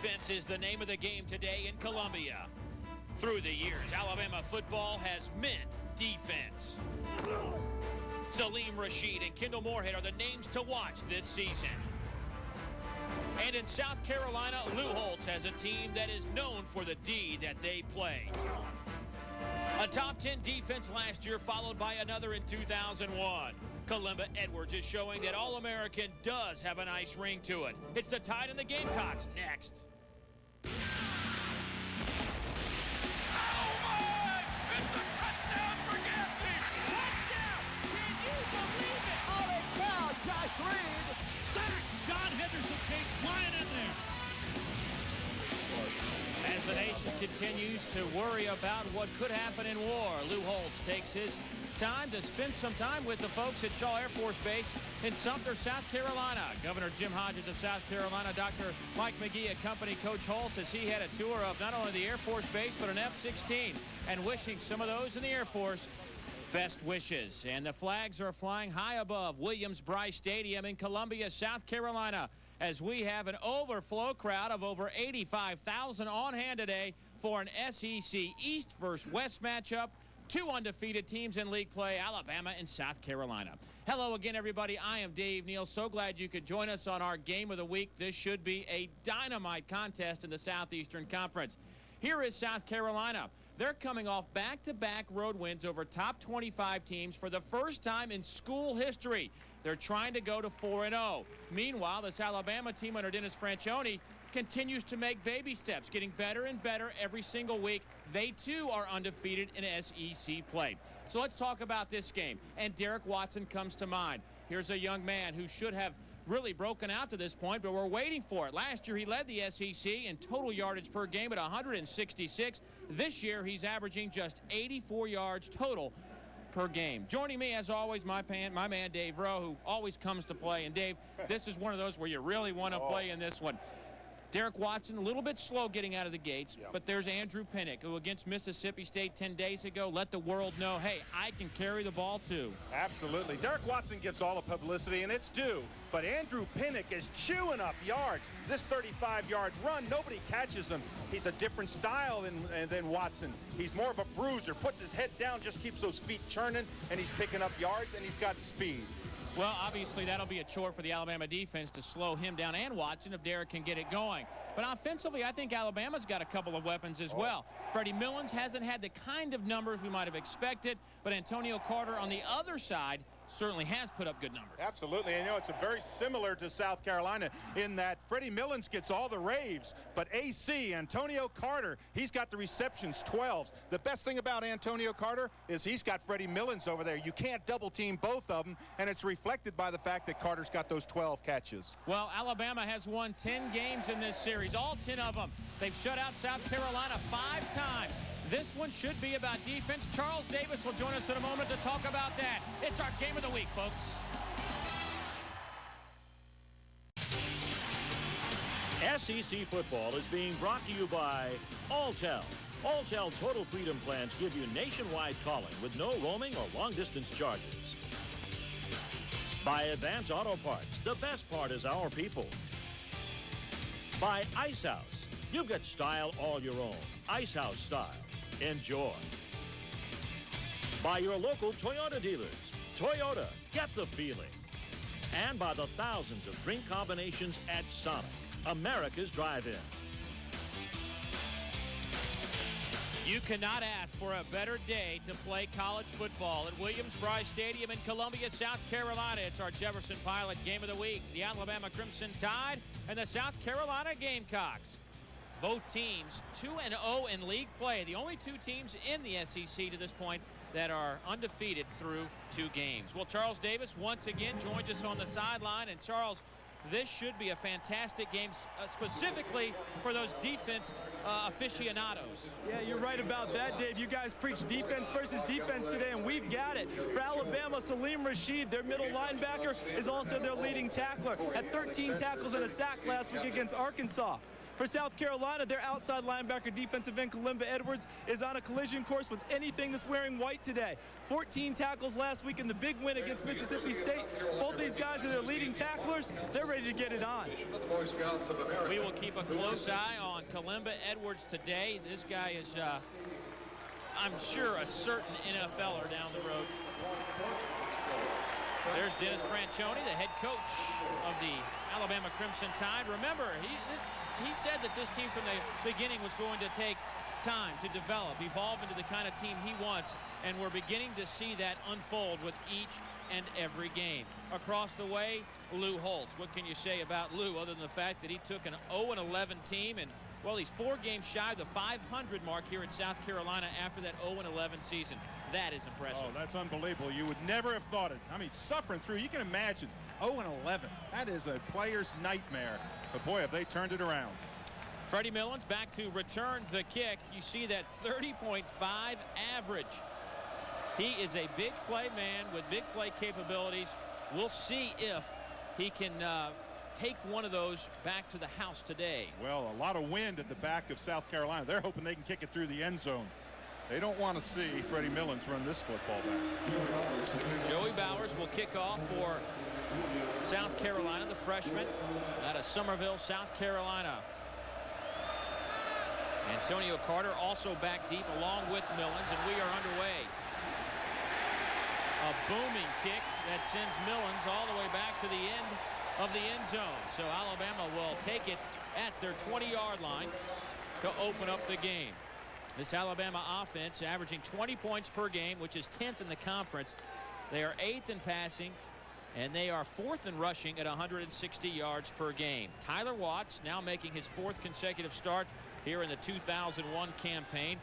Defense is the name of the game today in Columbia. Through the years, Alabama football has meant defense. Salim Rashid and Kendall Moorhead are the names to watch this season. And in South Carolina, Lou Holtz has a team that is known for the D that they play. A top 10 defense last year, followed by another in 2001. Kalimba Edwards is showing that All-American does have a nice ring to it. It's the Tide and the Gamecocks next. Oh my! It's a touchdown for Gaffney! Touchdown! Can you believe it? Holy cow, Josh Reed! Sack! John Henderson came flying in there. As the nation continues to worry about what could happen in war, Lou Holtz takes his time to spend some time with the folks at Shaw Air Force Base in Sumter, South Carolina. Governor Jim Hodges of South Carolina, Dr. Mike McGee accompanied Coach Holtz as he had a tour of not only the Air Force Base but an F-16, and wishing some of those in the Air Force best wishes. And the flags are flying high above Williams-Brice Stadium in Columbia, South Carolina, as we have an overflow crowd of over 85,000 on hand today for an SEC East versus West matchup. Two undefeated teams in league play, Alabama and South Carolina. Hello again, everybody. I am Dave Neal. So glad you could join us on our game of the week. This should be a dynamite contest in the Southeastern Conference. Here is South Carolina. They're coming off back-to-back road wins over top 25 teams for the first time in school history. They're trying to go to 4-0. Meanwhile, this Alabama team under Dennis Franchione continues to make baby steps, getting better and better every single week. They, too, are undefeated in SEC play. So let's talk about this game. And Derek Watson comes to mind. Here's a young man who should have really broken out to this point, but we're waiting for it. Last year, he led the SEC in total yardage per game at 166. This year, he's averaging just 84 yards total per game. Joining me, as always, my man Dave Rowe, who always comes to play. And, Dave, this is one of those where you really want to play in this one. Derek Watson, a little bit slow getting out of the gates, but there's Andrew Pinnock, who against Mississippi State 10 days ago let the world know, hey, I can carry the ball too. Absolutely. Derek Watson gets all the publicity, and it's due. But Andrew Pinnock is chewing up yards. This 35-yard run, nobody catches him. He's a different style than Watson. He's more of a bruiser, puts his head down, just keeps those feet churning, and he's picking up yards, and he's got speed. Well, obviously, that'll be a chore for the Alabama defense to slow him down and Watson if Derek can get it going. But offensively, I think Alabama's got a couple of weapons as well. Freddie Millens hasn't had the kind of numbers we might have expected, but Antonio Carter on the other side certainly has put up good numbers. Absolutely, and it's very similar to South Carolina in that Freddie Millens gets all the raves, but AC, Antonio Carter, he's got the receptions, 12s. The best thing about Antonio Carter is he's got Freddie Millens over there. You can't double team both of them, and it's reflected by the fact that Carter's got those 12 catches. Well, Alabama has won 10 games in this series, all 10 of them. They've shut out South Carolina 5 times. This one should be about defense. Charles Davis will join us in a moment to talk about that. It's our game of the week, folks. SEC football is being brought to you by Alltel. Alltel Total Freedom plans give you nationwide calling with no roaming or long-distance charges. By Advance Auto Parts. The best part is our people. By Ice House. You get style all your own. Ice House style. Enjoy. By your local Toyota dealers. Toyota, get the feeling. And by the thousands of drink combinations at Sonic, America's drive-in. You cannot ask for a better day to play college football at Williams-Brice Stadium in Columbia, South Carolina. It's our Jefferson Pilot game of the week. The Alabama Crimson Tide and the South Carolina Gamecocks. Both teams 2-0 in league play. The only two teams in the SEC to this point that are undefeated through 2 games. Well, Charles Davis once again joins us on the sideline. And Charles, this should be a fantastic game, specifically for those defense aficionados. Yeah, you're right about that, Dave. You guys preach defense versus defense today, and we've got it. For Alabama, Salim Rashid, their middle linebacker, is also their leading tackler. Had 13 tackles and a sack last week against Arkansas. For South Carolina, their outside linebacker, defensive end Kalimba Edwards, is on a collision course with anything that's wearing white today. 14 tackles last week in the big win against Mississippi State. Both these guys are their leading tacklers, they're ready to get it on. We will keep a close eye on Kalimba Edwards today. This guy is, I'm sure, a certain NFLer down the road. There's Dennis Franchione, the head coach of the Alabama Crimson Tide. Remember, he said that this team from the beginning was going to take time to develop, evolve into the kind of team he wants, and we're beginning to see that unfold with each and every game. Across the way, Lou Holtz. What can you say about Lou other than the fact that he took an 0-11 team and, well, he's 4 games shy of the 500 mark here in South Carolina after that 0-11 season. That is impressive. Oh, that's unbelievable. You would never have thought it. I mean, suffering through, you can imagine, 0-11. That is a player's nightmare. But, boy, have they turned it around. Freddie Millens back to return the kick. You see that 30.5 average. He is a big play man with big play capabilities. We'll see if he can take one of those back to the house today. Well, a lot of wind at the back of South Carolina. They're hoping they can kick it through the end zone. They don't want to see Freddie Millens run this football back. Joey Bowers will kick off for South Carolina, the freshman out of Summerville, South Carolina. Antonio Carter also back deep along with Millens, and we are underway. A booming kick that sends Millens all the way back to the end of the end zone. So Alabama will take it at their 20-yard line to open up the game. This Alabama offense averaging 20 points per game, which is 10th in the conference. They are 8th in passing, and they are 4th in rushing at 160 yards per game. Tyler Watts now making his 4th consecutive start here in the 2001 campaign.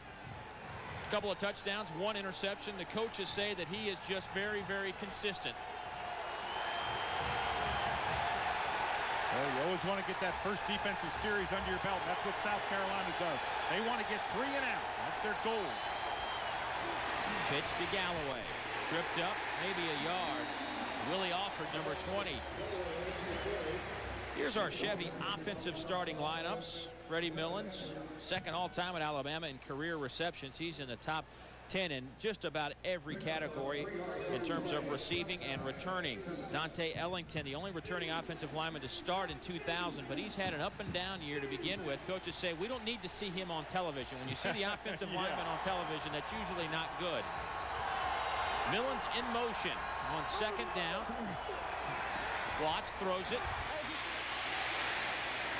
A couple of touchdowns, 1 interception. The coaches say that he is just very, very consistent. Well, you always want to get that first defensive series under your belt. That's what South Carolina does. They want to get 3 and out. That's their goal. Pitch to Galloway. Tripped up, maybe a yard. Willie Alford, number 20. Here's our Chevy offensive starting lineups. Freddie Millens, second all-time at Alabama in career receptions. He's in the top 10 in just about every category in terms of receiving and returning. Dante Ellington, the only returning offensive lineman to start in 2000, but he's had an up-and-down year to begin with. Coaches say we don't need to see him on television. When you see the offensive lineman on television, that's usually not good. Millens in motion on second down. Watts throws it.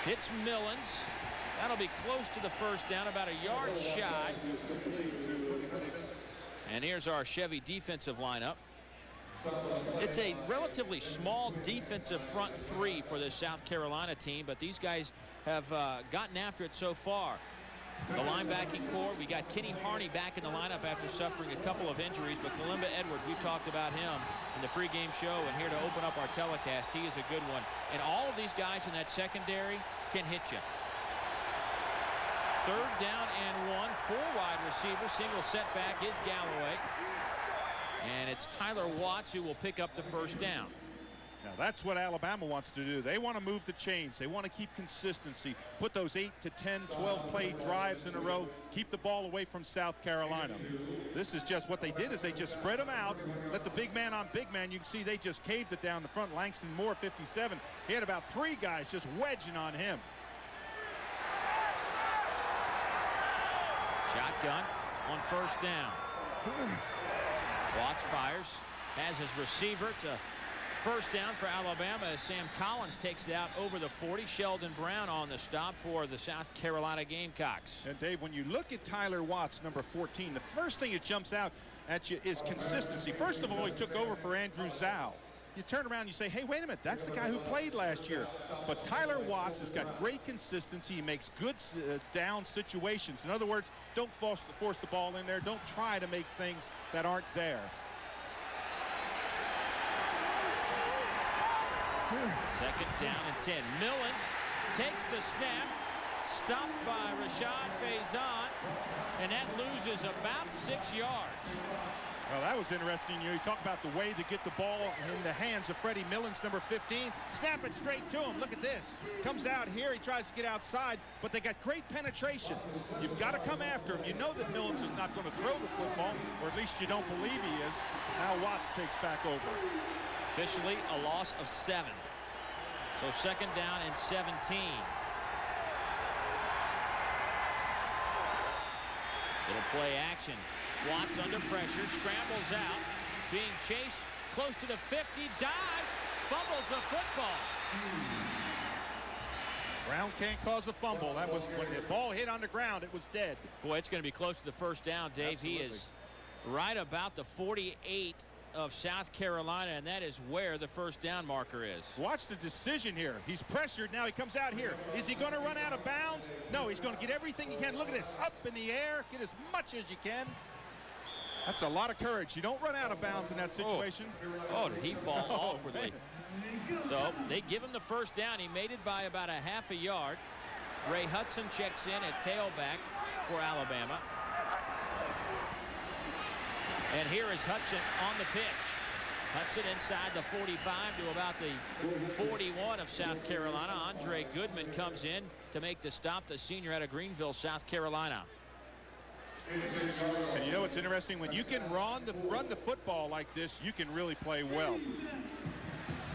Hits Millens. That'll be close to the first down, about a yard shy. And here's our Chevy defensive lineup. It's a relatively small defensive front 3 for the South Carolina team, but these guys have gotten after it so far. The linebacking core, we got Kenny Harney back in the lineup after suffering a couple of injuries, but Kalimba Edwards, we talked about him in the pregame show, and here to open up our telecast, he is a good one. And all of these guys in that secondary can hit you. Third down and 1, 4 wide receivers. Single setback is Galloway. And it's Tyler Watts who will pick up the first down. Now that's what Alabama wants to do. They want to move the chains. They want to keep consistency. Put those 8 to 10, 12 play drives in a row. Keep the ball away from South Carolina. This is just what they did is they just spread them out. Let the big man on big man. You can see they just caved it down the front. Langston Moore, 57. He had about 3 guys just wedging on him. Shotgun on first down. Watts fires, has his receiver. It's a first down for Alabama as Sam Collins takes it out over the 40. Sheldon Brown on the stop for the South Carolina Gamecocks. And Dave, when you look at Tyler Watts, number 14, the first thing that jumps out at you is consistency. First of all, he took over for Andrew Zhao. You turn around and you say, hey, wait a minute, that's the guy who played last year. But Tyler Watts has got great consistency. He makes good down situations. In other words, don't force the ball in there. Don't try to make things that aren't there. Second down and 10. Millens takes the snap. Stopped by Rashad Faison. And that loses about 6 yards. Well, that was interesting. You talk about the way to get the ball in the hands of Freddie Millens, number 15. Snap it straight to him. Look at this. Comes out here. He tries to get outside, but they got great penetration. You've got to come after him. You know that Millens is not going to throw the football, or at least you don't believe he is. Now Watts takes back over. Officially a loss of 7. So second down and 17. Little play action. Watts under pressure, scrambles out, being chased close to the 50, dives, fumbles the football. Brown can't cause a fumble. That was when the ball hit on the ground, it was dead. Boy, it's going to be close to the first down, Dave. Absolutely. He is right about the 48 of South Carolina, and that is where the first down marker is. Watch the decision here. He's pressured. Now he comes out here. Is he going to run out of bounds? No, he's going to get everything he can. Look at this. Up in the air. Get as much as you can. That's a lot of courage. You don't run out of bounds in that situation. Oh, did he fall Oh, awkwardly? man. So they give him the first down. He made it by about a half a yard. Ray Hudson checks in at tailback for Alabama. And here is Hudson on the pitch. Hudson inside the 45 to about the 41 of South Carolina. Andre Goodman comes in to make the stop, the senior out of Greenville, South Carolina. And you know what's interesting? When you can run the football like this, you can really play well.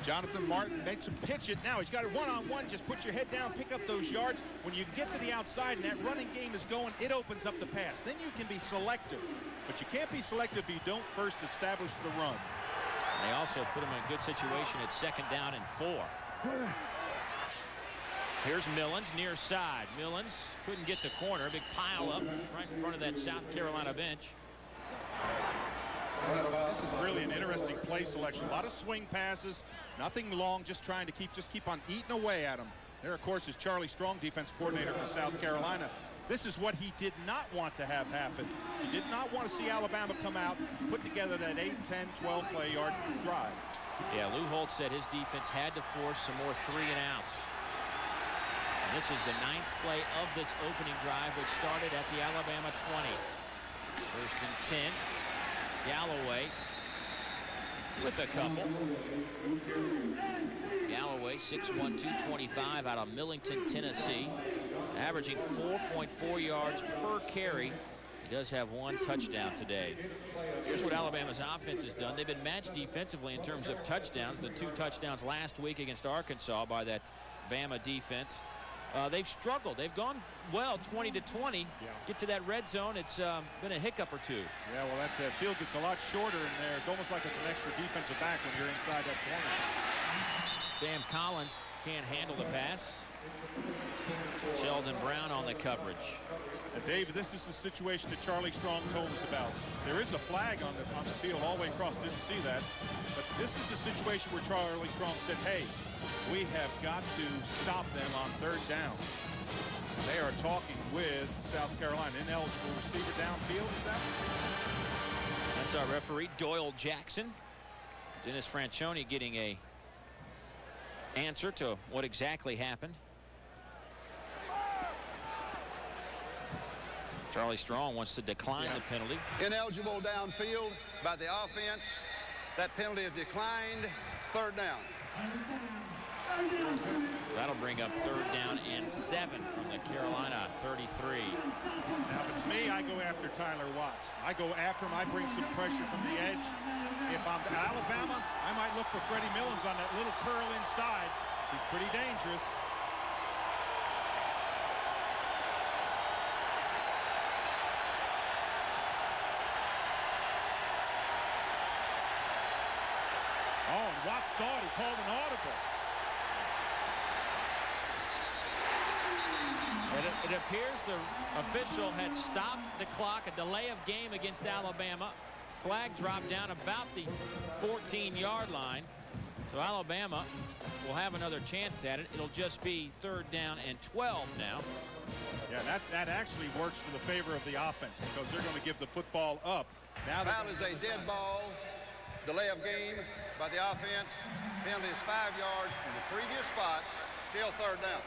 Jonathan Martin makes him pitch it. Now he's got it one-on-one. Just put your head down, pick up those yards. When you get to the outside and that running game is going, it opens up the pass. Then you can be selective. But you can't be selective if you don't first establish the run. They also put him in a good situation at second down and 4. Here's Millens near side. Millens couldn't get the corner. Big pile up right in front of that South Carolina bench. This is really an interesting play selection. A lot of swing passes, nothing long, just trying to keep on eating away at them. There, of course, is Charlie Strong, defense coordinator for South Carolina. This is what he did not want to have happen. He did not want to see Alabama come out and put together that 8, 10, 12 play yard drive. Yeah, Lou Holtz said his defense had to force some more 3 and outs. And this is the 9th play of this opening drive, which started at the Alabama 20. First and 10. Galloway with a couple. Galloway 6'1", 225 out of Millington, Tennessee, averaging 4.4 yards per carry. He does have 1 touchdown today. Here's what Alabama's offense has done. They've been matched defensively in terms of touchdowns. The 2 touchdowns last week against Arkansas by that Bama defense. They've struggled. They've gone well 20-20. Get to that red zone, it's been a hiccup or 2. Yeah, well, that field gets a lot shorter in there. It's almost like it's an extra defensive back when you're inside that 20. Sam Collins can't handle the pass. Sheldon Brown on the coverage. And Dave, this is the situation that Charlie Strong told us about. There is a flag on the field all the way across. Didn't see that. But this is the situation where Charlie Strong said, hey, we have got to stop them on 3rd down. They are talking with South Carolina. Ineligible receiver downfield, is that? That's our referee, Doyle Jackson. Dennis Franchione getting a answer to what exactly happened. Charlie Strong wants to decline the penalty. Ineligible downfield by the offense. That penalty is declined. 3rd down. That'll bring up 3rd down and 7 from the Carolina 33. Now, if it's me, I go after Tyler Watts. I go after him. I bring some pressure from the edge. If I'm Alabama, I might look for Freddie Millens on that little curl inside. He's pretty dangerous. Oh, and Watts saw it. He called an audible. It appears the official had stopped the clock, a delay of game against Alabama. Flag dropped down about the 14-yard line. So Alabama will have another chance at it. It'll just be 3rd down and 12 now. Yeah, that actually works for the favor of the offense because they're going to give the football up. Now Foul is a dead ball. Delay of game by the offense. Penalty is 5 yards from the previous spot. Still 3rd down.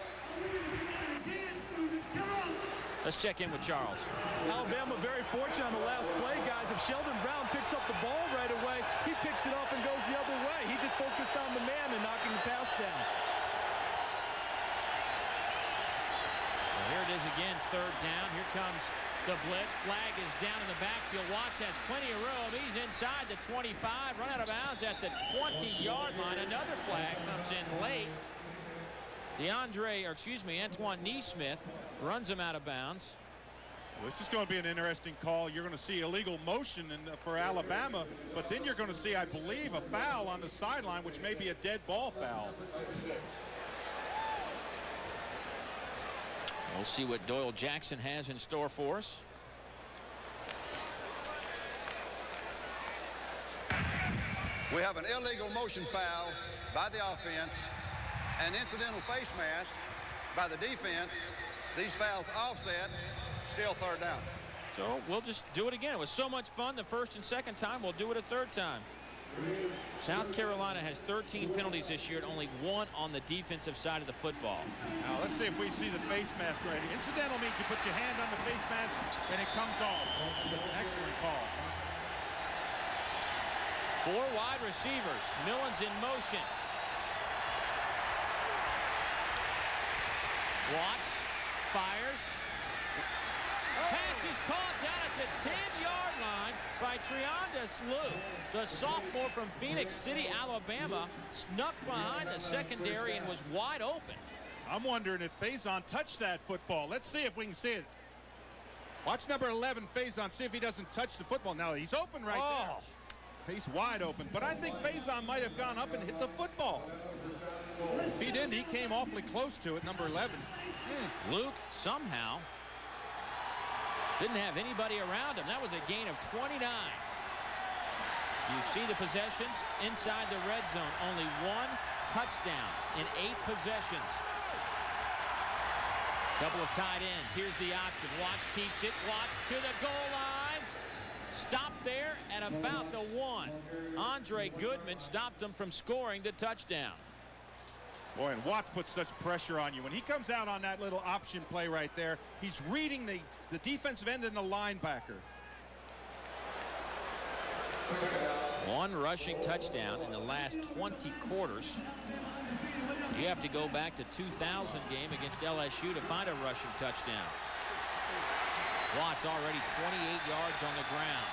Let's check in with Charles. Alabama very fortunate on the last play, guys. If Sheldon Brown picks up the ball right away, he picks it up and goes the other way. He just focused on the man and knocking the pass down. Well, here it is again, 3rd down. Here comes the The blitz flag is down in the backfield. Watts has plenty of room. He's inside the 25, run out of bounds at the 20-yard line. Another flag comes in late. Antoine Neesmith runs him out of bounds. Well, this is going to be an interesting call. You're going to see illegal motion for Alabama, but then you're going to see, I believe, a foul on the sideline, which may be a dead ball foul. We'll see what Doyle Jackson has in store for us. We have an illegal motion foul by the offense, an incidental face mask by the defense. These fouls offset, still third down. So we'll just do it again. It was so much fun the first and second time. We'll do it a third time. South Carolina has 13 penalties this year and only 1 on the defensive side of the football. Now let's see if we see the face mask right. Incidental means you put your hand on the face mask and it comes off. That's an excellent call. 4 wide receivers. Millens in motion. Watts fires. Pass is caught down at the 10-yard line by Triandus Luke. The sophomore from Phoenix City, Alabama, snuck behind the secondary and was wide open. I'm wondering if Faison touched that football. Let's see if we can see it. Watch number 11, Faison, see if he doesn't touch the football. Now he's open right there. He's wide open, but I think Faison might have gone up and hit the football. If he didn't, he came awfully close to it, number 11. Luke somehow didn't have anybody around him. That was a gain of 29. You see the possessions inside the red zone. Only 1 touchdown in 8 possessions. Couple of tight ends. Here's the option. Watts keeps it. Watts to the goal line. Stopped there at about the 1. Andre Goodman stopped him from scoring the touchdown. Boy, and Watts puts such pressure on you. When he comes out on that little option play right there, he's reading the defensive end and the linebacker. 1 rushing touchdown in the last 20 quarters. You have to go back to 2000 game against LSU to find a rushing touchdown. Watts already 28 yards on the ground.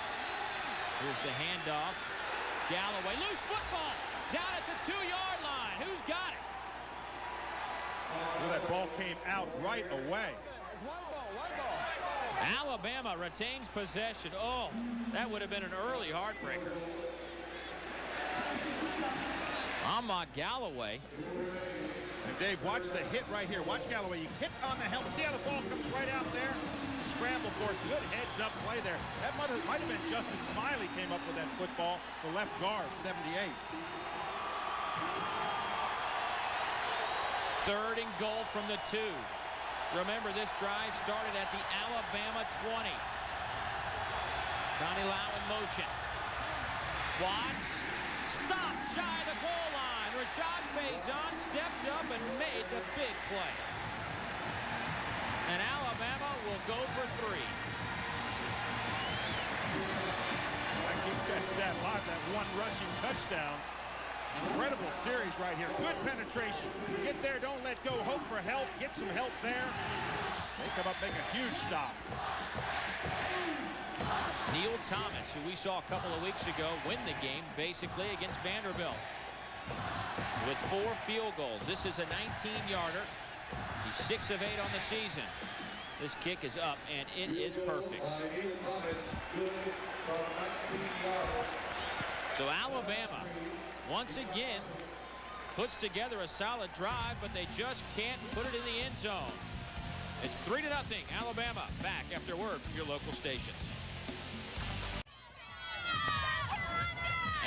Here's the handoff. Galloway, loose football down at the 2-yard line. Who's got it? Well, that ball came out right away. Alabama retains possession. Oh, that would have been an early heartbreaker. Ahmad Galloway. And Dave, watch the hit right here. Watch Galloway. You hit on the helmet. See how the ball comes right out there? It's a scramble for it. Good heads-up play there. That might have been Justin Smiley came up with that football. The left guard, 78. 3rd and goal from the 2. Remember, this drive started at the Alabama 20. Connie Lau in motion. Watts stopped shy of the goal line. Rashad Faison stepped up and made the big play. And Alabama will go for 3. That keeps that stat live, that 1 rushing touchdown. Incredible series right here. Good penetration. Get there, don't let go. Hope for help. Get some help there. They come up, make a huge stop. Neil Thomas, who we saw a couple of weeks ago win the game basically against Vanderbilt with 4 field goals. This is a 19-yarder. He's 6 of 8 on the season. This kick is up, and it is perfect. So Alabama once again puts together a solid drive, but they just can't put it in the end zone. It's 3-0. Alabama back after word from your local stations.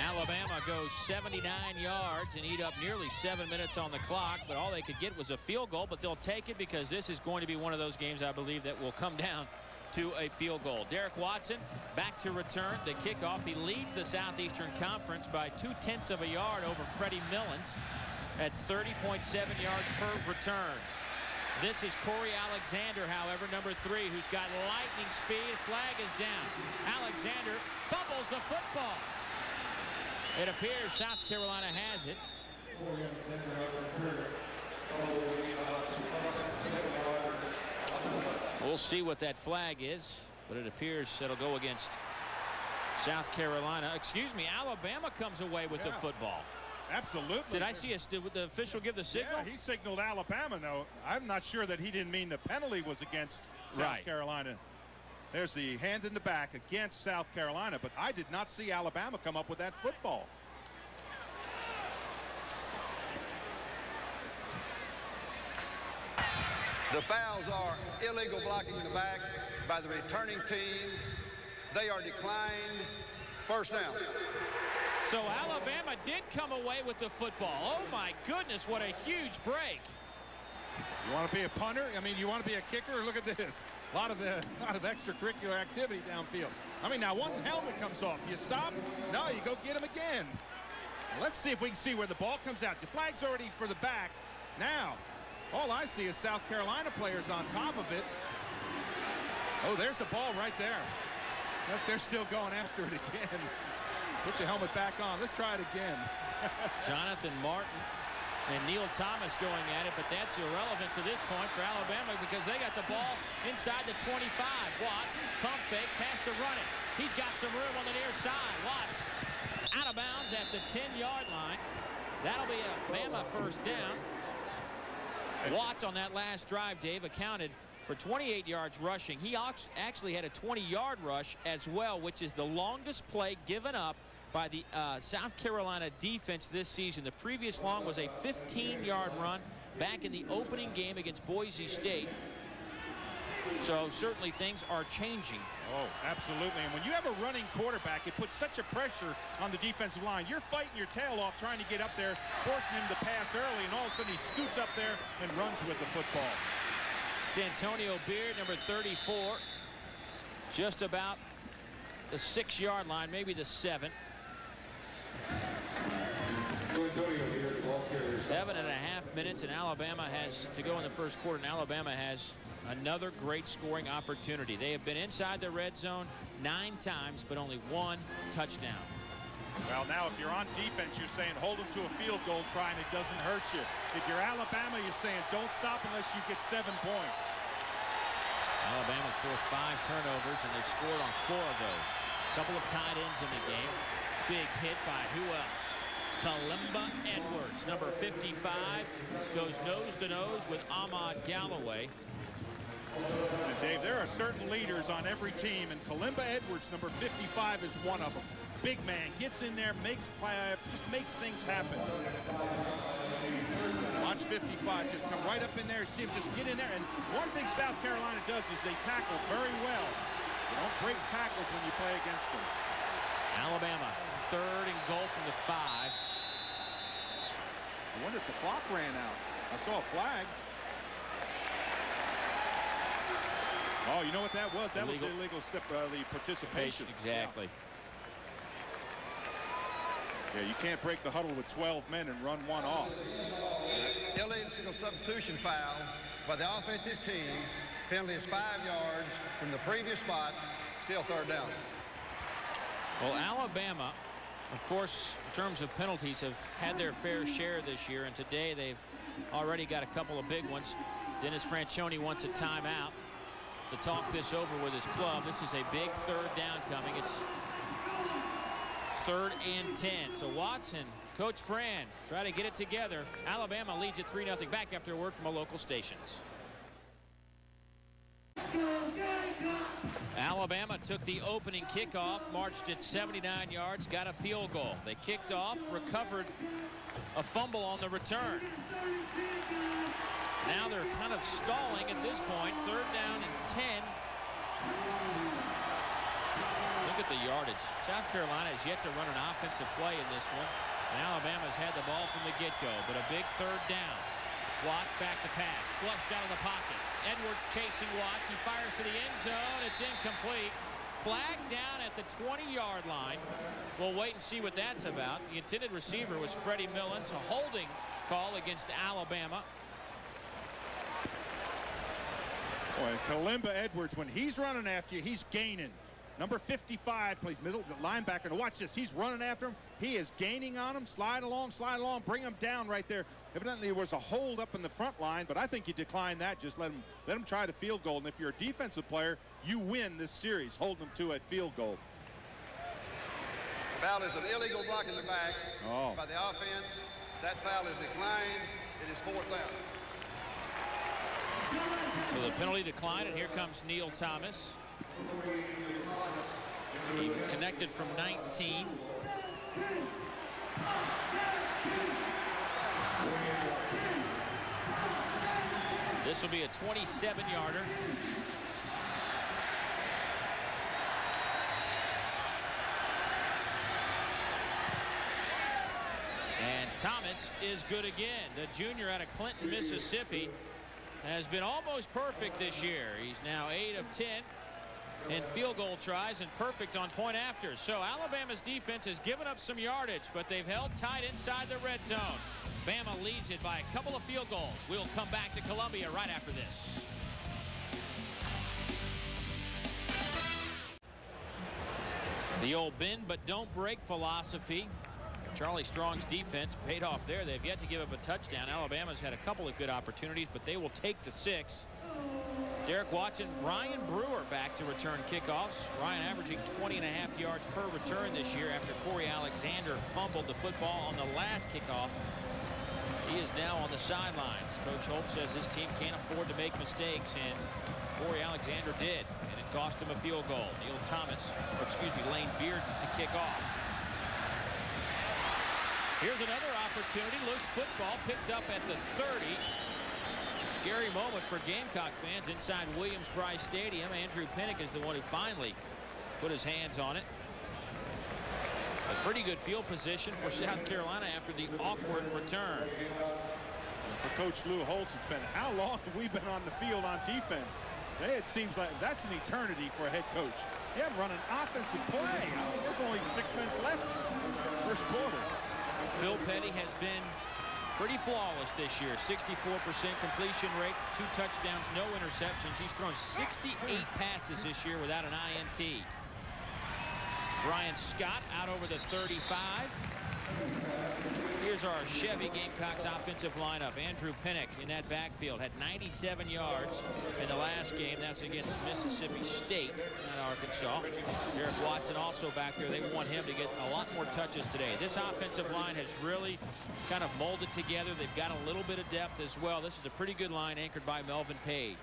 Alabama goes 79 yards and eat up nearly 7 minutes on the clock, but all they could get was a field goal, but they'll take it because this is going to be one of those games, I believe, that will come down to a field goal. Derek Watson back to return the kickoff. He leads the Southeastern Conference by 0.2 of a yard over Freddie Millens at 30.7 yards per return. This is Corey Alexander, however, number 3, who's got lightning speed. Flag is down. Alexander fumbles the football. It appears South Carolina has it. We'll see what that flag is. but it appears it'll go against South Carolina. Excuse me, Alabama comes away with the football. Absolutely. Did I see the official give the signal? Yeah, he signaled Alabama, though. I'm not sure that he didn't mean the penalty was against South Carolina. There's the hand in the back against South Carolina, but I did not see Alabama come up with that football. The fouls are illegal blocking in the back by the returning team. They are declined. First down. So Alabama did come away with the football. Oh my goodness, what a huge break. You want to be a punter? I mean, you want to be a kicker? Look at this. A lot of extracurricular activity downfield. I mean, now one helmet comes off. Do you stop? No, you go get him again. Let's see if we can see where the ball comes out. The flag's already for the back. Now, all I see is South Carolina players on top of it. Oh, there's the ball right there. Look, they're still going after it again. Put your helmet back on. Let's try it again. Jonathan Martin and Neil Thomas going at it, but that's irrelevant to this point for Alabama because they got the ball inside the 25. Watts pump fakes, has to run it. He's got some room on the near side. Watts out of bounds at the 10-yard line. That'll be a Bama first down. Watts on that last drive, Dave, accounted for 28 yards rushing. He actually had a 20-yard rush as well, which is the longest play given up by the South Carolina defense this season. The previous long was a 15-yard run back in the opening game against Boise State. So certainly things are changing. Oh, absolutely. And when you have a running quarterback, it puts such a pressure on the defensive line. You're fighting your tail off trying to get up there, forcing him to pass early, and all of a sudden he scoots up there and runs with the football. It's Antonio Beard, number 34, just about the 6-yard line, maybe the 7. 7.5 minutes, and Alabama has to go in the first quarter, and Alabama has another great scoring opportunity. They have been inside the red zone 9 times, but only 1 touchdown. Well, now if you're on defense, you're saying hold them to a field goal try and it doesn't hurt you. If you're Alabama, you're saying don't stop unless you get 7 points. Alabama's forced 5 turnovers, and they've scored on 4 of those. A couple of tight ends in the game. Big hit by who else? Kalimba Edwards, number 55, goes nose to nose with Ahmad Galloway. And Dave, there are certain leaders on every team, and Kalimba Edwards, number 55, is one of them. Big man, gets in there, makes play, just makes things happen. Watch 55 just come right up in there, see him just get in there. And one thing South Carolina does is they tackle very well. They don't break tackles when you play against them. Alabama, 3rd and goal from the 5. I wonder if the clock ran out. I saw a flag. Oh, you know what that was? That was illegal the participation. Exactly. Yeah, you can't break the huddle with 12 men and run one off. Illegal substitution foul by the offensive team. Penalty is 5 yards from the previous spot. Still 3rd down. Well, Alabama, of course, in terms of penalties, have had their fair share this year, and today they've already got a couple of big ones. Dennis Franchione wants a timeout to talk this over with his club. This is a big 3rd down coming. It's 3rd and 10. So Watson, Coach Fran, try to get it together. Alabama leads it 3-0 back after a word from our local stations. Alabama took the opening kickoff, marched it 79 yards, got a field goal. They kicked off, recovered a fumble on the return. Now they're kind of stalling at this point. 3rd down and 10. Look at the yardage. South Carolina has yet to run an offensive play in this one. And Alabama's had the ball from the get-go, but a big 3rd down. Watts back to pass, flushed out of the pocket. Edwards chasing Watts. He fires to the end zone. It's incomplete. Flag down at the 20-yard line. We'll wait and see what that's about. The intended receiver was Freddie Millens, a holding call against Alabama. Boy, Kalimba Edwards, when he's running after you, he's gaining. Number 55 plays middle linebacker. Now watch this. He's running after him. He is gaining on him. Slide along, bring him down right there. Evidently there was a hold up in the front line, but I think you decline that. Just let him try the field goal. And if you're a defensive player, you win this series, holding them to a field goal. Foul is an illegal block in the back by the offense. That foul is declined. It is 4th down. So the penalty declined, and here comes Neil Thomas. He connected from 19. This will be a 27-yarder. And Thomas is good again. The junior out of Clinton, Mississippi, has been almost perfect this year. He's now 8 of 10 in field goal tries and perfect on point afters. So Alabama's defense has given up some yardage, but they've held tight inside the red zone. Bama leads it by a couple of field goals. We'll come back to Columbia right after this. The old bend but don't break philosophy. Charlie Strong's defense paid off there. They've yet to give up a touchdown. Alabama's had a couple of good opportunities, but they will take the 6. Derek Watson, Ryan Brewer back to return kickoffs. Ryan averaging 20.5 yards per return this year after Corey Alexander fumbled the football on the last kickoff. He is now on the sidelines. Coach Holt says his team can't afford to make mistakes, and Corey Alexander did, and it cost him a field goal. Neil Thomas, or excuse me, Lane Bearden to kick off. Here's another opportunity. Loose football picked up at the 30. A scary moment for Gamecock fans inside Williams-Brice Stadium. Andrew Pinnock is the one who finally put his hands on it. A pretty good field position for South Carolina after the awkward return. And for Coach Lou Holtz, it's been how long have we been on the field on defense? It seems like that's an eternity for a head coach. You haven't run an offensive play. I mean, there's only 6 minutes left first quarter. Phil Petty has been pretty flawless this year. 64% completion rate, 2 touchdowns, no interceptions. He's thrown 68 passes this year without an INT. Brian Scott out over the 35. Here's our Chevy Gamecocks offensive lineup. Andrew Pinnock in that backfield had 97 yards in the last game. That's against Mississippi State, not Arkansas. Derek Watson also back there. They want him to get a lot more touches today. This offensive line has really kind of molded together. They've got a little bit of depth as well. This is a pretty good line anchored by Melvin Page.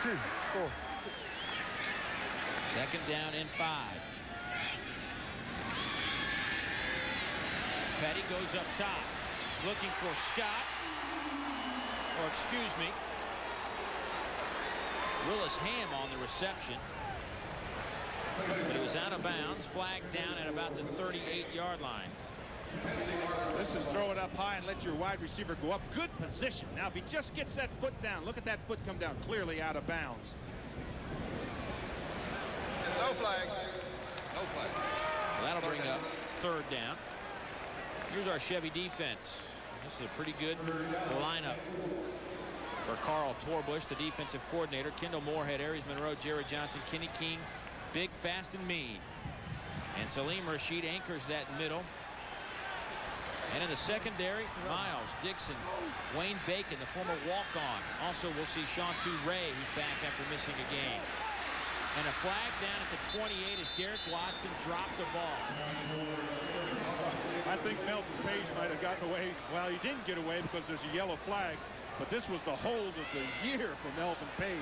2, 4. Second down and 5. Petty goes up top, looking for Scott, or excuse me, Willis Ham on the reception. But it was out of bounds, flagged down at about the 38-yard line. This is throw it up high and let your wide receiver go up. Good position. Now, if he just gets that foot down, look at that foot come down, clearly out of bounds. No flag. No flag. So that'll bring up 3rd down. Here's our Chevy defense. This is a pretty good lineup for Carl Torbush, the defensive coordinator. Kendall Moorhead, Aries Monroe, Jerry Johnson, Kenny King, big, fast, and mean. And Salim Rashid anchors that middle. And in the secondary, Miles Dixon, Wayne Bacon, the former walk-on. Also, we'll see Sean Toure, who's back after missing a game. And a flag down at the 28 as Derek Watson dropped the ball. I think Melvin Page might have gotten away. Well, he didn't get away because there's a yellow flag, but this was the hold of the year for Melvin Page.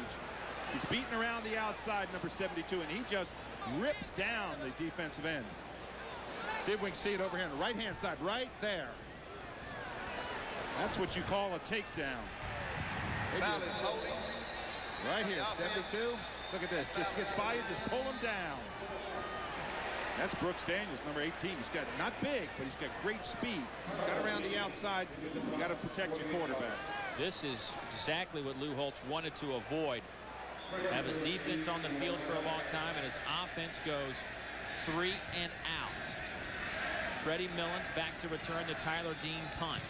He's beating around the outside, number 72, and he just rips down the defensive end. See if we can see it over here on the right-hand side, right there. That's what you call a takedown. Foul is holding. Right here, 72. Look at this. Just gets by you, just pull him down. That's Brooks Daniels, number 18. He's got, not big, but he's got great speed. Got around the outside. You got to protect your quarterback. This is exactly what Lou Holtz wanted to avoid. Have his defense on the field for a long time, and his offense goes 3 and out. Freddie Millens back to return the Tyler Dean punt.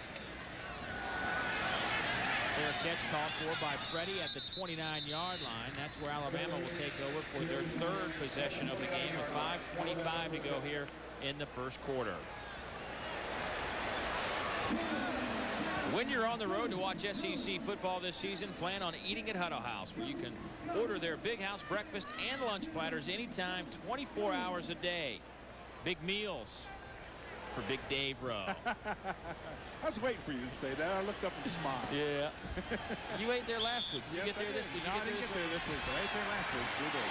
Fair catch called for by Freddie at the 29-yard line. That's where Alabama will take over for their third possession of the game with 5:25 to go here in the first quarter. When you're on the road to watch SEC football this season, plan on eating at Huddle House, where you can order their big house breakfast and lunch platters anytime, 24 hours a day. Big meals for Big Dave Rowe. I was waiting for you to say that. I looked up and smiled. Yeah. You ate there last week. Did you Yes, get there I this did. week? No, I didn't get there this week, but I ate there last week. Sure did.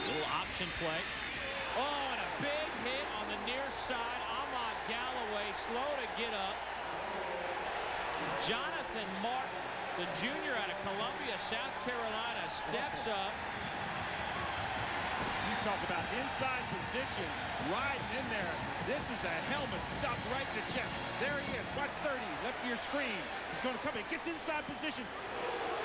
Little option play. Oh, and a big hit on the near side. Ahmad Galloway slow to get up. Jonathan Martin, the junior out of Columbia, South Carolina, steps up. You talk about inside position, riding in there. This is a helmet stuck right in the chest. There he is. Watch 30. Left of your screen. He's going to come in. Gets inside position.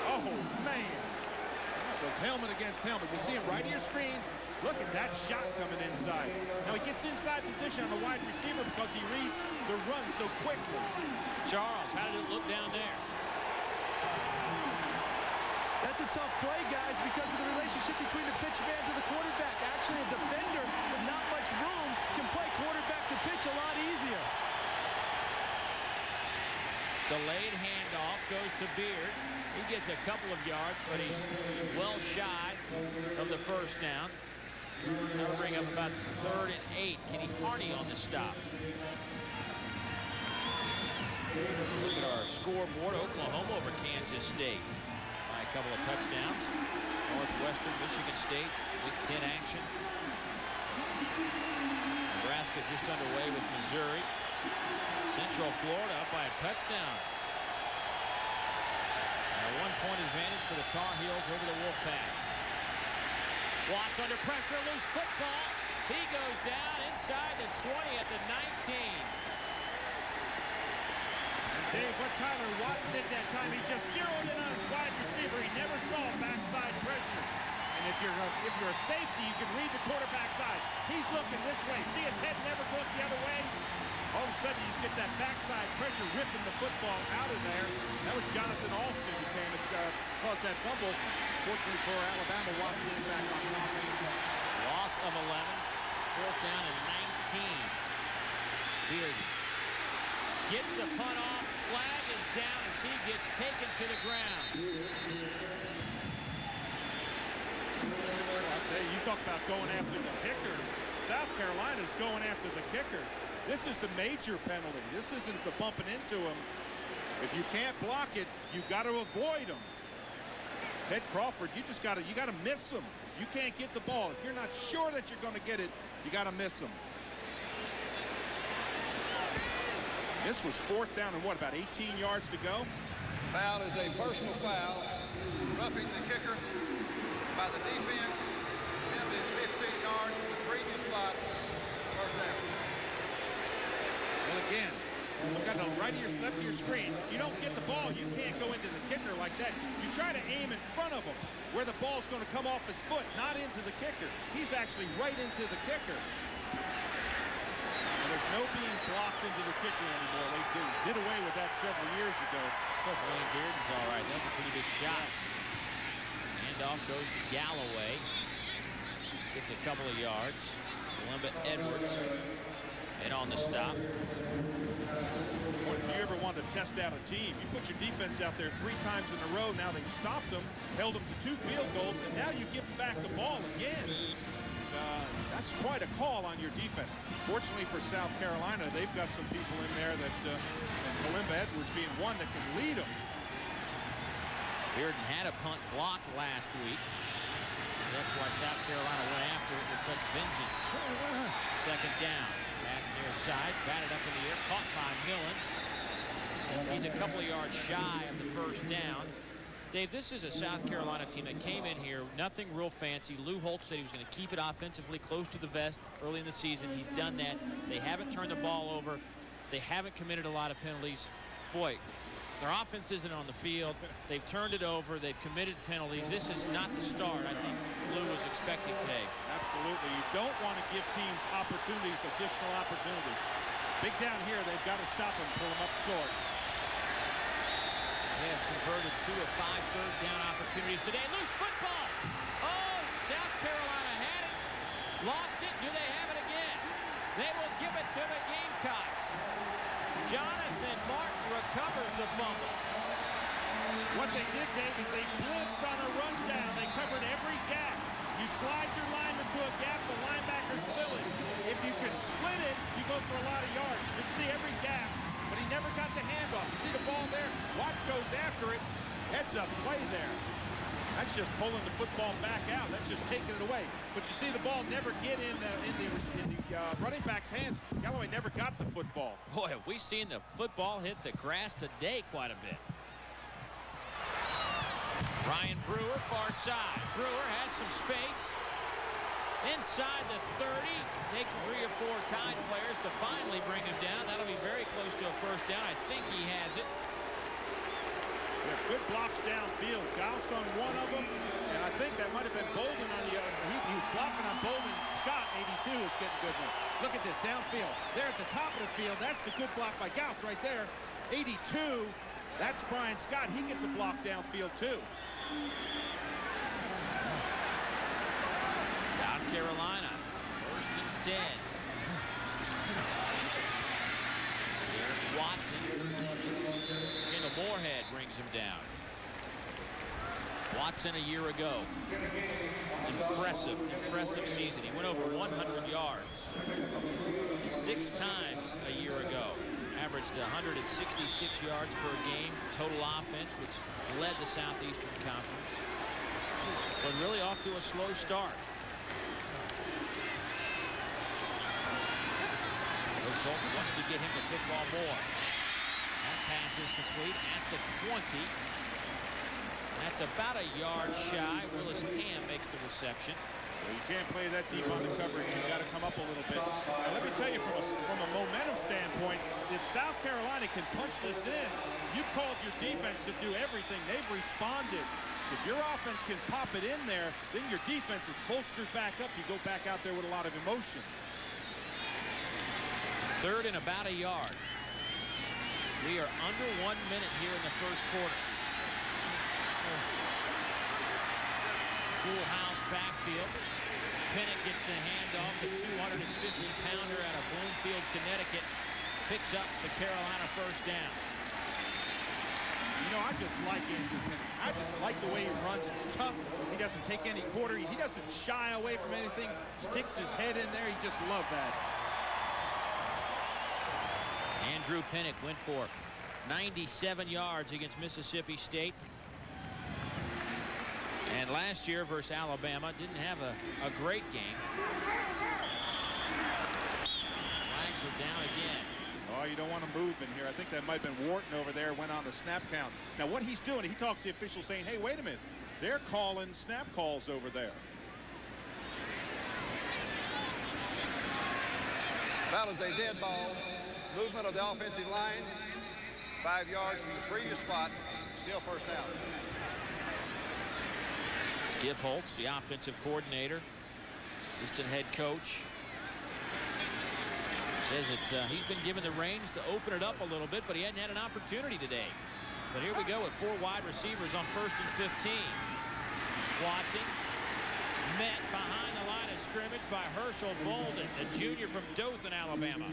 Oh, man. That was helmet against helmet. You see him right of your screen. Look at that shot coming inside. Now he gets inside position on the wide receiver because he reads the run so quickly. Charles, how did it look down there? That's a tough play, guys, because of the relationship between the pitch man to the quarterback. Actually, a defender with not much room can play quarterback to pitch a lot easier. Delayed handoff goes to Beard. He gets a couple of yards, but he's well shy of the first down. That'll bring up about 3rd and 8. Kenny Harney on the stop. Look at our scoreboard. Oklahoma over Kansas State by a couple of touchdowns. Northwestern, Michigan State, Big Ten action. Nebraska just underway with Missouri. Central Florida up by a touchdown. A 1-point advantage for the Tar Heels over the Wolfpack. Watts under pressure, loose football. He goes down inside the 20 at the 19. Dave, what Tyler Watts did that time, he just zeroed in on his wide receiver. He never saw backside pressure. And if you're a safety, you can read the quarterback's eyes. He's looking this way. See his head never look the other way? All of a sudden, he just gets that backside pressure, ripping the football out of there. That was Jonathan Alston who came and caused that fumble. Fortunately for Alabama, Watts gets back on top. Loss of 11. 4th down and 19. Beard gets the punt off. Flag is down as he gets taken to the ground. I'll tell you, you talk about going after the kickers. South Carolina's going after the kickers. This is the major penalty. This isn't the bumping into them. If you can't block it, you got to avoid them. Ted Crawford, you got to miss them. If you can't get the ball, if you're not sure that you're going to get it, you got to miss them. This was 4th down and what, about 18 yards to go? Foul is a personal foul. Roughing the kicker by the defense. Penalty is 15 yards from the previous spot. First down. Well, again, look at the right of your, left of your screen. If you don't get the ball, you can't go into the kicker like that. You try to aim in front of him where the ball's going to come off his foot, not into the kicker. He's actually right into the kicker. And there's no being blocked into the kicker anymore. They did away with that several years ago. So Blaine Bearden's all right. That's a pretty big shot. Handoff goes to Galloway. Gets a couple of yards. Limba Edwards in on the stop. Boy, if you ever want to test out a team, you put your defense out there 3 times in a row. Now they've stopped them, held them to 2 field goals, and now you give them back the ball again. That's quite a call on your defense. Fortunately for South Carolina, they've got some people in there that, and Kalimba Edwards being one that can lead them. Bearden had a punt blocked last week. That's why South Carolina went after it with such vengeance. 2nd down. Pass near side, batted up in the air, caught by Millens. He's a couple of yards shy of the 1st down. Dave, this is a South Carolina team that came in here, nothing real fancy. Lou Holtz said he was going to keep it offensively close to the vest early in the season. He's done that. They haven't turned the ball over. They haven't committed a lot of penalties. Boy, their offense isn't on the field. They've turned it over. They've committed penalties. This is not the start I think Lou was expecting today. Absolutely. You don't want to give teams opportunities, additional opportunities. Big down here. They've got to stop him, pull him up short. They have converted 2 of 5 third down opportunities today. Loose football. Oh, South Carolina had it. Lost it. Do they have it again? They will give it to the Gamecocks. Jonathan Martin recovers the fumble. What they did, Dave, is they blitzed on a rundown. They covered every gap. You slide your lineman to a gap, the linebackers fill it. If you can split it, you go for a lot of yards. You see every gap, but he never got the handoff. You see the ball there? Watts goes after it. Heads up play there. That's just pulling the football back out. That's just taking it away. But you see the ball never get in the running back's hands. Galloway never got the football. Boy, have we seen the football hit the grass today quite a bit. Ryan Brewer, far side. Brewer has some space. Inside the 30. Takes 3 or 4 Tide players to finally bring him down. That'll be very close to a first down. I think he has it. Yeah, good blocks downfield. Gauss on one of them, and I think that might have been Bolden on the other. He was blocking on Bolden. Scott, 82, is getting a good one. Look at this, downfield. There at the top of the field, that's the good block by Gauss right there. 82, that's Brian Scott. He gets a block downfield, too. South Carolina, 1st and 10. Derek Watson. Kendall Moorhead brings him down. Watson a year ago. Impressive season. He went over 100 yards 6 times a year ago. Averaged 166 yards per game. Total offense, which led the Southeastern Conference. But really off to a slow start. Coach Holtz wants to get him the football more. That pass is complete at the 20. That's about a yard shy. Willis Ham makes the reception. Well, you can't play that deep on the coverage. You've got to come up a little bit. Now, let me tell you, from a momentum standpoint, if South Carolina can punch this in, you've called your defense to do everything. They've responded. If your offense can pop it in there, then your defense is bolstered back up. You go back out there with a lot of emotion. 3rd and about a yard. We are under 1 minute here in the first quarter. Full house backfield. Pinnock gets the handoff. The 250-pounder out of Bloomfield, Connecticut picks up the Carolina first down. You know, I just like Andrew Pinnock. I just like the way he runs. He's tough. He doesn't take any quarter. He doesn't shy away from anything. Sticks his head in there. He just loved that. Andrew Pinnock went for 97 yards against Mississippi State. And last year versus Alabama didn't have a great game. Flags are down again. Oh, you don't want to move in here. I think that might have been Wharton over there, went on the snap count. Now what he's doing, he talks to the official saying, hey, wait a minute. They're calling snap calls over there. Foul is a dead ball. Movement of the offensive line. 5 yards from the previous spot. Still first down. Skip Holtz, the offensive coordinator, assistant head coach, says that he's been given the reins to open it up a little bit, but he hadn't had an opportunity today. But here we go with 4 wide receivers on 1st and 15. Watson met behind the line of scrimmage by Herschel Bolden, a junior from Dothan, Alabama.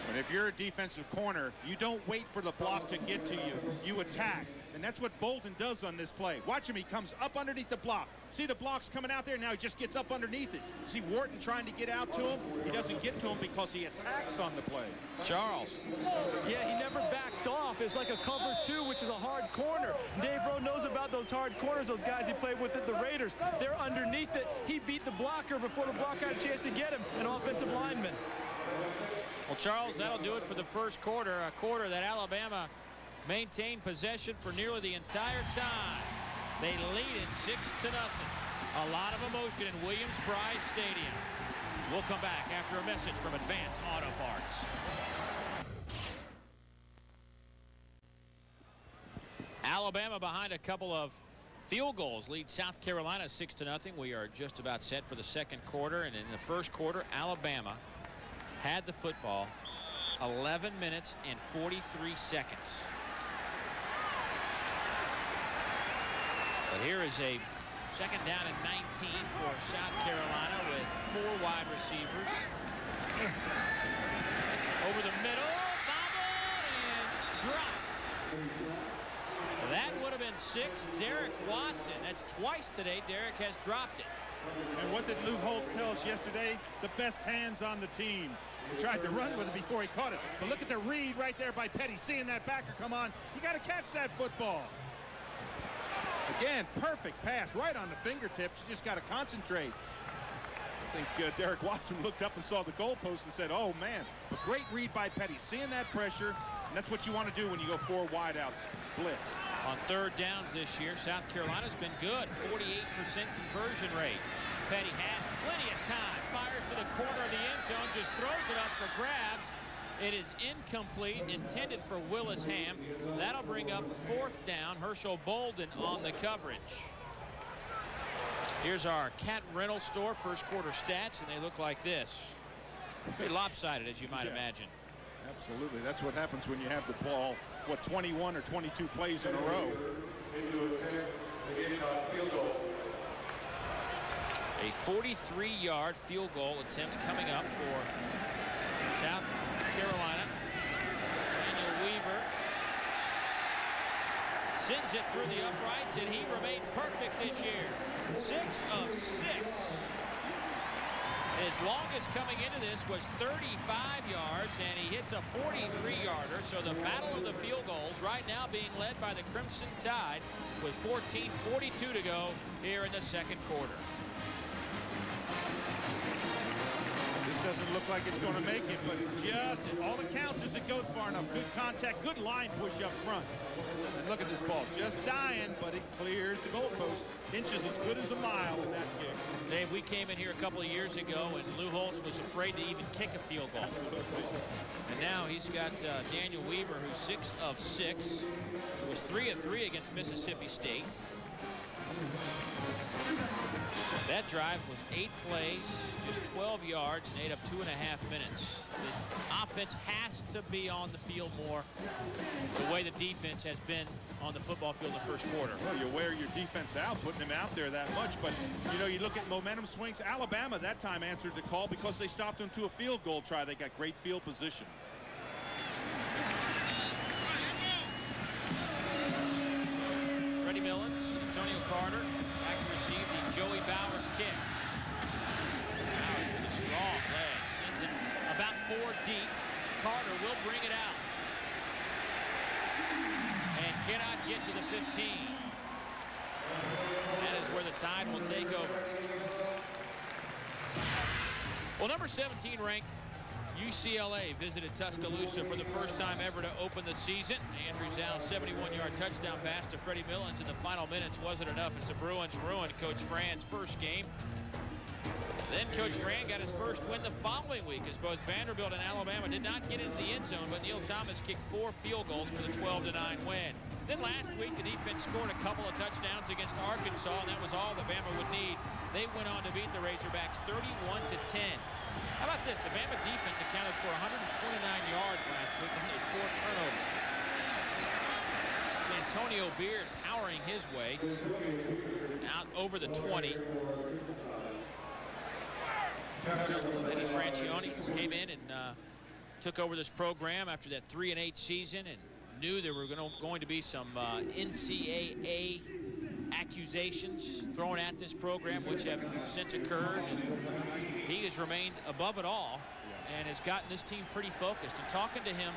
And if you're a defensive corner, you don't wait for the block to get to you. You attack. And that's what Bolden does on this play. Watch him. He comes up underneath the block. See the block's coming out there. Now he just gets up underneath it. See Wharton trying to get out to him. He doesn't get to him because he attacks on the play. Charles. Yeah, he never backed off. It's like a cover 2, which is a hard corner. Dave Rowe knows about those hard corners, those guys he played with at the Raiders. They're underneath it. He beat the blocker before the blocker had a chance to get him, an offensive lineman. Well, Charles, that'll do it for the first quarter, a quarter that Alabama maintained possession for nearly the entire time. They lead it 6-0. A lot of emotion in Williams-Brice Stadium. We'll come back after a message from Advance Auto Parts. Alabama behind a couple of field goals leads South Carolina 6-0. We are just about set for the second quarter, and in the first quarter, Alabama had the football 11 minutes and 43 seconds. But here is a second down and 19 for South Carolina with 4 wide receivers. Over the middle, bobbled and dropped. That would have been 6. Derek Watson. That's twice today Derek has dropped it. And what did Lou Holtz tell us yesterday? The best hands on the team. He tried to run with it before he caught it. But look at the read right there by Petty. Seeing that backer come on, you got to catch that football. Again, perfect pass right on the fingertips. You just got to concentrate. I think Derek Watson looked up and saw the goalpost and said, oh, man. But great read by Petty. Seeing that pressure, and that's what you want to do when you go 4 wideouts. Blitz. On third downs this year, South Carolina's been good. 48% conversion rate. Petty has plenty of time. Fires to the corner of the end zone. Just throws it up for grabs. It is incomplete. Intended for Willis Ham. That'll bring up 4th down. Herschel Bolden on the coverage. Here's our Cat Rental Store first quarter stats, and they look like this. Pretty lopsided, as you might imagine. Absolutely. That's what happens when you have the ball, 21 or 22 plays in a row. A 43-yard field goal attempt coming up for South Carolina. Daniel Weaver sends it through the uprights, and he remains perfect this year. 6 of 6. His longest coming into this was 35 yards, and he hits a 43-yarder. So the battle of the field goals right now being led by the Crimson Tide with 14:42 to go here in the second quarter. This doesn't look like it's going to make it, but just all it counts is it goes far enough. Good contact, good line push up front. And look at this ball, just dying, but it clears the goalpost. Inches as good as a mile in that kick. Dave, we came in here a couple of years ago, and Lou Holtz was afraid to even kick a field goal. Absolutely. And now he's got Daniel Weaver, who's 6 of 6. Was 3 of 3 against Mississippi State. That drive was 8 plays, just 12 yards, and ate up 2.5 minutes. The offense has to be on the field more the way the defense has been on the football field in the first quarter. Well, you wear your defense out, putting them out there that much. But, you know, you look at momentum swings. Alabama that time answered the call because they stopped them to a field goal try. They got great field position. So, Freddie Millens, Antonio Carter, back to receive the Joey Bowers kick. Bowers with a strong leg, sends it about 4 deep. Carter will bring it out. And cannot get to the 15. That is where the Tide will take over. Well, number 17 ranked UCLA visited Tuscaloosa for the first time ever to open the season. Andrew Zal's 71-yard touchdown pass to Freddie Millens in the final minutes wasn't enough as the Bruins ruined Coach Fran's first game. Then Coach Fran got his first win the following week as both Vanderbilt and Alabama did not get into the end zone, but Neil Thomas kicked 4 field goals for the 12-9 win. Then last week, the defense scored a couple of touchdowns against Arkansas, and that was all that Bama would need. They went on to beat the Razorbacks 31-10. How about this? The Bama defense accounted for 129 yards last week with those 4 turnovers. It's Antonio Beard powering his way out over the 20. Dennis Franchione came in and took over this program after that 3-8 season and knew there were going to be some NCAA accusations thrown at this program, which have since occurred. And he has remained above it all and has gotten this team pretty focused. And talking to him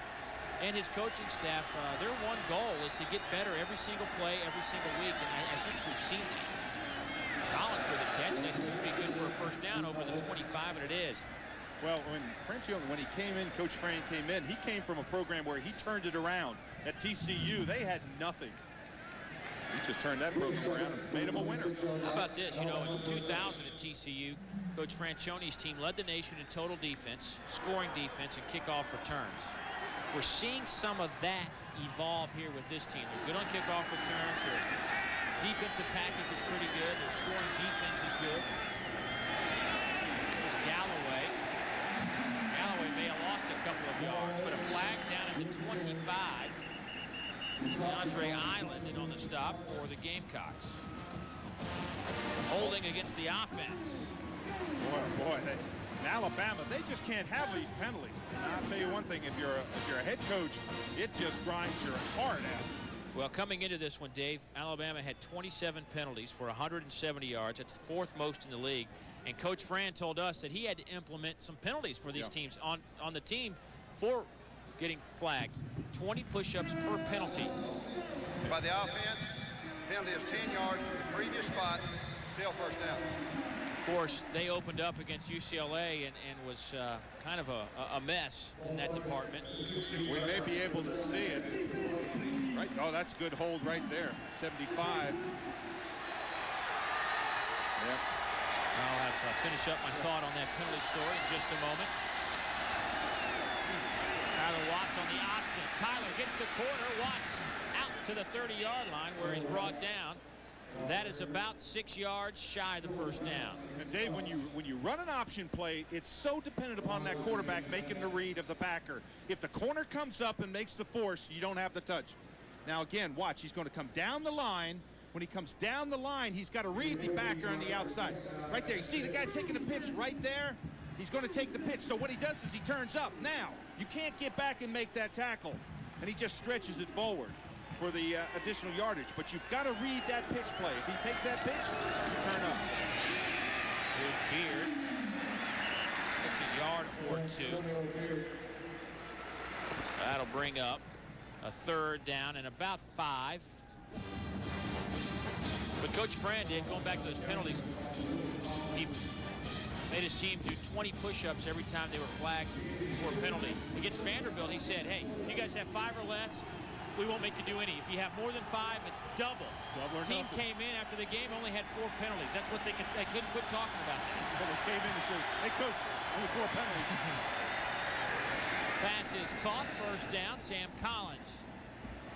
and his coaching staff, their one goal is to get better every single play, every single week, and I think we've seen that. Collins with a catch that could be good for a first down over the 25, and it is. Well, when he came in, Coach Fran came in, he came from a program where he turned it around. At TCU, they had nothing. He just turned that program around and made him a winner. How about this? You know, in 2000 at TCU, Coach Franchione's team led the nation in total defense, scoring defense, and kickoff returns. We're seeing some of that evolve here with this team. They're good on kickoff returns. Their defensive package is pretty good. Their scoring defense is good. There's Galloway. Galloway may have lost a couple of yards, but a 25. Andre Island in on the stop for the Gamecocks. Holding against the offense. Boy, in Alabama, they just can't have these penalties. And I'll tell you one thing, if you're a head coach, it just grinds your heart out. Well, coming into this one, Dave, Alabama had 27 penalties for 170 yards. That's the 4th most in the league. And Coach Fran told us that he had to implement some penalties for these teams on the team for getting flagged. 20 push-ups per penalty. By the offense, penalty is 10 yards from the previous spot, still first down. Of course, they opened up against UCLA and was kind of a mess in that department. We may be able to see it. Right. Oh, that's a good hold right there. 75. Yep. I'll have finish up my thought on that penalty story in just a moment. Tyler Watts on the option. Tyler gets the corner. Watts out to the 30-yard line where he's brought down. That is about 6 yards shy of the first down. And Dave, when you run an option play, it's so dependent upon that quarterback making the read of the backer. If the corner comes up and makes the force, you don't have the touch. Now again, watch, he's going to come down the line. When he comes down the line, he's got to read the backer on the outside. Right there, you see the guy's taking the pitch right there? He's going to take the pitch. So what he does is he turns up. Now, you can't get back and make that tackle. And he just stretches it forward for the additional yardage. But you've got to read that pitch play. If he takes that pitch, you turn up. Here's Beard. It's a yard or two. That'll bring up a 3rd down and about 5. But Coach Fran did, going back to those penalties, he made his team do 20 push-ups every time they were flagged for a penalty. Against Vanderbilt, he said, hey, if you guys have 5 or less, we won't make you do any. If you have more than 5, it's double. The team came in after the game, only had 4 penalties. That's what they couldn't quit talking about that. But they came in and said, hey, Coach, only 4 penalties. Pass is caught, first down. Sam Collins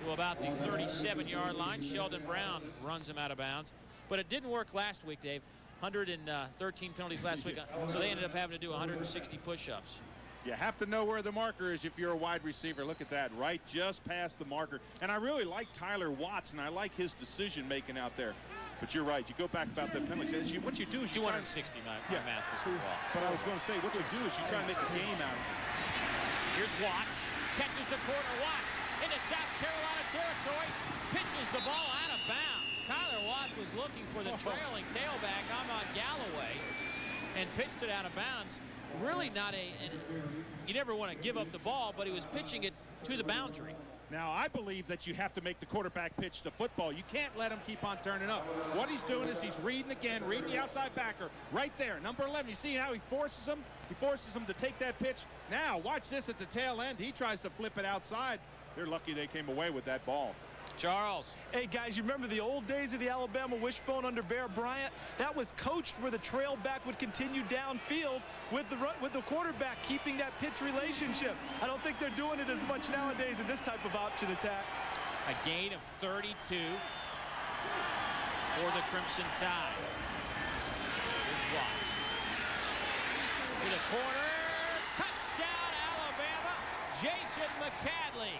to about the 37-yard line. Sheldon Brown runs him out of bounds. But it didn't work last week, Dave. 113 penalties last week, so they ended up having to do 160 push-ups. You have to know where the marker is if you're a wide receiver. Look at that, right just past the marker. And I really like Tyler Watts, and I like his decision-making out there. But you're right. You go back about the penalties. What you do is you 260, my math was off. But I was going to say, what you do is you try to make a game out of it. Here's Watts. Catches the corner. Watts into South Carolina territory. Pitches the ball out of bounds. Tyler Watts was looking for the trailing tailback, Ahmad Galloway, and pitched it out of bounds. Really not you never want to give up the ball, but he was pitching it to the boundary. Now, I believe that you have to make the quarterback pitch the football. You can't let him keep on turning up. What he's doing is he's reading again, reading the outside backer right there. Number 11, you see how he forces him? He forces him to take that pitch. Now, watch this at the tail end. He tries to flip it outside. They're lucky they came away with that ball. Charles. Hey, guys, you remember the old days of the Alabama wishbone under Bear Bryant? That was coached where the trail back would continue downfield with the quarterback keeping that pitch relationship. I don't think they're doing it as much nowadays in this type of option attack. A gain of 32 for the Crimson Tide. Here's Watts. To the corner. Touchdown, Alabama. Jason McCadley.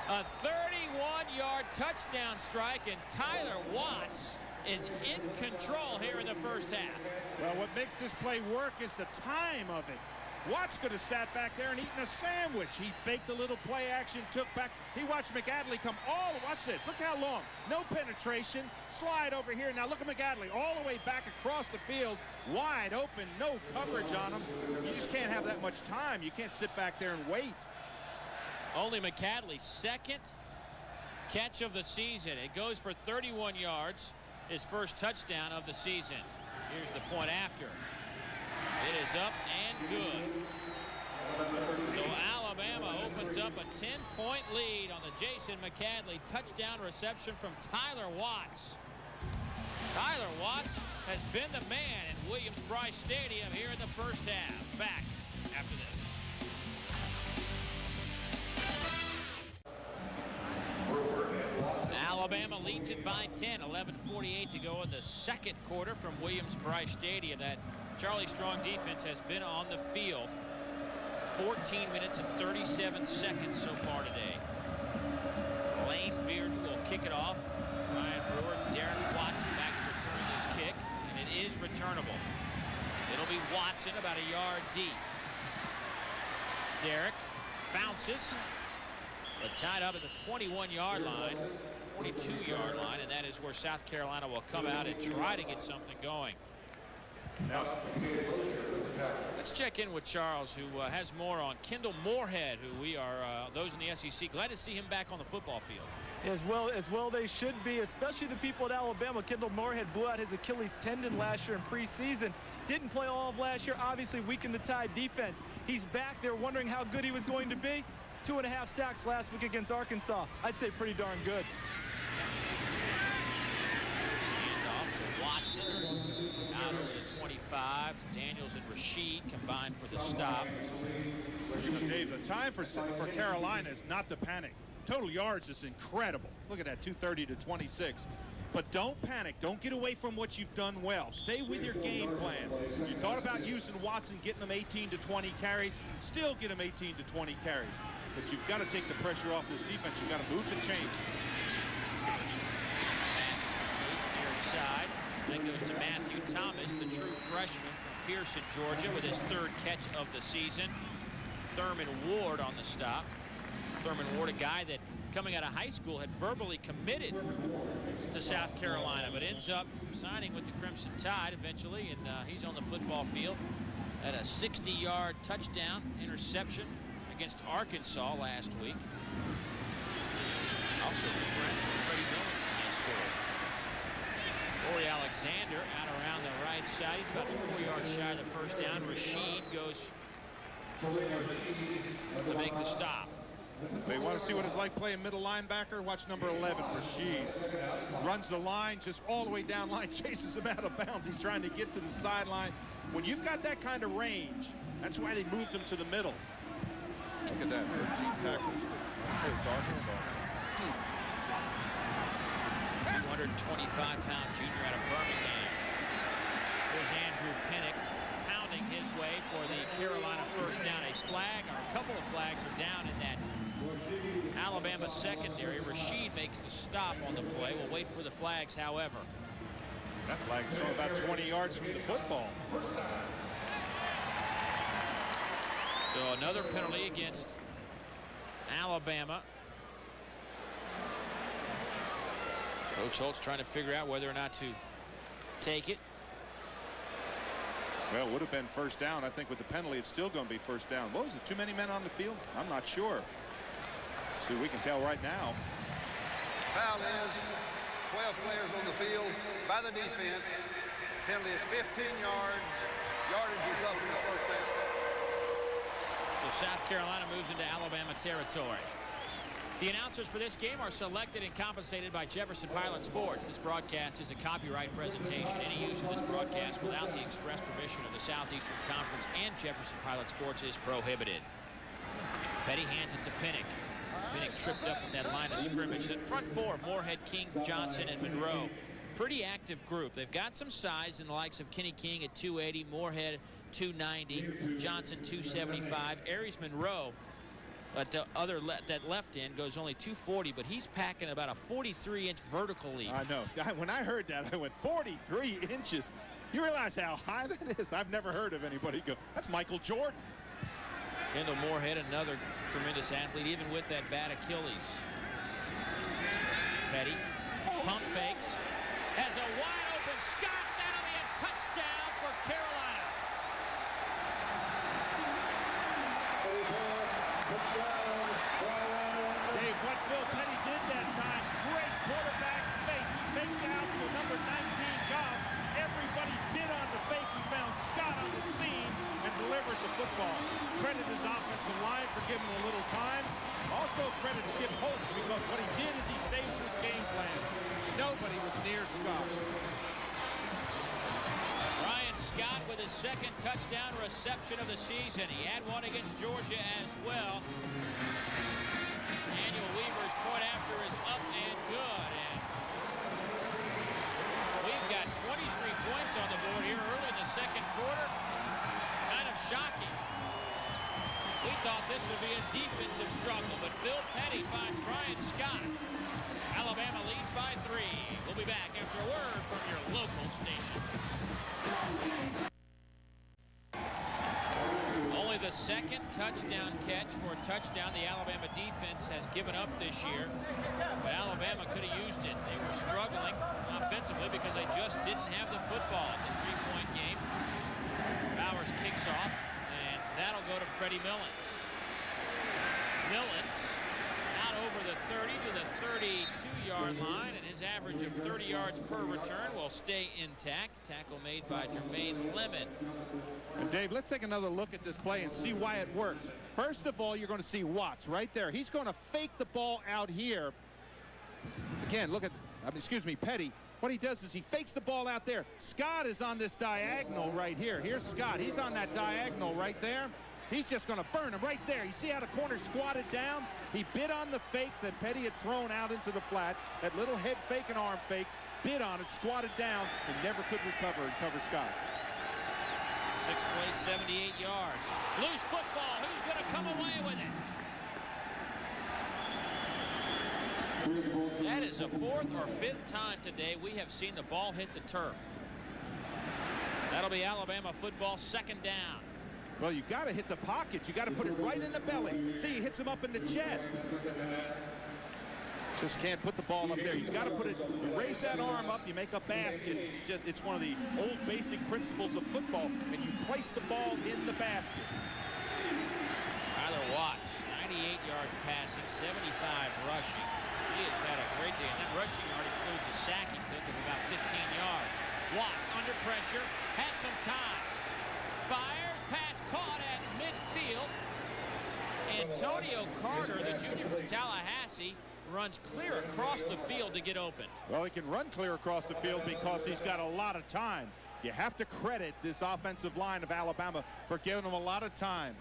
A 31-yard touchdown strike, and Tyler Watts is in control here in the first half. Well, what makes this play work is the time of it. Watts could have sat back there and eaten a sandwich. He faked a little play action, took back. He watched McAdley come watch this. Look how long. No penetration. Slide over here. Now look at McAdley all the way back across the field. Wide open. No coverage on him. You just can't have that much time. You can't sit back there and wait. Only McAdley's second catch of the season. It goes for 31 yards, his first touchdown of the season. Here's the point after. It is up and good. So Alabama opens up a 10-point lead on the Jason McAdley touchdown reception from Tyler Watts. Tyler Watts has been the man in Williams-Brice Stadium here in the first half. Back after this. Alabama leads it by 10, 11:48 to go in the second quarter from Williams-Brice Stadium. That Charlie Strong defense has been on the field 14 minutes and 37 seconds so far today. Lane Bearden will kick it off. Ryan Brewer, Derek Watson back to return this kick, and it is returnable. It'll be Watson about a yard deep. Derek bounces, but tied up at the 21-yard line, 22-yard line, and that is where South Carolina will come out and try to get something going. Now, let's check in with Charles, who has more on Kendall Moorhead, who we are, those in the SEC, glad to see him back on the football field. As well they should be, especially the people at Alabama. Kendall Moorhead blew out his Achilles tendon last year in preseason. Didn't play all of last year, obviously weakened the Tide defense. He's back there wondering how good he was going to be. 2.5 sacks last week against Arkansas. I'd say pretty darn good. Handoff to Watson. Out over the 25. Daniels and Rashid combined for the stop. You know, Dave, the time for Carolina is not to panic. Total yards is incredible. Look at that, 230 to 26. But don't panic. Don't get away from what you've done well. Stay with your game plan. You thought about using Watson, getting them 18 to 20 carries. Still get them 18 to 20 carries. But you've got to take the pressure off this defense. You've got to move the chain. Pass is complete near side. Then goes to Matthew Thomas, the true freshman from Pearson, Georgia, with his 3rd catch of the season. Thurman Ward on the stop. Thurman Ward, a guy that coming out of high school had verbally committed to South Carolina, but ends up signing with the Crimson Tide eventually, and he's on the football field at a 60-yard touchdown interception against Arkansas last week. Also friends with Freddie Millens in high school. Corey Alexander out around the right side. He's about 4 yards shy of the first down. Rashid goes to make the stop. They want to see what it's like playing middle linebacker. Watch number 11, Rashid. Runs the line, just all the way down line, chases him out of bounds. He's trying to get to the sideline. When you've got that kind of range, that's why they moved him to the middle. Look at that, 13 tackles for Arkansas. 225-pound junior out of Birmingham. Here's Andrew Pinnock pounding his way for the Carolina first down. A flag, or a couple of flags are down in that Alabama secondary. Rashid makes the stop on the play. We'll wait for the flags, however. That flag is thrown about 20 yards from the football. So another penalty against Alabama. Coach Holtz trying to figure out whether or not to take it. Well, it would have been first down. I think with the penalty, it's still going to be first down. What was it, too many men on the field? I'm not sure. Let's see, we can tell right now. Foul is 12 players on the field by the defense. Penalty is 15 yards. Yardage is up in the first down. So South Carolina moves into Alabama territory. The announcers for this game are selected and compensated by Jefferson Pilot Sports. This broadcast is a copyright presentation. Any use of this broadcast without the express permission of the Southeastern Conference and Jefferson Pilot Sports is prohibited. Petty hands it to Pinnock. Pinnock tripped up at that line of scrimmage. The front four, Moorhead, King, Johnson, and Monroe. Pretty active group. They've got some size in the likes of Kenny King at 280, Moorhead 290, Johnson 275, Aries Monroe. But the that left end goes only 240, but he's packing about a 43-inch vertical leap. I know. When I heard that, I went 43 inches. You realize how high that is? I've never heard of anybody go. That's Michael Jordan. Kendall Moorhead, another tremendous athlete, even with that bad Achilles. Petty, pump fakes, has a wide open Scott. That'll be a touchdown for Carolina. Dave, what Phil Petty did that time, great quarterback fake. He faked out to number 19, Goff. Everybody bid on the fake. He found Scott on the seam and delivered the football. Credit his offensive line for giving him a little time. Also credit Skip Holtz, because what he did is he stayed with his game plan. Nobody was near Scott. Ryan Scott with his second touchdown reception of the season. He had one against Georgia as well. Daniel Weaver's point after is up and good. And we've got 23 points on the board here early in the second quarter. Kind of shocking. thought this would be a defensive struggle, but Phil Petty finds Brian Scott. Alabama leads by 3. We'll be back after a word from your local stations. Only the second touchdown catch for a touchdown the Alabama defense has given up this year. But Alabama could have used it. They were struggling offensively because they just didn't have the football. It's a 3-point game. Bowers kicks off, and that'll go to Freddie Millens. Millens out over the 30 to the 32-yard line, and his average of 30 yards per return will stay intact. Tackle made by Jermaine Lemon. And Dave, let's take another look at this play and see why it works. First of all, you're going to see Watts right there. He's going to fake the ball out here. Again, look at, Petty. What he does is he fakes the ball out there. Scott is on this diagonal right here. Here's Scott. He's on that diagonal right there. He's just going to burn him right there. You see how the corner squatted down? He bid on the fake that Petty had thrown out into the flat. That little head fake and arm fake. Bid on it, squatted down, and never could recover and cover Scott. 6 plays, 78 yards. Loose football. Who's going to come away with it? That is a 4th or 5th time today we have seen the ball hit the turf. That'll be Alabama football, 2nd down. Well, you got to hit the pocket. You got to put it right in the belly. See, he hits him up in the chest. Just can't put the ball up there. You got to put it, you raise that arm up, you make a basket. It's one of the old basic principles of football, and you place the ball in the basket. Tyler Watts, 98 yards passing, 75 rushing. He has had a great day, and that rushing yard includes a sack he took of about 15 yards. Watts under pressure, has some time. Fires, pass caught at midfield. Antonio Carter, the junior from Tallahassee, runs clear across the field to get open. Well, he can run clear across the field because he's got a lot of time. You have to credit this offensive line of Alabama for giving him a lot of time.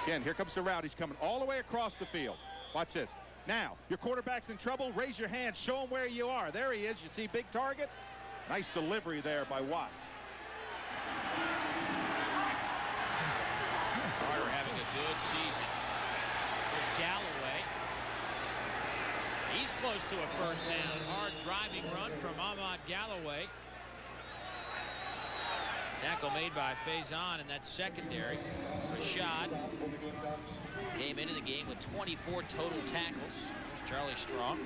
Again, here comes the route. He's coming all the way across the field. Watch this. Now, your quarterback's in trouble. Raise your hand. Show him where you are. There he is. You see big target? Nice delivery there by Watts. Carter having a good season. There's Galloway. He's close to a first down. Hard driving run from Ahmad Galloway. Tackle made by Faison in that secondary. Rashad came into the game with 24 total tackles. There's Charlie Strong.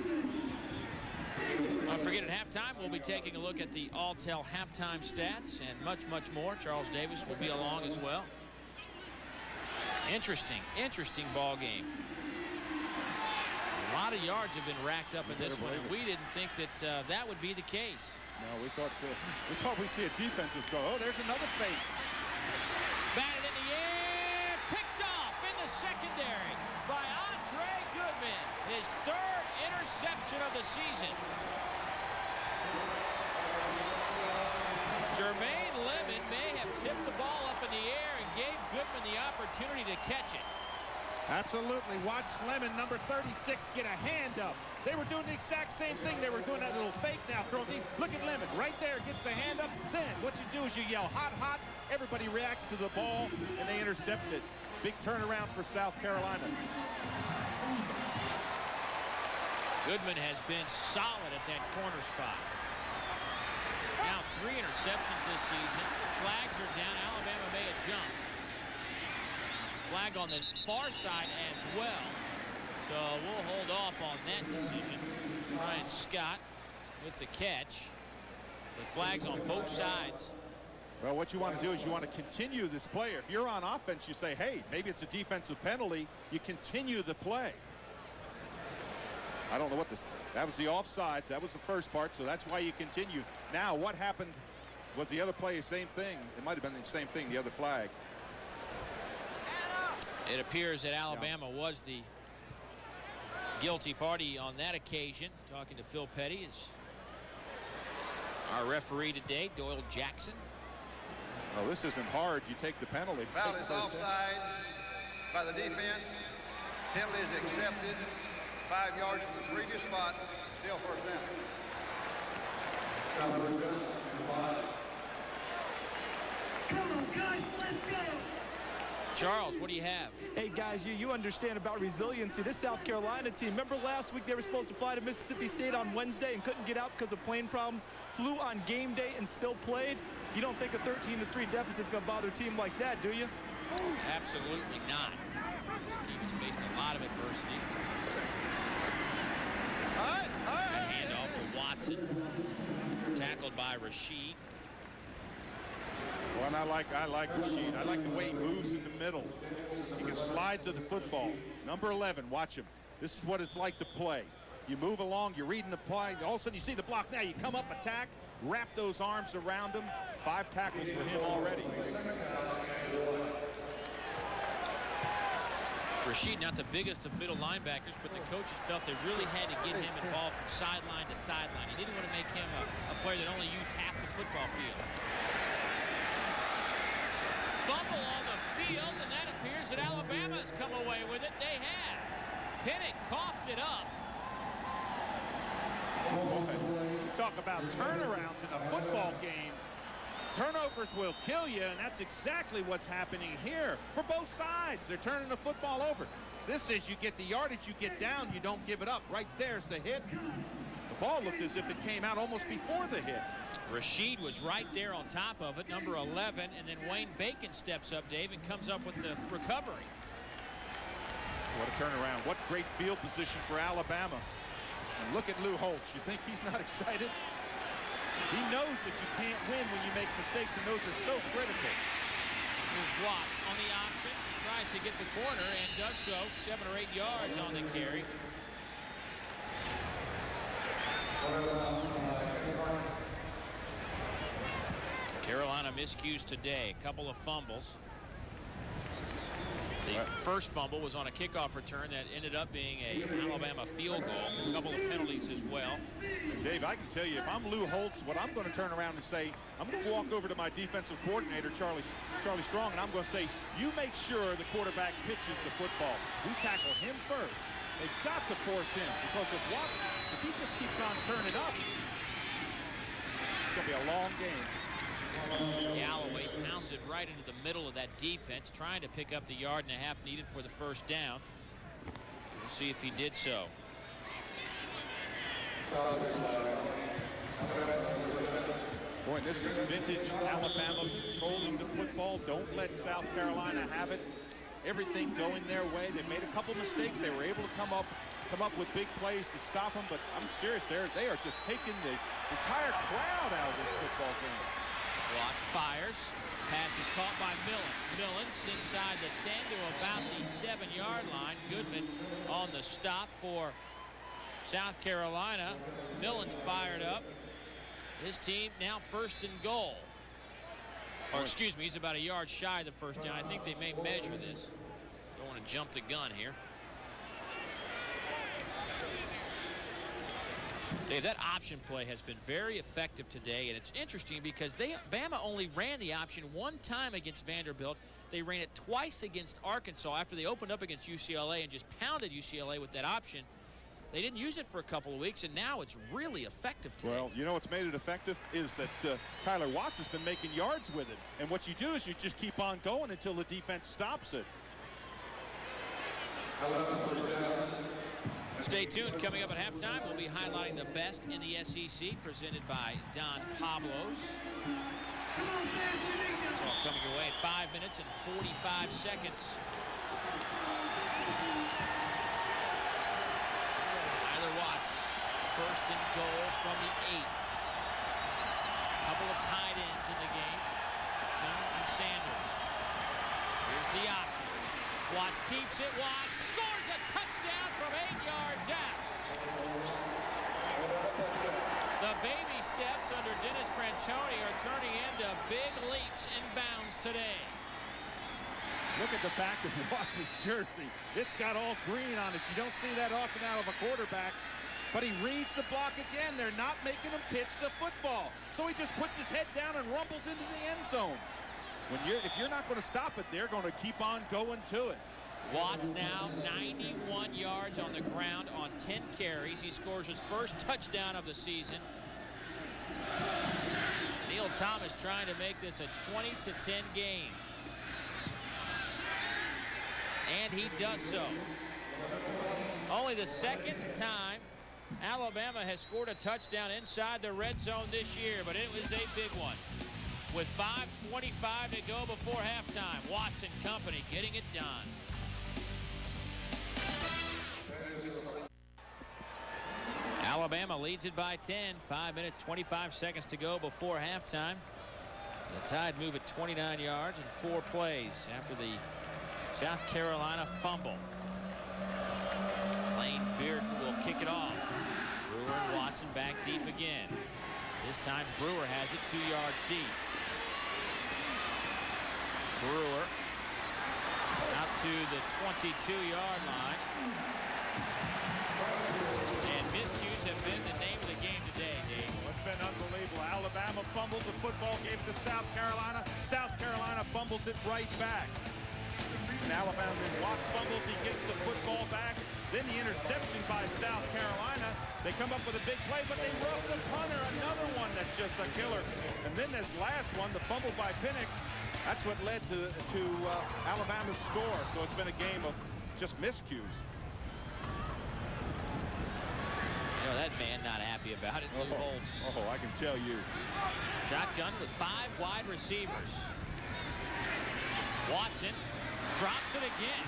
Don't forget, at halftime, we'll be taking a look at the Alltel halftime stats and much, much more. Charles Davis will be along as well. Interesting ball game. A lot of yards have been racked up in this one, and we didn't think that that would be the case. No, we thought we'd see a defensive struggle. Oh, there's another fake. Batted in the air, picked off in the secondary by Andre Goodman. His 3rd interception of the season. Jermaine Lemon may have tipped the ball up in the air and gave Goodman the opportunity to catch it. Absolutely. Watch Lemon, number 36, get a hand up. They were doing the exact same thing. They were doing that little fake now. Look at Lemon right there, gets the hand up. Then what you do is you yell, hot, hot. Everybody reacts to the ball, and they intercept it. Big turnaround for South Carolina. Goodman has been solid at that corner spot. Now 3 interceptions this season. Flags are down. Alabama may have jumped. Flag on the far side as well. So we'll hold off on that decision. Brian Scott with the catch. The flags on both sides. Well, what you want to do is you want to continue this play. If you're on offense, you say, hey, maybe it's a defensive penalty. You continue the play. I don't know what this, that was the offsides. That was the first part, so that's why you continue. Now, what happened was the other play, the same thing. It might have been the same thing, the other flag. It appears that Alabama was the guilty party on that occasion. Talking to Phil Petty is our referee today, Doyle Jackson. Well, this isn't hard. You take the penalty. Foul is offside by the defense. Penalty is accepted. 5 yards from the previous spot. Still first down. Come on, guys, let's go. Charles, what do you have? Hey, guys, you understand about resiliency. This South Carolina team, remember last week they were supposed to fly to Mississippi State on Wednesday and couldn't get out because of plane problems, flew on game day and still played? You don't think a 13-3 deficit is going to bother a team like that, do you? Absolutely not. This team has faced a lot of adversity. A handoff to Watson. Tackled by Rasheed. Well, and I like Rasheed. I like the way he moves in the middle. He can slide to the football. Number 11, watch him. This is what it's like to play. You move along, you're reading the play. All of a sudden, you see the block. Now you come up, attack, wrap those arms around him. 5 tackles for him already. Rasheed, not the biggest of middle linebackers, but the coaches felt they really had to get him involved from sideline to sideline. You didn't want to make him a player that only used half the football field. Fumble on the field, and that appears that Alabama has come away with it. They have. Pinnock coughed it up. Boy, you talk about turnarounds in a football game. Turnovers will kill you, and that's exactly what's happening here for both sides. They're turning the football over. This is you get the yardage, you get down, you don't give it up. Right there's the hit. The ball looked as if it came out almost before the hit. Rasheed was right there on top of it, number 11, and then Wayne Bacon steps up, Dave, and comes up with the recovery. What a turnaround. What great field position for Alabama. And look at Lou Holtz. You think he's not excited? He knows that you can't win when you make mistakes, and those are so critical. Here's Watts on the option, tries to get the corner, and does so. 7 or 8 yards on the carry. Carolina miscues today, a couple of fumbles. The first fumble was on a kickoff return that ended up being a Alabama field goal. A couple of penalties as well. And Dave, I can tell you, if I'm Lou Holtz, what I'm going to turn around and say, I'm going to walk over to my defensive coordinator, Charlie Strong, and I'm going to say, you make sure the quarterback pitches the football. We tackle him first. They've got to force him, because if Watts, if he just keeps on turning up, it's going to be a long game. Galloway pounds it right into the middle of that defense, trying to pick up the 1.5 yards needed for the first down. We'll see if he did so. Boy, this is vintage Alabama controlling the football. Don't let South Carolina have it. Everything going their way. They made a couple mistakes. They were able to come up with big plays to stop them, but I'm serious, they are just taking the entire crowd out of this football game. Watts fires. Pass is caught by Millens. Millens inside the 10 to about the 7-yard line. Goodman on the stop for South Carolina. Millens fired up. His team now 1st and goal. Or excuse me, he's about a yard shy of the first down. I think they may measure this. Don't want to jump the gun here. Dave, that option play has been very effective today, and it's interesting because Bama only ran the option 1 time against Vanderbilt. They ran it twice against Arkansas after they opened up against UCLA and just pounded UCLA with that option. They didn't use it for a couple of weeks, and now it's really effective today. Well, you know what's made it effective is that Tyler Watts has been making yards with it. And what you do is you just keep on going until the defense stops it. Stay tuned. Coming up at halftime, we'll be highlighting the best in the SEC, presented by Don Pablos. It's all coming your way in 5 minutes and 45 seconds. Tyler Watts, 1st and goal from the 8. Couple of tight ends in the game. Jones and Sanders. Here's the option. Watts keeps it. Watts scores a touchdown from 8 yards out. The baby steps under Dennis Franchione are turning into big leaps and bounds today. Look at the back of Watts' jersey. It's got all green on it. You don't see that often out of a quarterback. But he reads the block again. They're not making him pitch the football. So he just puts his head down and rumbles into the end zone. If you're not going to stop it, they're going to keep on going to it. Watts now 91 yards on the ground on 10 carries. He scores his first touchdown of the season. Neil Thomas trying to make this a 20-10 game. and he does so. Only the second time Alabama has scored a touchdown inside the red zone this year, but it was a big one. With 5:25 to go before halftime, Watson company getting it done. Alabama leads it by 10. 5 minutes, 25 seconds to go before halftime. The Tide move at 29 yards in 4 plays after the South Carolina fumble. Lane Bearden will kick it off. Brewer and Watson back deep again. This time Brewer has it 2 yards deep. Brewer out to the 22-yard line. And miscues have been the name of the game today, Dave. It's been unbelievable. Alabama fumbles the football, gave it to South Carolina. South Carolina fumbles it right back. And Alabama, Watts fumbles, he gets the football back. Then the interception by South Carolina. They come up with a big play, but they rough the punter. Another one that's just a killer. And then this last one, the fumble by Pinnock, that's what led to Alabama's score. So it's been a game of just miscues. You know, that man not happy about it. Lou Holtz. Oh, I can tell you. Shotgun with 5 wide receivers. Watson drops it again.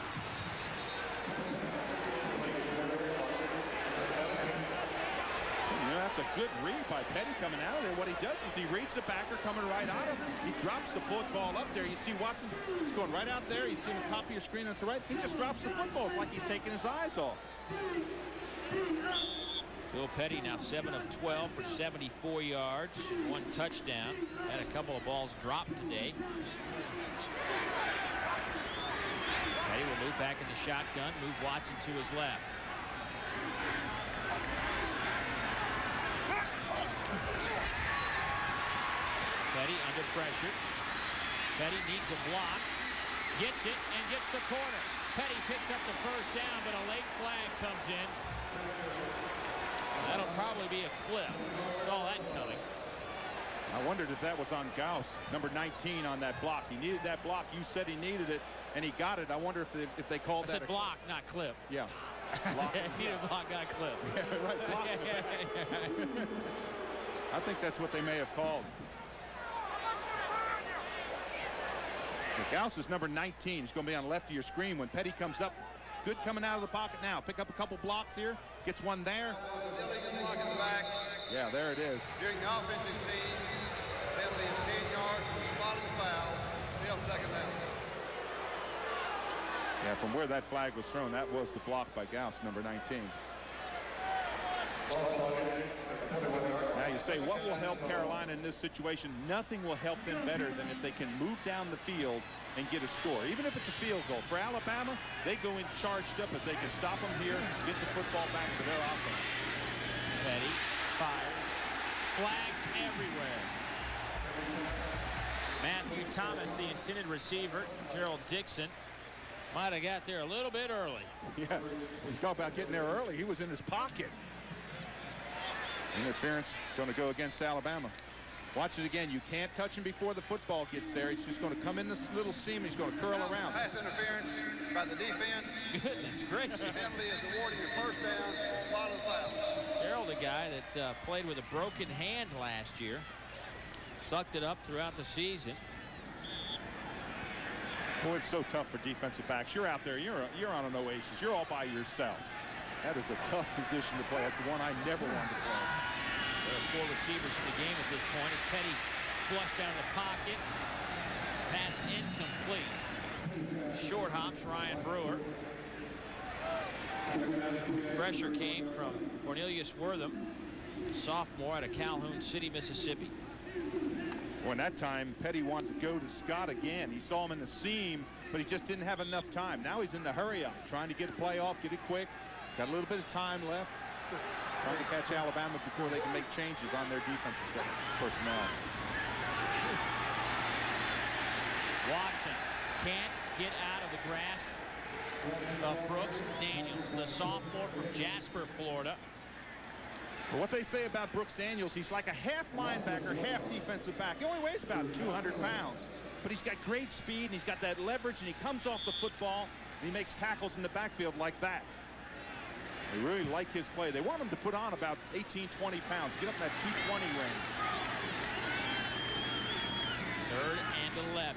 You know, that's a good read by Petty coming out of there. What he does is he reads the backer coming right on him. He drops the football up there. You see Watson, he's going right out there. You see him on top of your screen on the right. He just drops the football. It's like he's taking his eyes off. Phil Petty now 7 of 12 for 74 yards, 1 touchdown. Had a couple of balls dropped today. Petty will move back in the shotgun, move Watson to his left. Petty under pressure. Petty needs a block, gets it, and gets the corner. Petty picks up the first down, but a late flag comes in. That'll probably be a clip. Saw that coming. I wondered if that was on Gauss, number 19, on that block. He needed that block. You said he needed it, and he got it. I wonder if they called that. I said block, not clip. Yeah. Block. Needed a block, not clip. Yeah, right. Block. I think that's what they may have called. Gauss is number 19. He's going to be on the left of your screen when Petty comes up. Good coming out of the pocket now. Pick up a couple blocks here. Gets one there. Illegal block in the back. Yeah, there it is. During the offensive team, penalty is 10 yards from the spot of the foul. Still second down. Yeah, from where that flag was thrown, that was the block by Gauss, number 19. Now you say, what will help Carolina in this situation? Nothing will help them better than if they can move down the field and get a score, even if it's a field goal. For Alabama, they go in charged up. If they can stop them here, get the football back for their offense. Petty fires. Flags everywhere. Matthew Thomas, the intended receiver. Gerald Dixon might have got there a little bit early. Yeah, you talk about getting there early. He was in his pocket. Interference going to go against Alabama. Watch it again. You can't touch him before the football gets there. He's just going to come in this little seam. He's going to curl around. Pass interference by the defense. Goodness gracious. Penalty is awarding your first down. Spot of the foul. Gerald, a guy that played with a broken hand last year, sucked it up throughout the season. Boy, it's so tough for defensive backs. You're out there. You're on an oasis. You're all by yourself. That is a tough position to play. That's the one I never wanted to play. There are 4 receivers in the game at this point as Petty flushed out of the pocket. Pass incomplete. Short hops Ryan Brewer. Pressure came from Cornelius Wortham, a sophomore out of Calhoun City, Mississippi. Well, in that time, Petty wanted to go to Scott again. He saw him in the seam, but he just didn't have enough time. Now he's in the hurry up, trying to get a play off, get it quick. Got a little bit of time left. Trying to catch Alabama before they can make changes on their defensive personnel. Watson can't get out of the grasp of Brooks Daniels, the sophomore from Jasper, Florida. Well, what they say about Brooks Daniels, he's like a half linebacker, half defensive back. He only weighs about 200 pounds, but he's got great speed, and he's got that leverage, and he comes off the football, He makes tackles in the backfield like that. They really like his play. They want him to put on about 18, 20 pounds. Get up in that 220 range. 3rd and 11.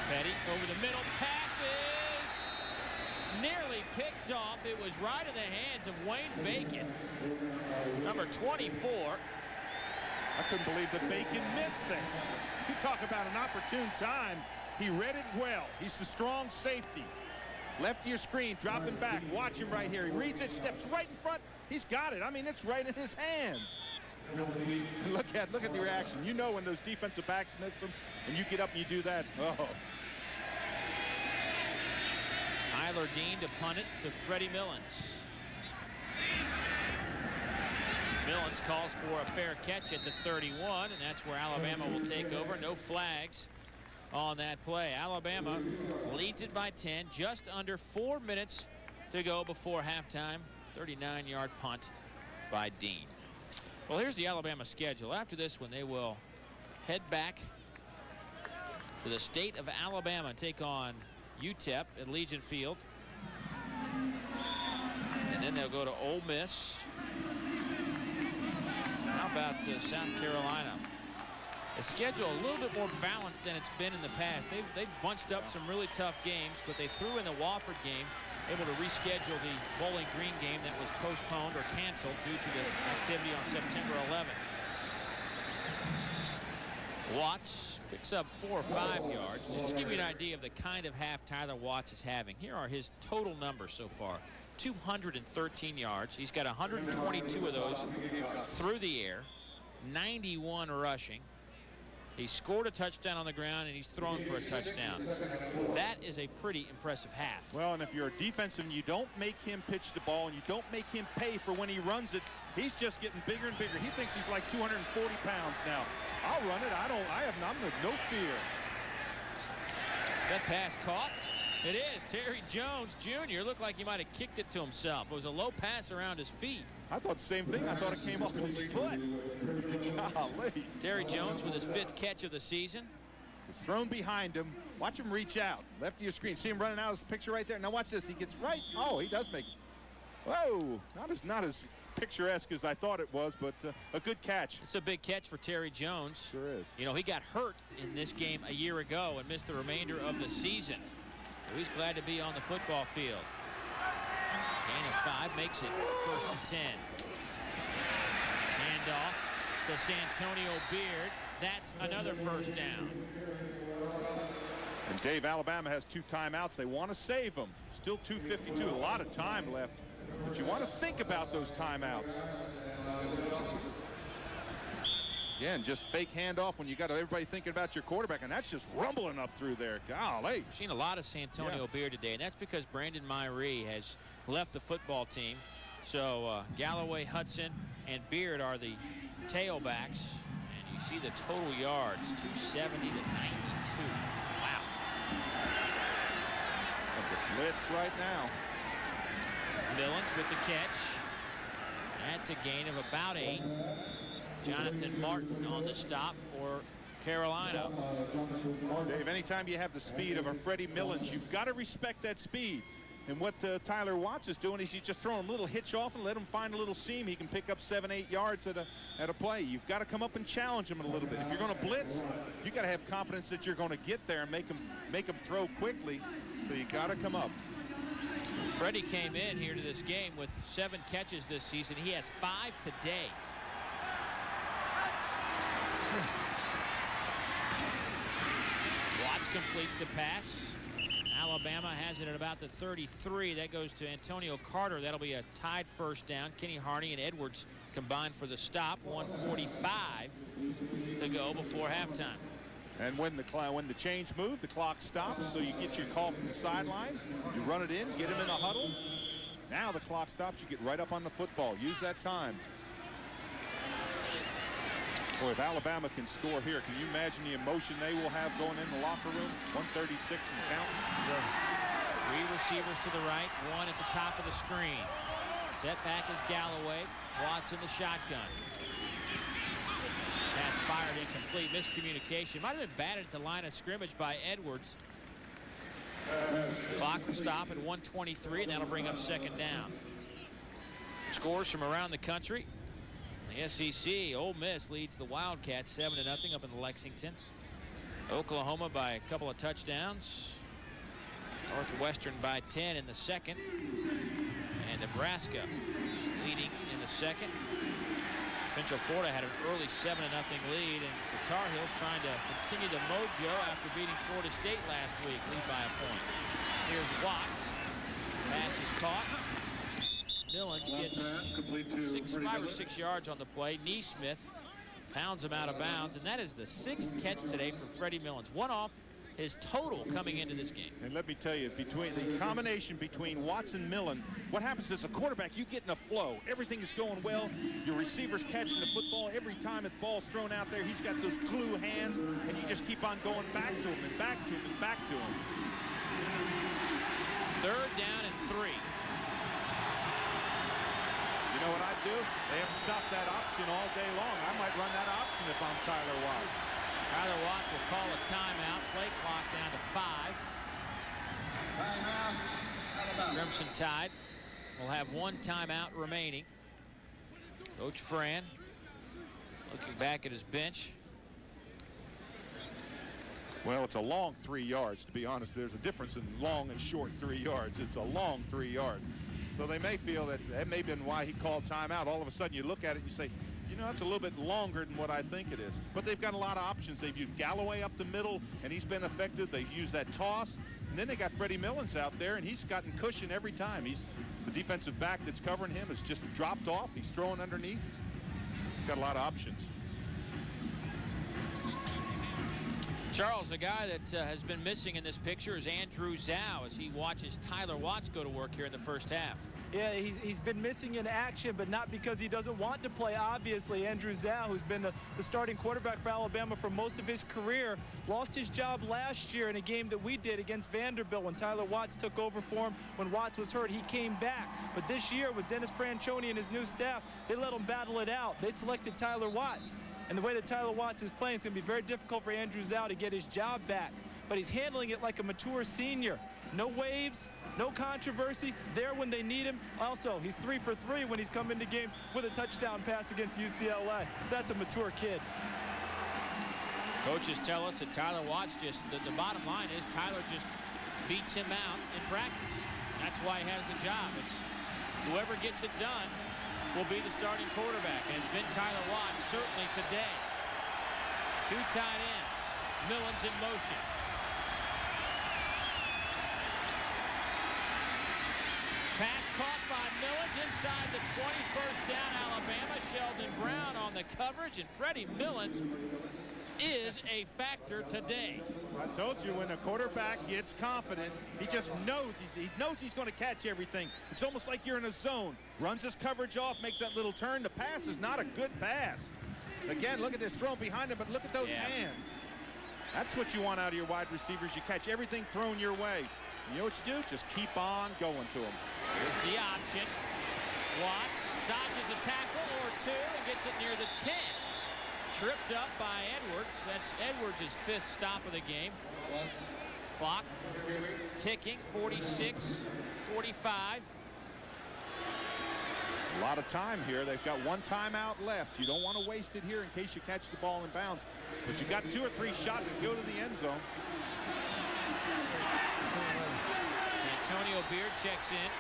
Petty over the middle, passes, nearly picked off. It was right in the hands of Wayne Bacon, number 24. I couldn't believe that Bacon missed this. You talk about an opportune time. He read it well. He's the strong safety. Left of your screen, dropping back. Watch him right here. He reads it, steps right in front. He's got it. I mean, it's right in his hands. Look at the reaction. You know when those defensive backs miss them, and you get up and you do that. Oh. Tyler Dean to punt it to Freddie Millens. Millens calls for a fair catch at the 31, and that's where Alabama will take over. No flags on that play. Alabama leads it by 10, just under 4 minutes to go before halftime. 39-yard punt by Dean. Well, here's the Alabama schedule. After this one, they will head back to the state of Alabama and take on UTEP at Legion Field. And then they'll go to Ole Miss. How about South Carolina? A schedule a little bit more balanced than it's been in the past. They've bunched up some really tough games, but they threw in the Wofford game, able to reschedule the Bowling Green game that was postponed or canceled due to the activity on September 11th. Watts picks up 4 or 5 yards. Just to give you an idea of the kind of half Tyler Watts is having, here are his total numbers so far. 213 yards. He's got 122 of those through the air, 91 rushing. He scored a touchdown on the ground, and he's thrown for a touchdown. That is a pretty impressive half. Well, and if you're a defense and you don't make him pitch the ball and you don't make him pay for when he runs it, he's just getting bigger and bigger. He thinks he's like 240 pounds now. I'll run it. I'm no fear. Is that pass caught? It is. Terry Jones Jr. looked like he might have kicked it to himself. It was a low pass around his feet. I thought the same thing. I thought it came off his foot. Golly. Terry Jones with his 5th catch of the season. It's thrown behind him. Watch him reach out. Left of your screen. See him running out of this picture right there. Now watch this. He gets right. Oh, he does make it. Whoa. Not as picturesque as I thought it was, but a good catch. It's a big catch for Terry Jones. Sure is. You know, he got hurt in this game a year ago and missed the remainder of the season. So he's glad to be on the football field. Gain of 5 makes it 1st and 10. Handoff to Santonio Beard. That's another 1st down. And Dave, Alabama has 2 timeouts. They want to save them. Still 2:52. A lot of time left. But you want to think about those timeouts. Again, just fake handoff when you got everybody thinking about your quarterback, and that's just rumbling up through there. Golly. We've seen a lot of Santonio Beard today, and that's because Brandon Myree has left the football team. So Galloway, Hudson, and Beard are the tailbacks. And you see the total yards, 270 to 92. Wow. That's a blitz right now. Millens with the catch. That's a gain of about 8. Jonathan Martin on the stop for Carolina. Dave, anytime you have the speed of a Freddie Millens, you've got to respect that speed. And what Tyler Watts is doing is he's just throwing a little hitch off and let him find a little seam. He can pick up 7-8 yards at a play. You've got to come up and challenge him a little bit. If you're going to blitz, you got to have confidence that you're going to get there and make him throw quickly. So you got to come up. Freddie came in here to this game with 7 catches this season. He has 5 today. Watts completes the pass. Alabama has it at about the 33. That goes to Antonio Carter. That'll be a tied 1st down. Kenny Harney and Edwards combined for the stop. 1:45 to go before halftime. And when the chains move, the clock stops, so you get your call from the sideline. You run it in, get him in a huddle. Now the clock stops, you get right up on the football. Use that time. Boy, if Alabama can score here, can you imagine the emotion they will have going in the locker room? 136 and counting. 3 receivers to the right, 1 at the top of the screen. Set back is Galloway. Watts in the shotgun. Pass Pass fired incomplete. Miscommunication. Might have been batted at the line of scrimmage by Edwards. Clock will stop at 1:23, and that'll bring up second down. Some scores from around the country. The SEC, Ole Miss leads the Wildcats 7-0 up in Lexington. Oklahoma by a couple of touchdowns. Northwestern by 10 in the second. And Nebraska leading in the second. Central Florida had an early 7-0 lead, and the Tar Heels trying to continue the mojo after beating Florida State last week, lead by a point. Here's Watts. Pass is caught. Millens gets 5 or 6 yards on the play. Neesmith pounds him out of bounds, and that is the 6th catch today for Freddie Millens. One off his total coming into this game. And let me tell you, between the combination between Watts and Millen, what happens as a quarterback, you get in a flow. Everything is going well. Your receiver's catching the football. Every time the ball's thrown out there, he's got those glue hands, and you just keep on going back to him and back to him and back to him. 3rd down and 3. You know what I'd do? They haven't stopped that option all day long. I might run that option if I'm Tyler Watts. Tyler Watts will call a timeout. Play clock down to 5. Crimson Tide will have 1 timeout remaining. Coach Fran looking back at his bench. Well, it's a long 3 yards, to be honest. There's a difference in long and short 3 yards. It's a long 3 yards. So they may feel that may have been why he called timeout. All of a sudden you look at it and you say, you know, that's a little bit longer than what I think it is. But they've got a lot of options. They've used Galloway up the middle, and he's been effective. They've used that toss. And then they got Freddie Millens out there, and he's gotten cushion every time. The defensive back that's covering him has just dropped off. He's throwing underneath. He's got a lot of options. Charles, the guy that has been missing in this picture is Andrew Zhao as he watches Tyler Watts go to work here in the first half. Yeah, he's been missing in action, but not because he doesn't want to play. Obviously, Andrew Zhao, who's been the starting quarterback for Alabama for most of his career, lost his job last year in a game that we did against Vanderbilt when Tyler Watts took over for him. When Watts was hurt, he came back. But this year, with Dennis Franchione and his new staff, they let him battle it out. They selected Tyler Watts. And the way that Tyler Watts is playing, it's going to be very difficult for Andrew Zhao to get his job back. But he's handling it like a mature senior. No waves, no controversy, there when they need him. Also, he's 3 for 3 when he's come into games with a touchdown pass against UCLA. So that's a mature kid. Coaches tell us that Tyler Watts the bottom line is Tyler just beats him out in practice. That's why he has the job. It's whoever gets it done will be the starting quarterback, and it's been Tyler Watts certainly today. 2 tight ends. Millens in motion. Pass caught by Millens inside the 21st down. Alabama. Sheldon Brown on the coverage, and Freddie Millens is a factor today. I told you, when a quarterback gets confident, he just knows he's going to catch everything. It's almost like you're in a zone. Runs his coverage off, makes that little turn. The pass is not a good pass. Again, look at this throw behind him, but look at those hands. That's what you want out of your wide receivers. You catch everything thrown your way. You know what you do? Just keep on going to him. Here's the option. Watts dodges a tackle or 2 and gets it near the 10. Tripped up by Edwards. That's Edwards' 5th stop of the game. Clock ticking, 46, 45. A lot of time here. They've got 1 timeout left. You don't want to waste it here in case you catch the ball in bounds. But you got 2 or 3 shots to go to the end zone. Antonio Beard checks in.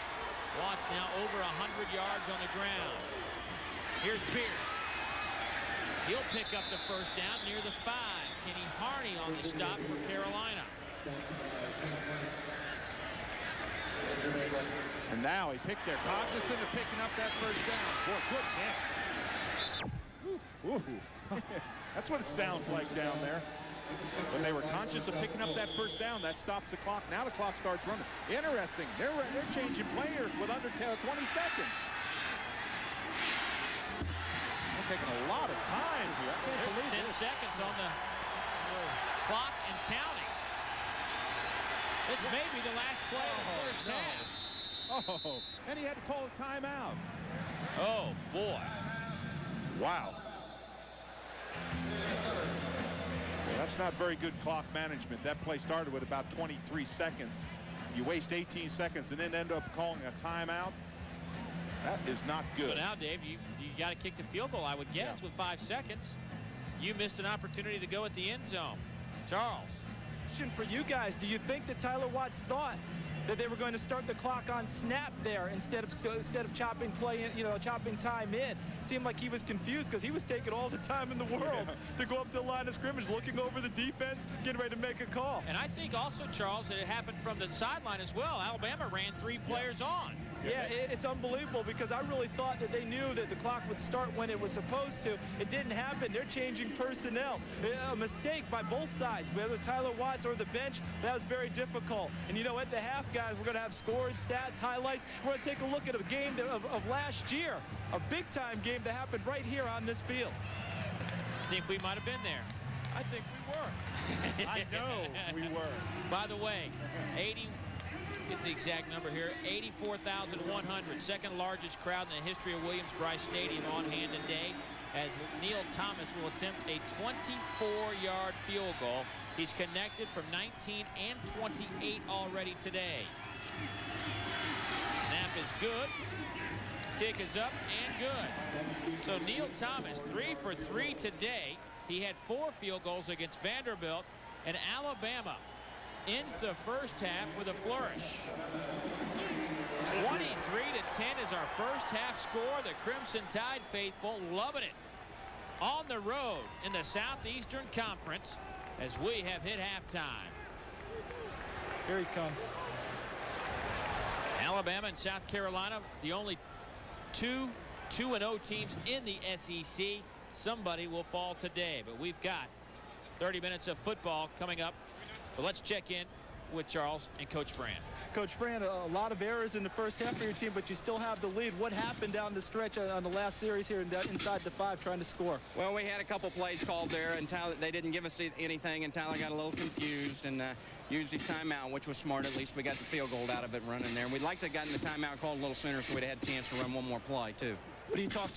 Watts now over 100 yards on the ground. Here's Beard. He'll pick up the first down near the 5. Kenny Harney on the stop for Carolina. And now they're cognizant of picking up that first down. Boy, good hits. Ooh. That's what it sounds like down there. But they were conscious of picking up that first down. That stops the clock. Now the clock starts running. Interesting. They're changing players with under 20 seconds. They're taking a lot of time here. I can't believe 10 this. seconds on the clock and counting. This may be the last play of the first half. Oh, and he had to call a timeout. Oh, boy. Wow. That's not very good clock management. That play started with about 23 seconds. You waste 18 seconds and then end up calling a timeout. That is not good. So now, Dave, you got to kick the field goal, I would guess, with 5 seconds. You missed an opportunity to go at the end zone. Charles. Question for you guys. Do you think that Tyler Watts thought that they were going to start the clock on snap there instead of chopping chopping time in? It seemed like he was confused because he was taking all the time in the world to go up to the line of scrimmage, looking over the defense, getting ready to make a call. And I think also, Charles, that it happened from the sideline as well. Alabama ran 3 players on. Yeah, it's unbelievable because I really thought that they knew that the clock would start when it was supposed to. It didn't happen. They're changing personnel. A mistake by both sides, whether Tyler Watts or the bench. That was very difficult. And, you know, at the half, guys, we're going to have scores, stats, highlights. We're going to take a look at a game of last year, a big-time game that happened right here on this field. Think we might have been there. I think we were. I know we were. By the way, get the exact number here, 84,100, second largest crowd in the history of Williams-Brice Stadium on hand today, as Neil Thomas will attempt a 24-yard field goal. He's connected from 19 and 28 already today. Snap is good. Kick is up and good. So Neil Thomas, 3 for 3 today. He had 4 field goals against Vanderbilt, and Alabama ends the first half with a flourish. 23-10 is our first half score. The Crimson Tide faithful loving it on the road in the Southeastern Conference as we have hit halftime. Here he comes. Alabama and South Carolina, the only 2-0 teams in the SEC. Somebody will fall today, but we've got 30 minutes of football coming up. But let's check in with Charles and Coach Fran. Coach Fran, a lot of errors in the first half for your team, but you still have the lead. What happened down the stretch on the last series here inside the 5 trying to score? Well, we had a couple plays called there, and Tyler, they didn't give us anything, and Tyler got a little confused and used his timeout, which was smart. At least we got the field goal out of it running there. We'd like to have gotten the timeout called a little sooner so we'd have had a chance to run one more play, too. What do you talk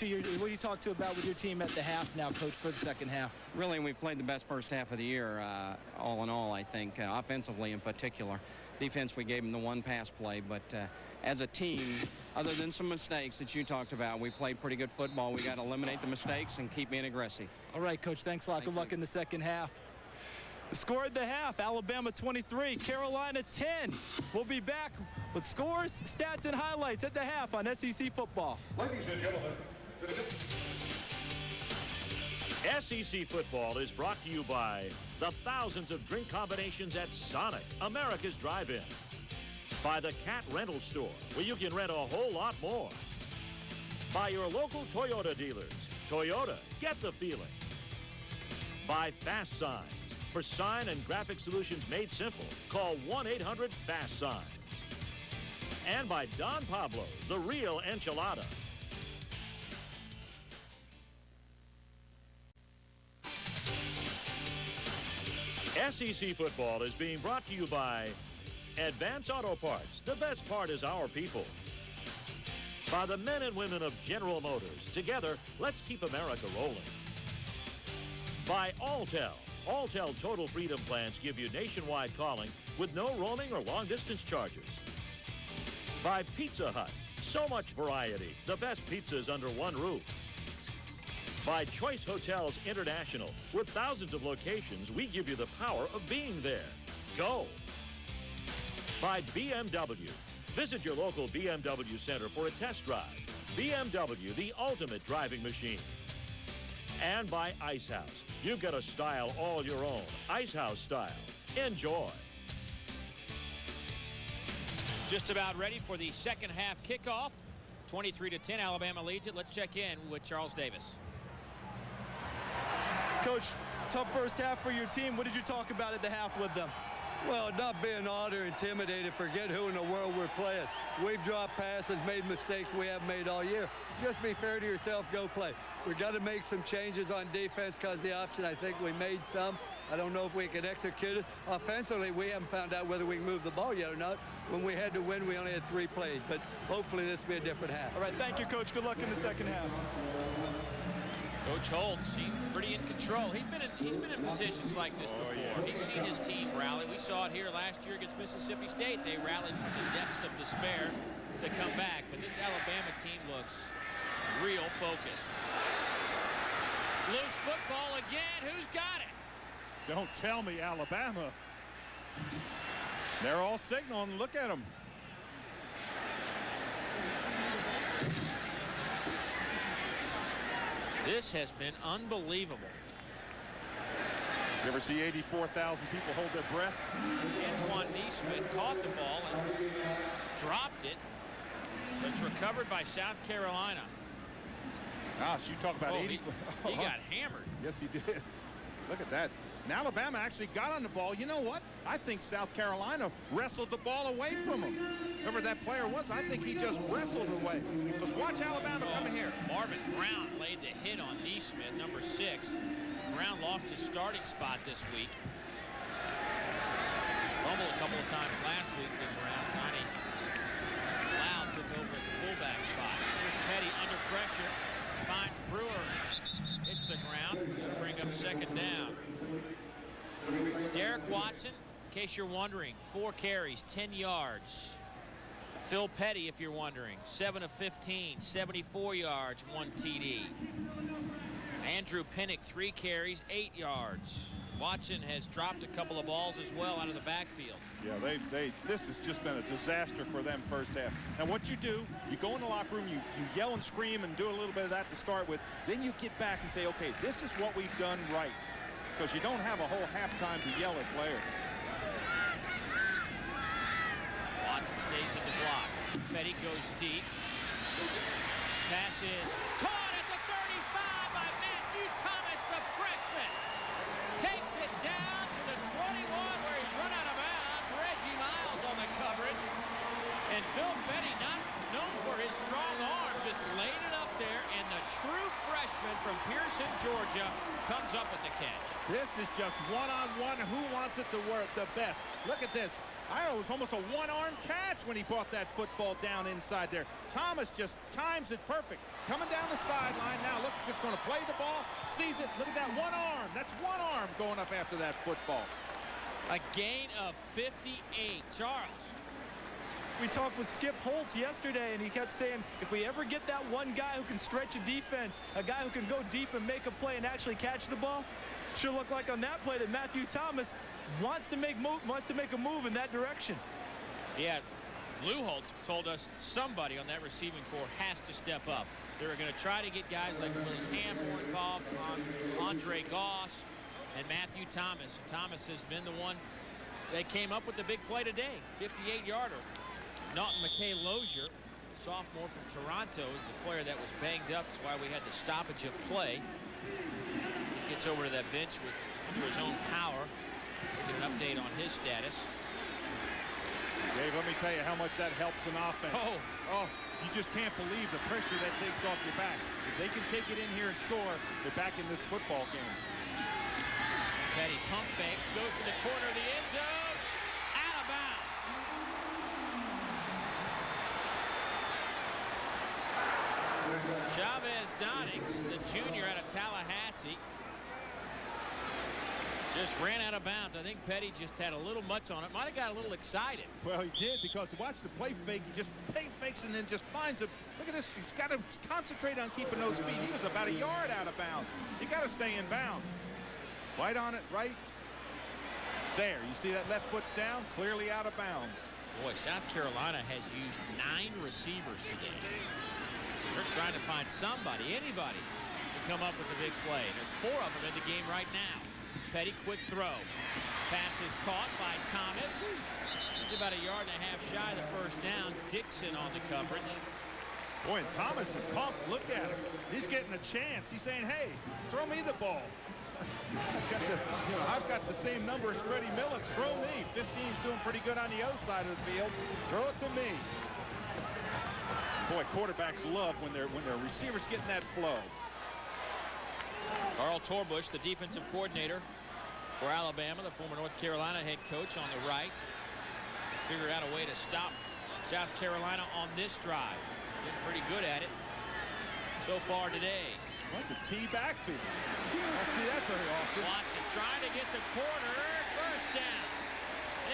to about with your team at the half now, Coach, for the second half? Really, we've played the best first half of the year, all in all, I think, offensively in particular. Defense, we gave them the one pass play, but as a team, other than some mistakes that you talked about, we played pretty good football. We got to eliminate the mistakes and keep being aggressive. All right, Coach, thanks a lot. Good luck in the second half. The score at the half, Alabama 23, Carolina 10. We'll be back with scores, stats, and highlights at the half on SEC Football. Ladies and gentlemen, SEC Football is brought to you by the thousands of drink combinations at Sonic, America's Drive-In. By the Cat Rental Store, where you can rent a whole lot more. By your local Toyota dealers. Toyota, get the feeling. By Fast Signs. For sign and graphic solutions made simple, call 1-800-FAST-SIGNS. And by Don Pablo's, the real enchilada. SEC Football is being brought to you by Advance Auto Parts. The best part is our people. By the men and women of General Motors. Together, let's keep America rolling. By Alltel. Alltel Total Freedom plans give you nationwide calling with no roaming or long-distance charges. By Pizza Hut. So much variety. The best pizzas under one roof. By Choice Hotels International. With thousands of locations, we give you the power of being there. Go. By BMW. Visit your local BMW center for a test drive. BMW, the ultimate driving machine. And by Ice House. You've got a style all your own. Ice House style. Enjoy. Just about ready for the second half kickoff. 23-10, Alabama leads it. Let's check in with Charles Davis. Coach, tough first half for your team. What did you talk about at the half with them? Well, not being awed or intimidated. Forget who in the world we're playing. We've dropped passes, made mistakes we haven't made all year. Just be fair to yourself, go play. We've got to make some changes on defense because the option, I think we made some. I don't know if we can execute it. Offensively, we haven't found out whether we can move the ball yet or not. When we had to win, we only had 3 plays. But hopefully this will be a different half. All right, thank you, Coach. Good luck in the second half. Coach Holt seemed pretty in control. He's been in positions like this before. He's seen his team rally. We saw it here last year against Mississippi State. They rallied from the depths of despair to come back. But this Alabama team looks real focused. Loose football again. Who's got it? Don't tell me Alabama. They're all signaling. Look at them. This has been unbelievable. You ever see 84,000 people hold their breath? Antoine Neesmith caught the ball and dropped it. But it's recovered by South Carolina. Gosh, you talk about 80. He got hammered. Yes, he did. Look at that. And Alabama actually got on the ball. You know what? I think South Carolina wrestled the ball away from him. Whoever that player was, I think he just wrestled away. Just watch Alabama coming here. Marvin Brown laid the hit on Neesmith, number 6. Brown lost his starting spot this week. Fumbled a couple of times last week, did Brown. Donnie Loud took over at the fullback spot. Here's Petty under pressure. Finds Brewer. Hits the ground. That'll bring up second down. Derek Watson, in case you're wondering, 4 carries, 10 yards. Phil Petty, if you're wondering, 7 of 15, 74 yards, 1 TD. Andrew Pinnock, 3 carries, 8 yards. Watson has dropped a couple of balls as well out of the backfield. Yeah, this has just been a disaster for them first half. And what you do, you go in the locker room, you yell and scream and do a little bit of that to start with. Then you get back and say, okay, this is what we've done right. Because you don't have a whole halftime to yell at players. Watson stays in the block. Petty goes deep. Pass is caught at the 35 by Matthew Thomas, the freshman. Takes it down to the 21 where he's run out of bounds. Reggie Miles on the coverage. And Phil Petty, not known for his strong arm, just laid it up there. And the true freshman from Pearson, Georgia, comes up with the catch. This is just one-on-one. Who wants it to work the best? Look at this. It was almost a one-arm catch when he brought that football down inside there. Thomas just times it perfect. Coming down the sideline now. Look, just going to play the ball. Sees it. Look at that one arm. That's one arm going up after that football. A gain of 58. Charles. We talked with Skip Holtz yesterday, and he kept saying, if we ever get that one guy who can stretch a defense, a guy who can go deep and make a play and actually catch the ball, sure looked like on that play that Matthew Thomas wants to make a move in that direction. Yeah, Lou Holtz told us somebody on that receiving corps has to step up. They were going to try to get guys like Willis Hamborn called on Andre Goss and Matthew Thomas. And Thomas has been the one that came up with the big play today, 58-yarder. Naughton McKay-Lozier, sophomore from Toronto, is the player that was banged up. That's why we had the stoppage of play. He gets over to that bench under his own power. We'll get an update on his status. Dave, let me tell you how much that helps an offense. Oh, you just can't believe the pressure that takes off your back. If they can take it in here and score, they're back in this football game. Petty pump fakes, goes to the corner of the end zone, out of bounds. Chavez Donnix, the junior out of Tallahassee, just ran out of bounds. I think Petty just had a little much on it. Might have got a little excited. Well, he did, because watch the play fake. He just play fakes and then just finds it. Look at this. He's got to concentrate on keeping those feet. He was about a yard out of bounds. You got to stay in bounds. Right on it, right there. You see that left foot's down, clearly out of bounds. Boy, South Carolina has used 9 receivers today. They're trying to find somebody, anybody, to come up with a big play. There's 4 of them in the game right now. Petty, quick throw. Pass is caught by Thomas. He's about a yard and a half shy of the first down. Dixon on the coverage. Boy, and Thomas is pumped. Look at him. He's getting a chance. He's saying, hey, throw me the ball. I've got the same number as Freddie Millens. Throw me. 15's doing pretty good on the other side of the field. Throw it to me. Boy, quarterbacks love when their receivers getting that flow. Carl Torbush, the defensive coordinator for Alabama, the former North Carolina head coach, on the right. Figured out a way to stop South Carolina on this drive. Been pretty good at it so far today. That's a T backfield. I don't see that very often. Watson trying to get the corner. First down.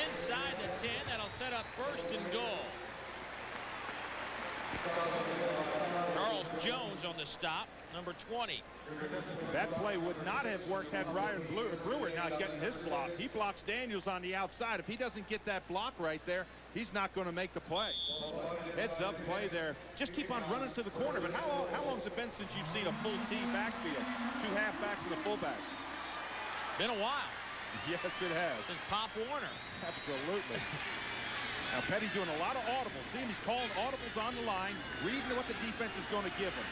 Inside the 10. That'll set up first and goal. Charles Jones on the stop, number 20. That play would not have worked had Ryan Brewer not getting his block. He blocks Daniels on the outside. If he doesn't get that block right there, he's not going to make the play. Heads up play there. Just keep on running to the corner. But how long has it been since you've seen a full T backfield? 2 halfbacks and a fullback. Been a while. Yes, it has. Since Pop Warner. Absolutely. Now, Petty doing a lot of audibles. See him, he's calling audibles on the line, reading what the defense is going to give him.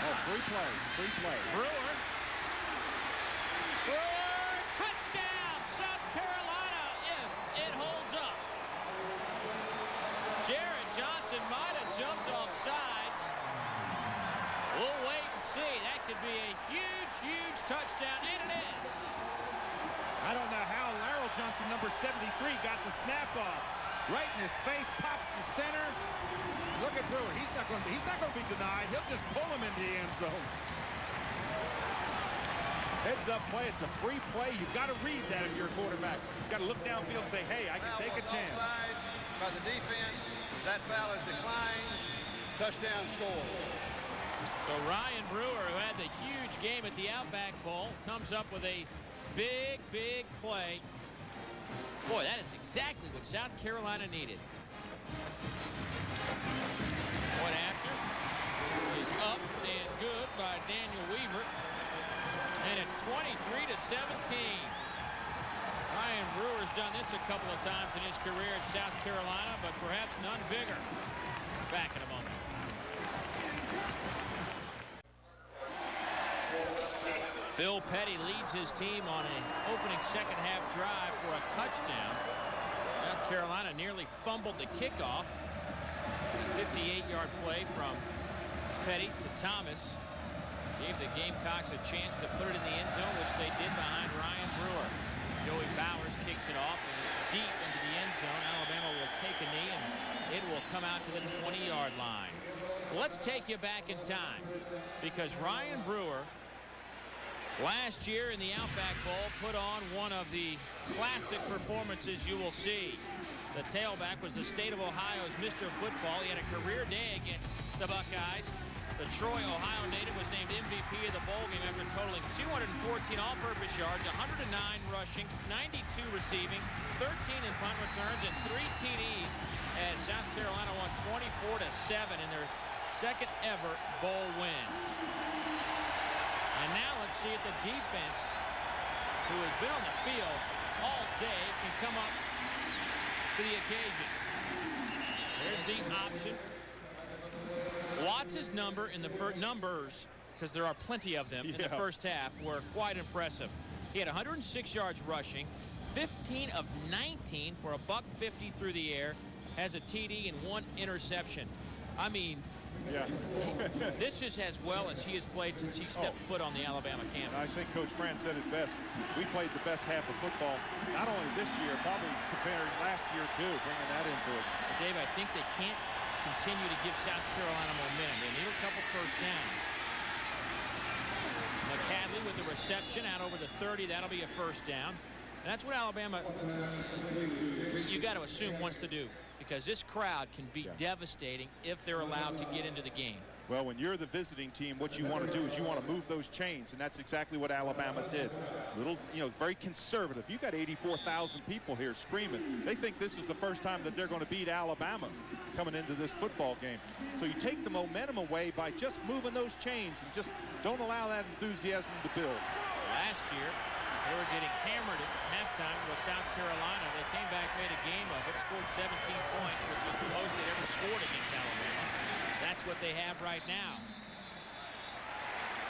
Oh, free play. Brewer, touchdown, South Carolina, if it holds up. Jared Johnson might have jumped off sides. We'll wait and see. That could be a huge, huge touchdown, and it is. I don't know how Laryl Johnson, number 73, got the snap off. Right in his face, pops the center. Look at Brewer. He's not going to be denied. He'll just pull him into the end zone. Heads up play. It's a free play. You've got to read that if you're a quarterback. You've got to look downfield and say, hey, I can take a chance. Offsides by the defense. That foul is declined. Touchdown score. So Ryan Brewer, who had the huge game at the Outback Bowl, comes up with a big, big play. Boy, that is exactly what South Carolina needed. Point after is up and good by Daniel Weaver. And it's 23-17. Ryan Brewer's done this a couple of times in his career at South Carolina, but perhaps none bigger. Back in a moment. Phil Petty leads his team on an opening second half drive for a touchdown. South Carolina nearly fumbled the kickoff. A 58-yard play from Petty to Thomas gave the Gamecocks a chance to put it in the end zone, which they did behind Ryan Brewer. Joey Bowers kicks it off, and it's deep into the end zone. Alabama will take a knee, and it will come out to the 20-yard line. Let's take you back in time, because Ryan Brewer last year in the Outback Bowl put on one of the classic performances you will see. The tailback was the state of Ohio's Mr. Football. He had a career day against the Buckeyes. The Troy, Ohio native was named MVP of the bowl game after totaling 214 all-purpose yards, 109 rushing, 92 receiving, 13 in punt returns, and 3 TDs as South Carolina won 24-7 in their second ever bowl win. And now let's see if the defense, who has been on the field all day, can come up to the occasion. There's the option. Watts' number in the numbers, because there are plenty of them in the first half, were quite impressive. He had 106 yards rushing, 15 of 19 for $150 through the air, has a TD and 1 interception. I mean, this is as well as he has played since he stepped foot on the Alabama campus. I think Coach Fran said it best. We played the best half of football, not only this year, probably comparing last year too, bringing that into it. But Dave, I think they can't continue to give South Carolina momentum. They need a couple first downs. McCadley with the reception out over the 30. That'll be a first down. And that's what Alabama, you got to assume, wants to do, because this crowd can be devastating if they're allowed to get into the game. Well, when you're the visiting team, what you want to do is you want to move those chains, and that's exactly what Alabama did. Little, very conservative. You got 84,000 people here screaming. They think this is the first time that they're going to beat Alabama coming into this football game. So you take the momentum away by just moving those chains and just don't allow that enthusiasm to build. Last year, they were getting hammered at halftime with South Carolina. They came back, made a game of it, scored 17 points, which was the most they'd ever scored against Alabama. That's what they have right now.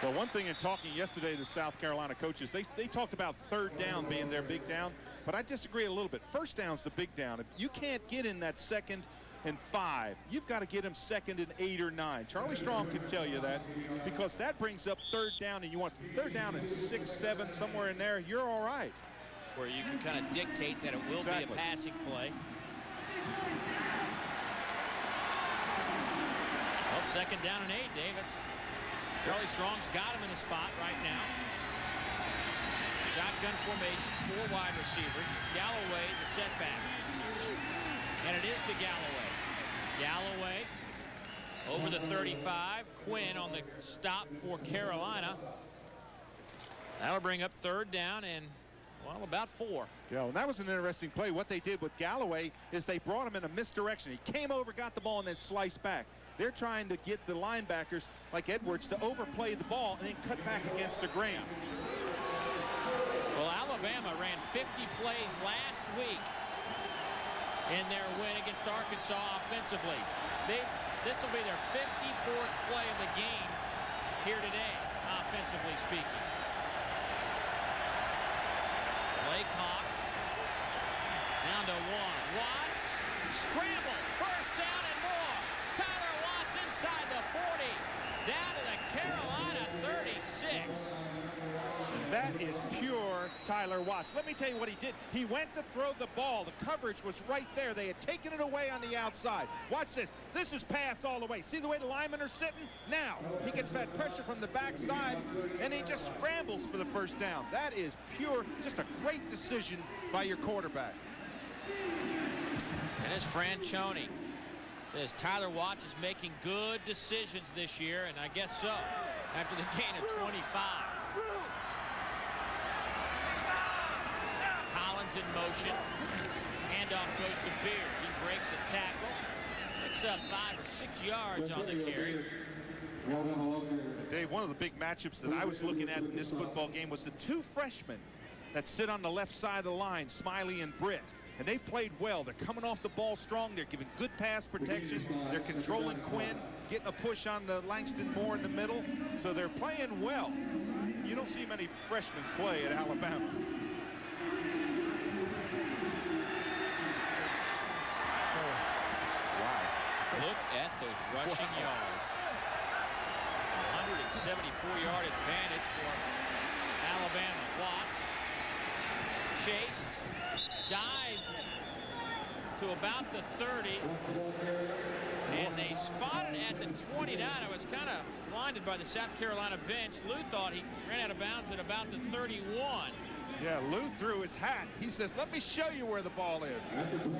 Well, one thing in talking yesterday to South Carolina coaches, they talked about third down being their big down, but I disagree a little bit. First down's the big down. If you can't get in that 2nd and 5, you've got to get him 2nd and 8 or 9. Charlie Strong can tell you that, because that brings up third down, and you want third down in 6, 7, somewhere in there, you're all right. Where you can kind of dictate that it will be a passing play. Well, second down and 8, Dave. Charlie Strong's got him in the spot right now. Shotgun formation, 4 wide receivers. Galloway, the setback. And it is to Galloway. Galloway over the 35. Quinn on the stop for Carolina. That'll bring up third down and, well, about 4. Yeah, and that was an interesting play. What they did with Galloway is they brought him in a misdirection. He came over, got the ball, and then sliced back. They're trying to get the linebackers like Edwards to overplay the ball and then cut back against the grain. Well, Alabama ran 50 plays last week in their win against Arkansas offensively. This will be their 54th play of the game here today, offensively speaking. Laycock down to 1. Watts scramble, first down and more. Tyler Watts inside the 40, down to the Carolina 36. That is pure Tyler Watts. Let me tell you what he did. He went to throw the ball. The coverage was right there. They had taken it away on the outside. Watch this. This is pass all the way. See the way the linemen are sitting? Now, he gets that pressure from the backside, and he just scrambles for the first down. That is pure, just a great decision by your quarterback. And as Franchione says, Tyler Watts is making good decisions this year, and I guess so, after the gain of 25. Collins in motion. Handoff goes to Beard. He breaks a tackle. Picks up 5 or 6 yards on the carry. Dave, one of the big matchups that I was looking at in this football game was the 2 freshmen that sit on the left side of the line, Smiley and Britt. And they've played well. They're coming off the ball strong. They're giving good pass protection. They're controlling Quinn, getting a push on the Langston Moore in the middle. So they're playing well. You don't see many freshmen play at Alabama. Look at those rushing yards. 174-yard advantage for Alabama. Watts chased, dived to about the 30, and they spotted at the 29. I was kind of blinded by the South Carolina bench. Lou thought he ran out of bounds at about the 31. Yeah, Lou threw his hat. He says, let me show you where the ball is.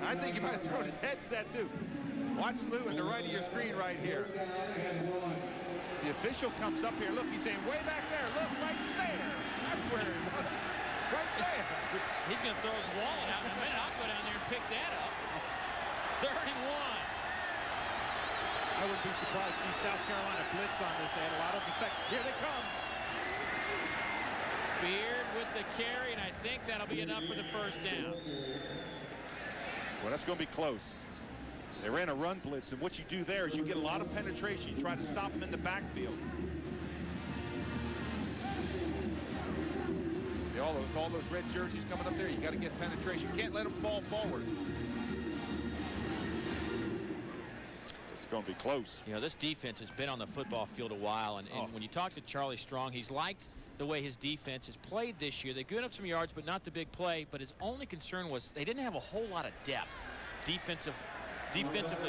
I think he might have thrown his headset, too. Watch Lou in the right of your screen right here. The official comes up here. Look, he's saying way back there. Look, right there. That's where it was. Right there. He's going to throw his wallet out in a minute. I'll go down there and pick that up. 31. I wouldn't be surprised to see South Carolina blitz on this. They had a lot of effect. Here they come. Beard with the carry, and I think that'll be enough for the first down. Well, that's going to be close. They ran a run blitz, and what you do there is you get a lot of penetration. You try to stop them in the backfield. See all those red jerseys coming up there? You got to get penetration. You can't let them fall forward. It's going to be close. You know, this defense has been on the football field a while, and when you talk to Charlie Strong, he's liked the way his defense has played this year. They've given up some yards, but not the big play. But his only concern was they didn't have a whole lot of depth, defensively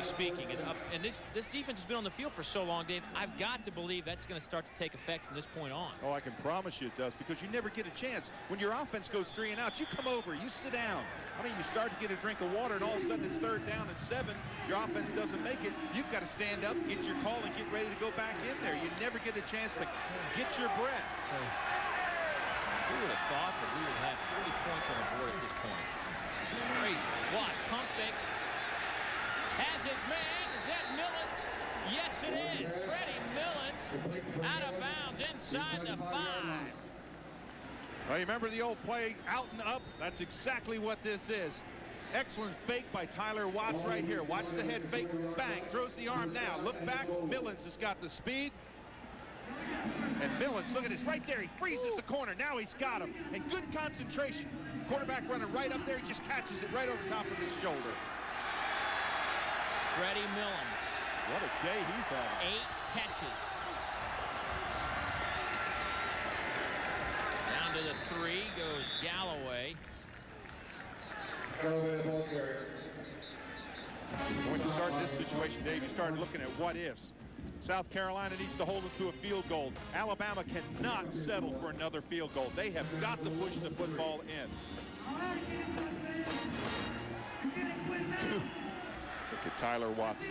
speaking. And this defense has been on the field for so long, Dave. I've got to believe that's going to start to take effect from this point on. Oh, I can promise you it does, because you never get a chance. When your offense goes 3 and out, you come over, you sit down. I mean, you start to get a drink of water, and all of a sudden it's 3rd down and 7. Your offense doesn't make it. You've got to stand up, get your call, and get ready to go back in there. You never get a chance to get your breath. Who would have thought that we would have 40 points on the board at this point? This is crazy. Watch, pump fakes. Has his man. Is that Millens? Yes, it is. Freddie Millens out of bounds inside the 5. Well, you remember the old play, out and up? That's exactly what this is. Excellent fake by Tyler Watts right here. Watch the head fake. Bang. Throws the arm now. Look back. Millens has got the speed. And Millens, look at this right there. He freezes the corner. Now he's got him. And good concentration. Quarterback running right up there. He just catches it right over top of his shoulder. Freddie Millens. What a day he's having. 8 catches. Down to the 3 goes Galloway. When you start this situation, Dave, you start looking at what ifs. South Carolina needs to hold it to a field goal. Alabama cannot settle for another field goal. They have got to push the football in. Look at Tyler Watts.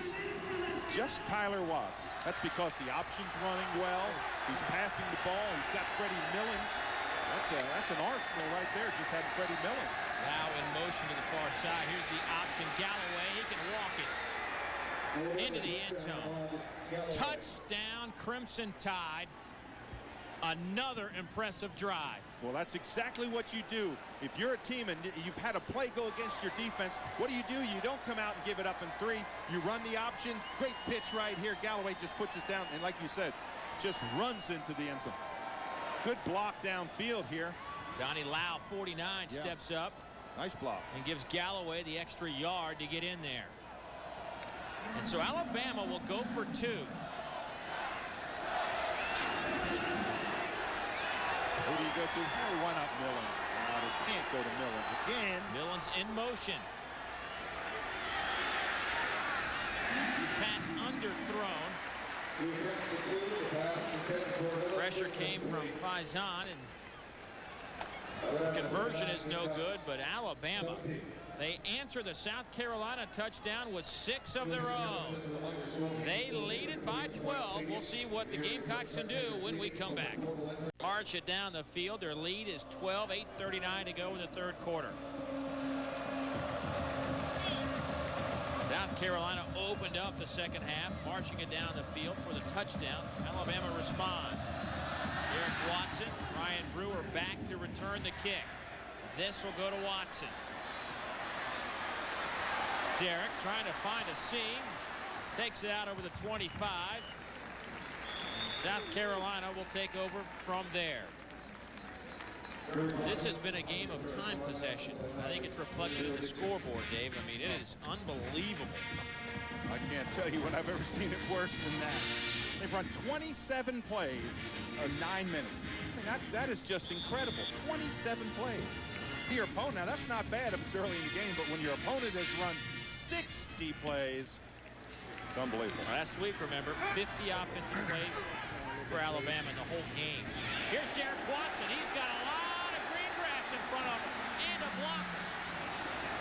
Just Tyler Watts. That's because the option's running well. He's passing the ball. He's got Freddie Millins. That's an arsenal right there, just having Freddie Millins. Now in motion to the far side. Here's the option. Galloway, he can walk it into the end zone. Touchdown, Crimson Tide. Another impressive drive. Well, that's exactly what you do. If you're a team and you've had a play go against your defense, what do? You don't come out and give it up in 3. You run the option. Great pitch right here. Galloway just puts us down, and like you said, just runs into the end zone. Good block downfield here. Donnie Lau, 49, steps up. Nice block. And gives Galloway the extra yard to get in there. And so Alabama will go for 2. Who do you go to? Oh, why not Millins? They can't go to Millins again. Millins in motion. Pass underthrown. Pressure came from Faison, and the conversion is no good, but Alabama, they answer the South Carolina touchdown with 6 of their own. They lead it by 12. We'll see what the Gamecocks can do when we come back. March it down the field. Their lead is 12, 8:39 to go in the 3rd quarter. South Carolina opened up the 2nd half, marching it down the field for the touchdown. Alabama responds. Derek Watson, Ryan Brewer back to return the kick. This will go to Watson. Derek trying to find a seam. Takes it out over the 25. And South Carolina will take over from there. This has been a game of time possession. I think it's reflected in the scoreboard, Dave. I mean, it is unbelievable. I can't tell you when I've ever seen it worse than that. They've run 27 plays in 9 minutes. I mean, that is just incredible. 27 plays. To your opponent, now that's not bad if it's early in the game, but when your opponent has run 60 plays, it's unbelievable. Last week, remember, 50 offensive plays for Alabama in the whole game. Here's Derek Watson. He's got a lot of green grass in front of him and a blocker.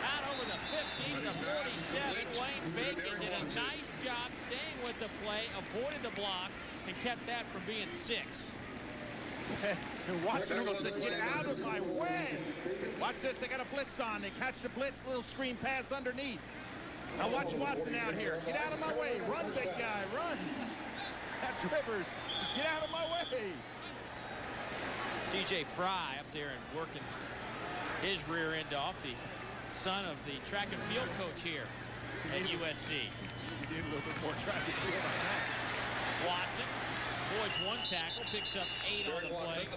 Out over the 15 to the 47. Wayne Bacon did a nice job staying with the play, avoided the block, and kept that from being 6. And Watson almost said, get out of my way. Watch this, they got a blitz on. They catch the blitz, little screen pass underneath. Now watch Watson out here. Get out of my way. Run, big guy, run. That's Rivers. Just get out of my way. C.J. Fry up there and working his rear end off, the son of the track and field coach here at USC. You need a little bit more track and field on that. Watson avoids 1 tackle, picks up 8 on the play.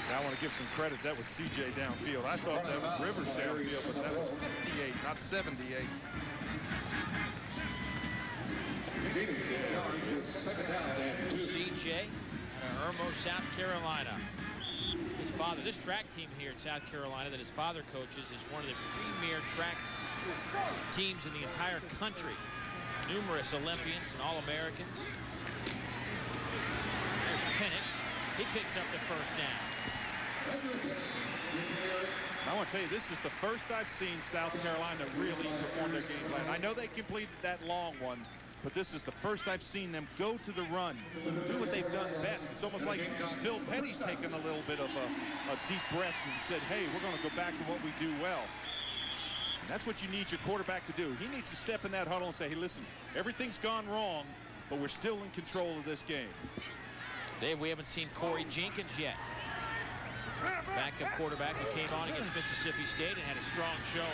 Now I want to give some credit. That was C.J. downfield. I thought that was Rivers downfield, but that was 58, not 78. C.J. out of Irmo, South Carolina. His father, this track team here at South Carolina that his father coaches is one of the premier track teams in the entire country. Numerous Olympians and All-Americans. There's Pennick. He picks up the first down. I want to tell you, this is the first I've seen South Carolina really perform their game plan. I know they completed that long one, but this is the first I've seen them go to the run, do what they've done best. It's almost like Phil Petty's taken a little bit of a deep breath and said, hey, we're going to go back to what we do well. And that's what you need your quarterback to do. He needs to step in that huddle and say, hey, listen, everything's gone wrong, but we're still in control of this game. Dave, we haven't seen Corey Jenkins yet. Backup quarterback who came on against Mississippi State and had a strong showing.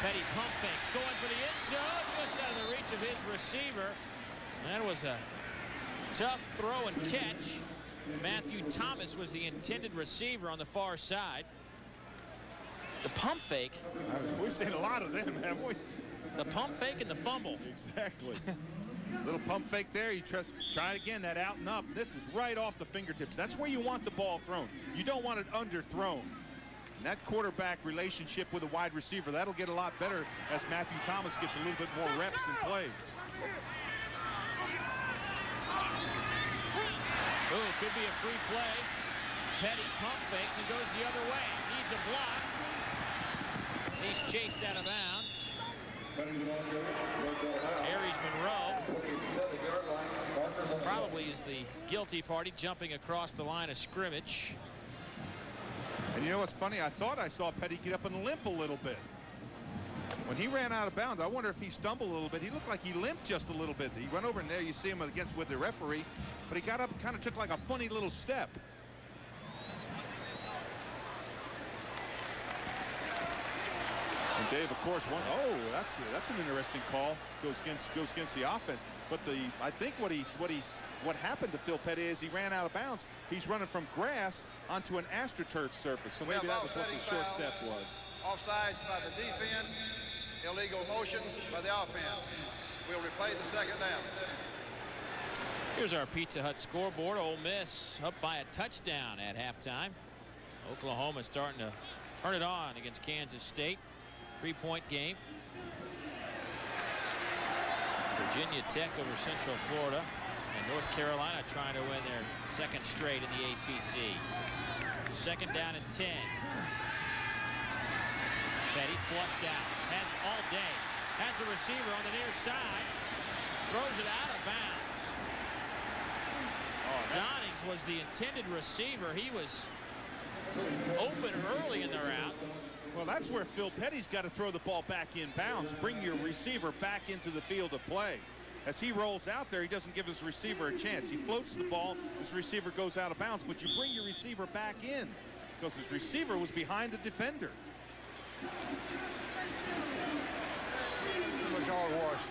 Petty pump fakes, going for the end zone, just out of the reach of his receiver. That was a tough throw and catch. Matthew Thomas was the intended receiver on the far side. The pump fake. We've seen a lot of them, haven't we? The pump fake and the fumble. Exactly. Little pump fake there. You try again, that out and up. This is right off the fingertips. That's where you want the ball thrown. You don't want it underthrown. And that quarterback relationship with a wide receiver, that'll get a lot better as Matthew Thomas gets a little bit more reps and plays. Ooh, could be a free play. Petty pump fakes and goes the other way. Needs a block. He's chased out of bounds. Aries Monroe probably is the guilty party, jumping across the line of scrimmage. And you know what's funny? I thought I saw Petty get up and limp a little bit. When he ran out of bounds, I wonder if he stumbled a little bit. He looked like he limped just a little bit. He went over in there. You see him with the referee, but he got up and kind of took like a funny little step. And Dave, of course, that's an interesting call. Goes against the offense. But I think what happened to Phil Petty is he ran out of bounds. He's running from grass onto an AstroTurf surface. So maybe that was what the short step was. Offsides by the defense, illegal motion by the offense. We'll replay the second down. Here's our Pizza Hut scoreboard. Ole Miss up by a touchdown at halftime. Oklahoma starting to turn it on against Kansas State. 3-point game. Virginia Tech over Central Florida, and North Carolina trying to win their second straight in the ACC. So second down and 10. Petty flushed out, has all day, has a receiver on the near side, throws it out of bounds. Donnings was the intended receiver. He was open early in the route. Well, that's where Phil Petty's got to throw the ball back in bounds, bring your receiver back into the field of play. As he rolls out there, he doesn't give his receiver a chance. He floats the ball, his receiver goes out of bounds, but you bring your receiver back in because his receiver was behind the defender. Too much hogwash.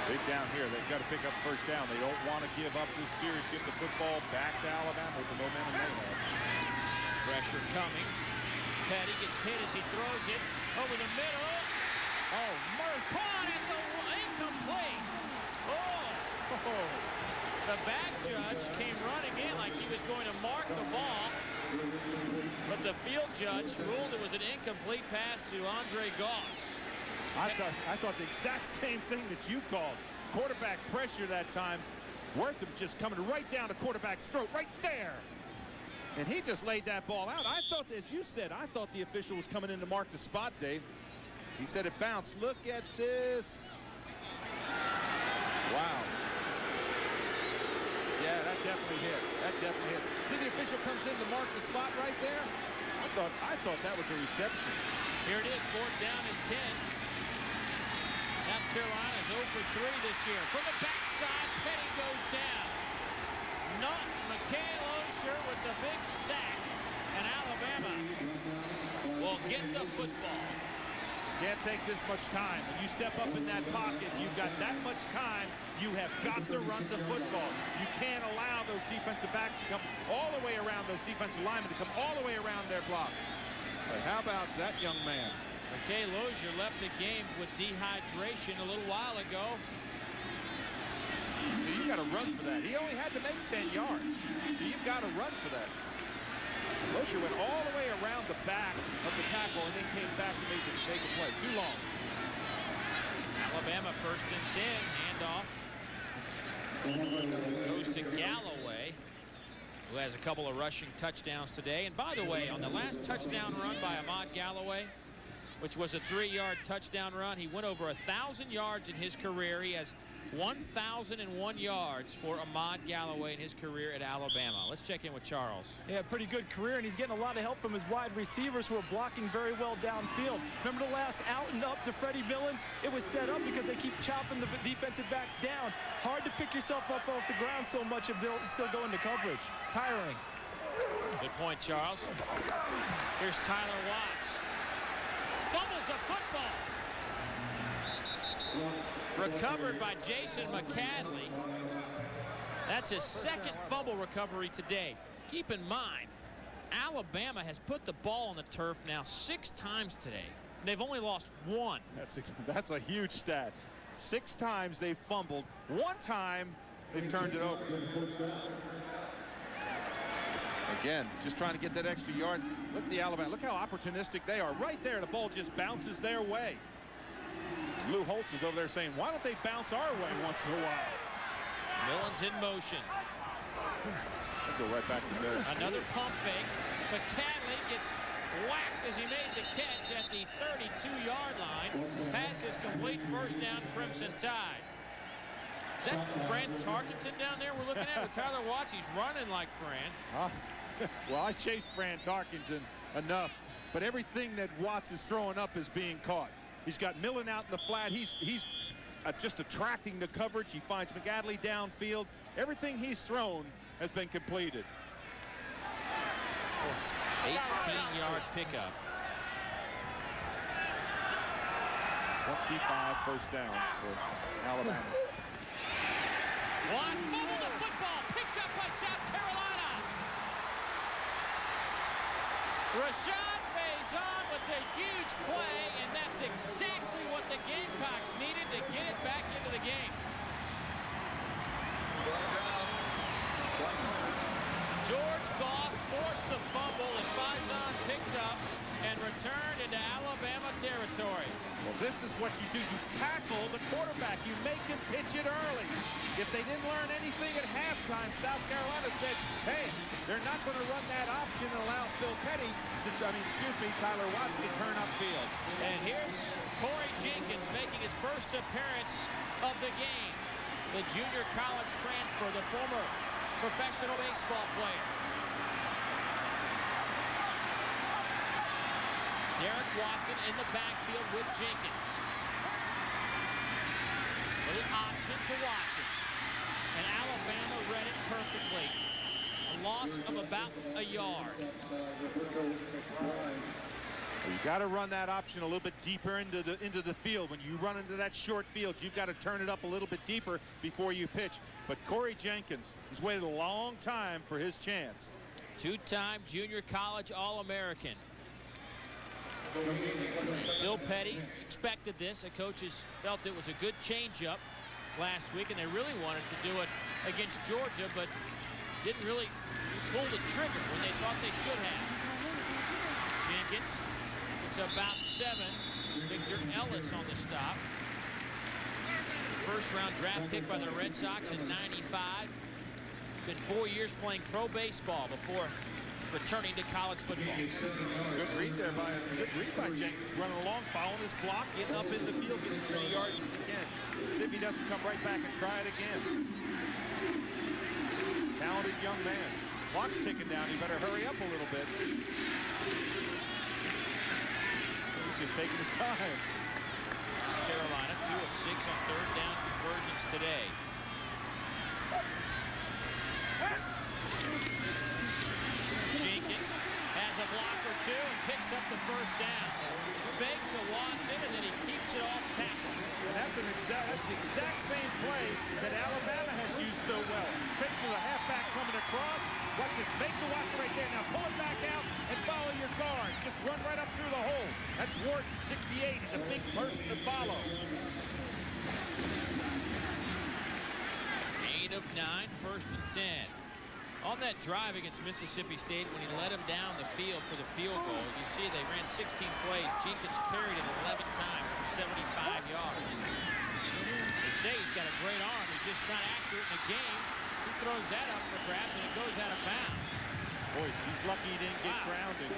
Big down here. They've got to pick up first down. They don't want to give up this series. Give the football back to Alabama with the momentum they have. Pressure coming. Petty gets hit as he throws it over the middle. Oh, Murph caught at the incomplete. Oh. The back judge came running in like he was going to mark the ball, but the field judge ruled it was an incomplete pass to Andre Goss. I thought the exact same thing that you called. Quarterback pressure that time. Wortham just coming right down the quarterback's throat, right there. And he just laid that ball out. I thought, as you said, I thought the official was coming in to mark the spot, Dave. He said it bounced. Look at this. Wow. Yeah, that definitely hit. That definitely hit. See, the official comes in to mark the spot right there. I thought that was a reception. Here it is, fourth down and 10. South Carolina's 0 for 3 this year. From the backside, Petty goes down. Not Mikhail Osher with the big sack, and Alabama will get the football. Can't take this much time. When you step up in that pocket, you've got that much time, you have got to run the football. You can't allow those defensive backs to come all the way around, those defensive linemen to come all the way around their block. But how about that young man? Mikhail Osher left the game with dehydration a little while ago. So you got to run for that. He only had to make 10 yards. So you've got to run for that. Osher went all the way around the back of the tackle and then came back to make a play. Too long. Alabama first and 10. Handoff. Goes to Galloway, who has a couple of rushing touchdowns today. And by the way, on the last touchdown run by Ahmad Galloway, which was a 3-yard touchdown run, he went over 1,000 yards in his career. He has 1,001 yards for Ahmad Galloway in his career at Alabama. Let's check in with Charles. Yeah, pretty good career, and he's getting a lot of help from his wide receivers who are blocking very well downfield. Remember the last out and up to Freddie Millens? It was set up because they keep chopping the defensive backs down. Hard to pick yourself up off the ground so much and still go into coverage. Tiring. Good point, Charles. Here's Tyler Watts. Fumbles the football. Recovered by Jason McCadley. That's his second fumble recovery today. Keep in mind, Alabama has put the ball on the turf now 6 times today. They've only lost 1. That's a huge stat. 6 times they've fumbled. 1 time they've turned it over. Again, just trying to get that extra yard. Look at the Alabama. Look how opportunistic they are. Right there, the ball just bounces their way. Lou Holtz is over there saying, why don't they bounce our way once in a while? Millen's in motion. They'll go right back to Millen. Another pump fake. McCadley gets whacked as he made the catch at the 32-yard line. Pass is complete. First down, Crimson Tide. Is that Fran Tarkenton down there we're looking at with Tyler Watts? He's running like Fran. Well, I chased Fran Tarkenton enough, but everything that Watts is throwing up is being caught. He's got Millen out in the flat. He's just attracting the coverage. He finds McAdley downfield. Everything he's thrown has been completed. 18-yard pickup. 25 first downs for Alabama. One fumble, the football picked up by South Carolina. Rashad Faison with a huge play, and that's exactly what the Gamecocks needed to get it back into the game. George Goss forced the fumble, and Faison picked up and returned into Alabama territory. Well, this is what you do. You tackle the quarterback. You make him pitch it early. If they didn't learn anything at halftime, South Carolina said, hey, they're not going to run that option and allow Tyler Watts to turn upfield. And here's Corey Jenkins making his first appearance of the game. The junior college transfer, the former professional baseball player. Derek Watson in the backfield with Jenkins. Little option to Watson. And Alabama read it perfectly. A loss of about a yard. You got to run that option a little bit deeper into the field. When you run into that short field, you've got to turn it up a little bit deeper before you pitch. But Corey Jenkins has waited a long time for his chance. Two-time junior college All-American. Phil Petty expected this. The coaches felt it was a good changeup last week, and they really wanted to do it against Georgia, but didn't really pull the trigger when they thought they should have. Jenkins, it's about 7. Victor Ellis on the stop. First-round draft pick by the Red Sox in '95. It's been 4 years playing pro baseball before returning to college football. Good read there by Jenkins, running along, following his block, getting up in the field, getting as many yards as he can. See if he doesn't come right back and try it again. Talented young man. Clock's ticking down. He better hurry up a little bit. He's just taking his time. Carolina 2 of 6 on third down conversions today. Jenkins has a block or two and picks up the first down. Fake to Watson, and then he keeps it off tackle. And that's the exact same play that Alabama has used so well. Fake to the halfback coming across. Watch this, fake to Watson right there. Now pull it back out and follow your guard. Just run right up through the hole. That's Wharton, 68. He's a big person to follow. 8 of 9, first and 10. On that drive against Mississippi State, when he led him down the field for the field goal, you see they ran 16 plays. Jenkins carried it 11 times for 75 yards. They say he's got a great arm. He's just not accurate in the games. He throws that up for grabs, and it goes out of bounds. Boy, he's lucky he didn't get grounded.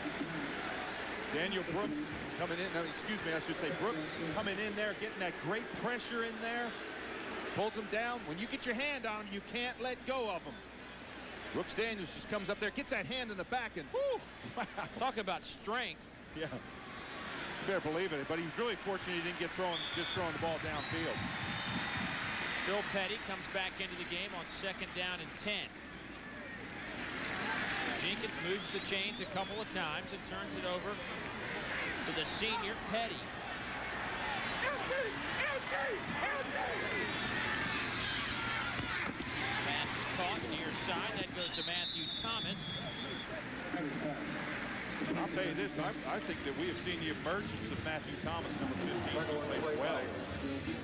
Daniel Brooks coming in. No, excuse me, I should say Brooks coming in there, getting that great pressure in there. Pulls him down. When you get your hand on him, you can't let go of him. Brooks Daniels just comes up there, gets that hand in the back, and whoo! Talk about strength. Yeah, you better believe it. But he was really fortunate he didn't get just throwing the ball downfield. Phil Petty comes back into the game on second down and 10. Jenkins moves the chains a couple of times and turns it over to the senior Petty. Pass is caught near side. That goes to Matthew Thomas. And I'll tell you this, I think that we have seen the emergence of Matthew Thomas, number 15, who played well.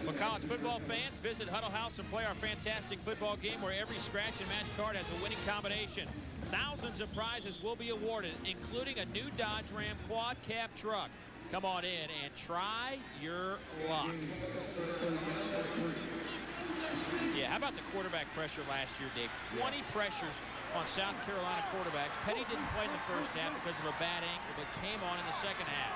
Well, college football fans, visit Huddle House and play our fantastic football game where every scratch and match card has a winning combination. Thousands of prizes will be awarded, including a new Dodge Ram quad cab truck. Come on in and try your luck. Yeah, how about the quarterback pressure last year, Dave? 20 pressures on South Carolina quarterbacks. Petty didn't play in the first half because of a bad ankle, but came on in the second half.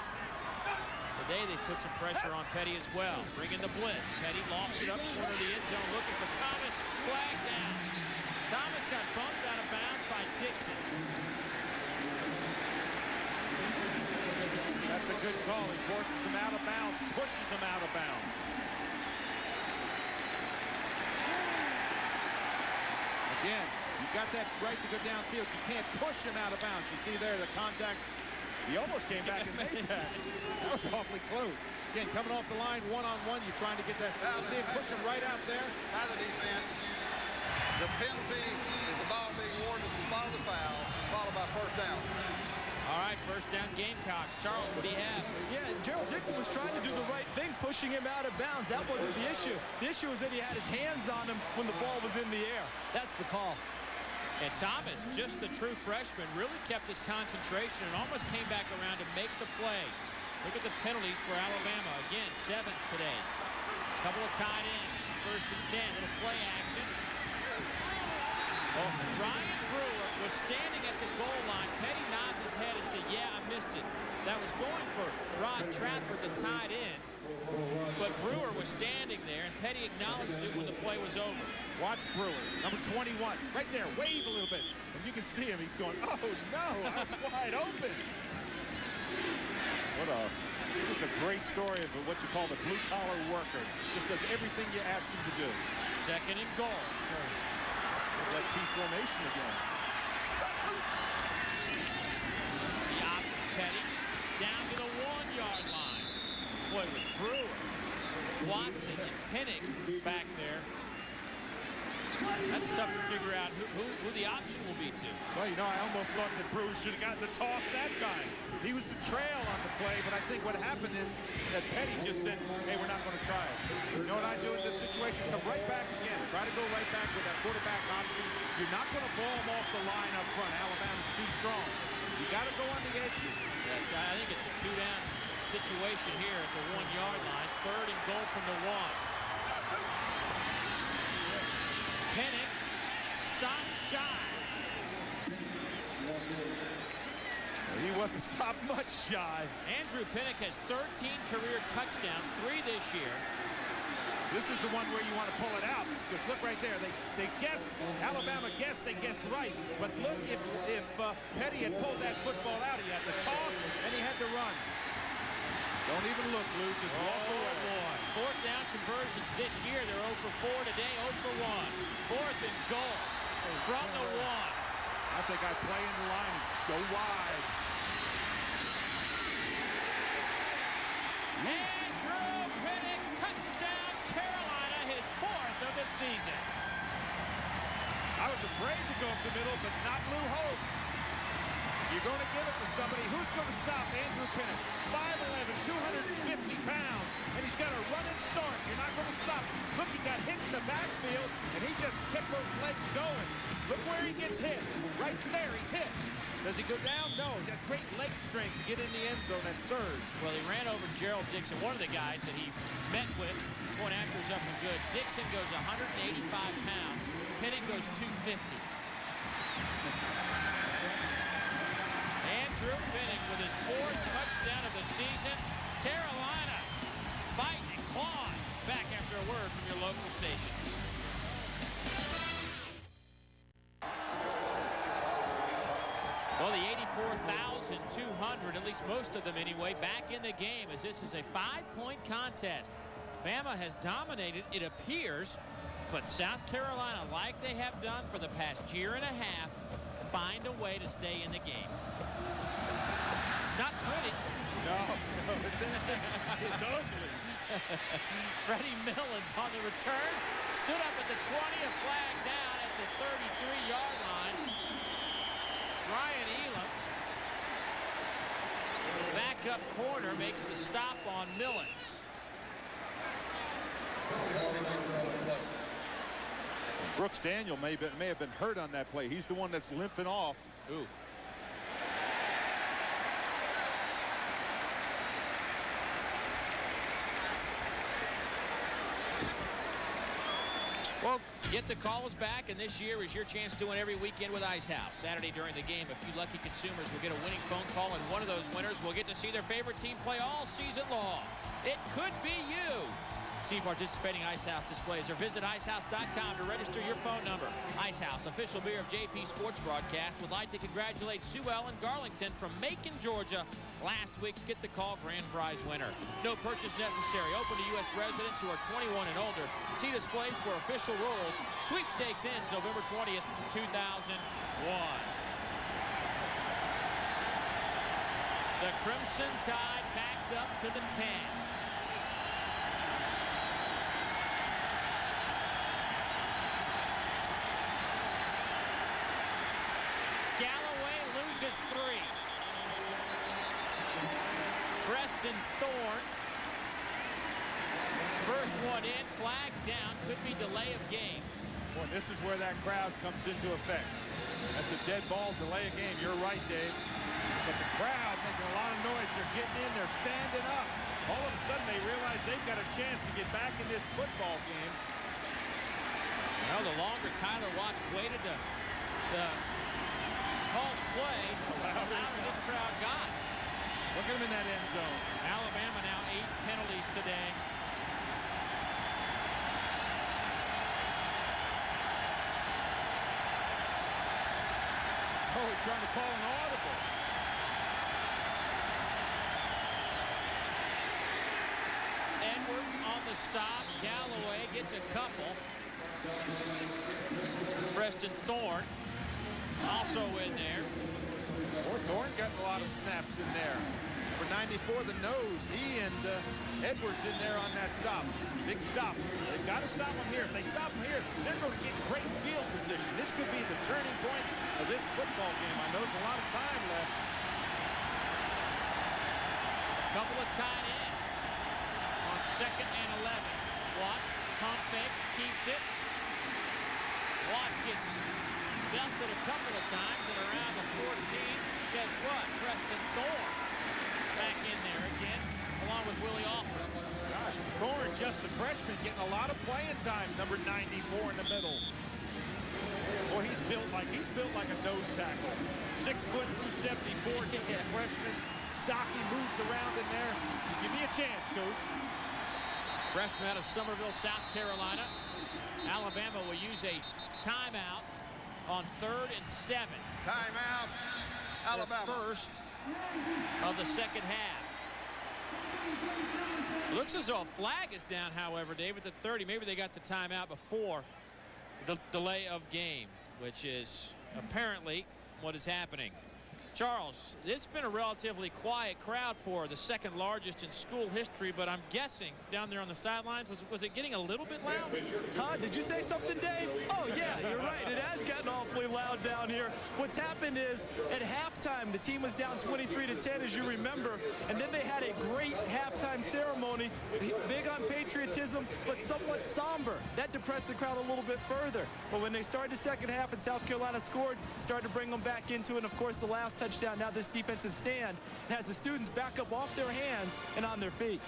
Today they put some pressure on Petty as well. Bring in the blitz. Petty lofts it up corner of the end zone looking for Thomas. Flag down. Thomas got bumped out of bounds by Dixon. That's a good call. He forces him out of bounds, pushes him out of bounds. Again, you've got that right to go downfield. You can't push him out of bounds. You see there the contact. He almost came back and made that. That was awfully close. Again, coming off the line one-on-one, you're trying to get that. You see him push him right out there. By the defense, the penalty is the ball being awarded at the spot of the foul, followed by first down. All right, first down Gamecocks. Charles, what do you have? Yeah, Gerald Dixon was trying to do the right thing, pushing him out of bounds. That wasn't the issue. The issue was that he had his hands on him when the ball was in the air. That's the call. And Thomas, just the true freshman, really kept his concentration and almost came back around to make the play. Look at the penalties for Alabama. Again, 7 today. A couple of tight ends. First and 10, little play action. Well, Ryan Brewer was standing at the goal line. Petty nods his head and said, yeah, I missed it. That was going for Rod Trafford, the tight end. But Brewer was standing there, and Petty acknowledged it when the play was over. Watch Brewer, number 21, right there, wave a little bit. And you can see him, he's going, oh no, I was wide open. Just a great story of what you call the blue-collar worker. Just does everything you ask him to do. Second and goal. There's that T formation again. The option, Petty, down to the 1-yard line. Boy, with Brewer, Watson, and Pinnock back there. That's tough to figure out who the option will be to. Well, you know, I almost thought that Brewer should have gotten the toss that time. He was the trail on the play, but I think what happened is that Petty just said, hey, we're not going to try it. You know what I do in this situation? Come right back again. Try to go right back with that quarterback option. You're not going to blow him off the line up front. Alabama's too strong. You got to go on the edges. Yeah, I think it's a 2-down situation here at the 1-yard line. Third and goal from the 1. Pinnock stopped shy. He wasn't stopped much shy. Andrew Pinnock has 13 career touchdowns, 3 this year. This is the one where you want to pull it out. Because look right there. They guessed. Alabama guessed. They guessed right. But look, if Petty had pulled that football out, he had the toss and he had to run. Don't even look, Lou. Just walk away. Boy. Fourth down conversions this year. They're 0 for 4 today, 0 for 1. Fourth and goal from the 1. I think I play in the line and go wide. Andrew Pinnock, touchdown Carolina, his 4th of the season. I was afraid to go up the middle, but not Lou Holtz. You're going to give it to somebody. Who's going to stop Andrew Pinnock? 5'11", 250 pounds, and he's got a running start. You're not going to stop him. Look, he got hit in the backfield, and he just kept those legs going. Look where he gets hit. Right there, he's hit. Does he go down? No, he's got great leg strength to get in the end zone, that surge. Well, he ran over Gerald Dixon, one of the guys that he met with. Point after is up and good. Dixon goes 185 pounds. Pinnock goes 250. Andrew Pinnock with his 4th touchdown of the season. Carolina fighting and clawing. Back after a word from your local stations. Well, the 84,200, at least most of them anyway, back in the game as this is a 5-point contest. Bama has dominated, it appears, but South Carolina, like they have done for the past year and a half, find a way to stay in the game. It's not pretty. No, it's ugly. Freddie Millens on the return, stood up at the 20, a flag down at the 33-yard line. Ryan Elam backup corner makes the stop on Millens. Brooks Daniel may have been hurt on that play. He's the one that's limping off. Ooh. Well, get the calls back, and this year is your chance to win every weekend with Ice House. Saturday during the game, a few lucky consumers will get a winning phone call, and one of those winners will get to see their favorite team play all season long. It could be you. See participating Ice House displays or visit icehouse.com to register your phone number. Ice House, official beer of JP Sports Broadcast, would like to congratulate Sue Ellen Garlington from Macon, Georgia, last week's Get the Call grand prize winner. No purchase necessary. Open to U.S. residents who are 21 and older. See displays for official rules. Sweepstakes ends November 20th, 2001. The Crimson Tide backed up to the 10. Galloway loses 3. Preston Thorne. First one in, flag down, could be delay of game. Boy, this is where that crowd comes into effect. That's a dead ball, delay of game. You're right, Dave. But the crowd making a lot of noise. They're getting in, they're standing up. All of a sudden they realize they've got a chance to get back in this football game. Well, the longer Tyler Watts waited to call the play, the louder this crowd got. Look at him in that end zone. Alabama now 8 penalties today. Oh, he's trying to call an audible. Edwards on the stop. Galloway gets a couple. Preston Thorne also in there. Boy, Thorne got a lot of snaps in there. Number 94, the nose. He and Edwards in there on that stop. Big stop. They've got to stop him here. If they stop him here, they're going to get great field position. This could be the turning point of this football game. I know there's a lot of time left. A couple of tight ends on 2nd and 11. Watts pump fakes, keeps it. Watts gets belted a couple of times and around the 14. Guess what? Preston Thorne back in there again, along with Willie Alford. Gosh, Thorne, just a freshman, getting a lot of playing time. Number 94 in the middle. Boy, he's built like a nose tackle. 6 foot 274, just a freshman. Stocky, moves around in there. Just give me a chance, coach. Freshman out of Summerville, South Carolina. Alabama will use a timeout on 3rd and 7. Timeout, Alabama. The first of the second half. Looks as though a flag is down, however, Dave, at the 30. Maybe they got the timeout before the delay of game, which is apparently what is happening. Charles, it's been a relatively quiet crowd for the second largest in school history, but I'm guessing down there on the sidelines, was it getting a little bit loud? Huh? Did you say something, Dave? Oh, yeah, you're right. It has gotten awfully loud down here. What's happened is at halftime, the team was down 23-10, as you remember, and then they had a great halftime ceremony, big on patriotism, but somewhat somber. That depressed the crowd a little bit further. But when they started the second half and South Carolina scored, started to bring them back into it, and of course, the last touchdown, now this defensive stand has the students back up off their hands and on their feet.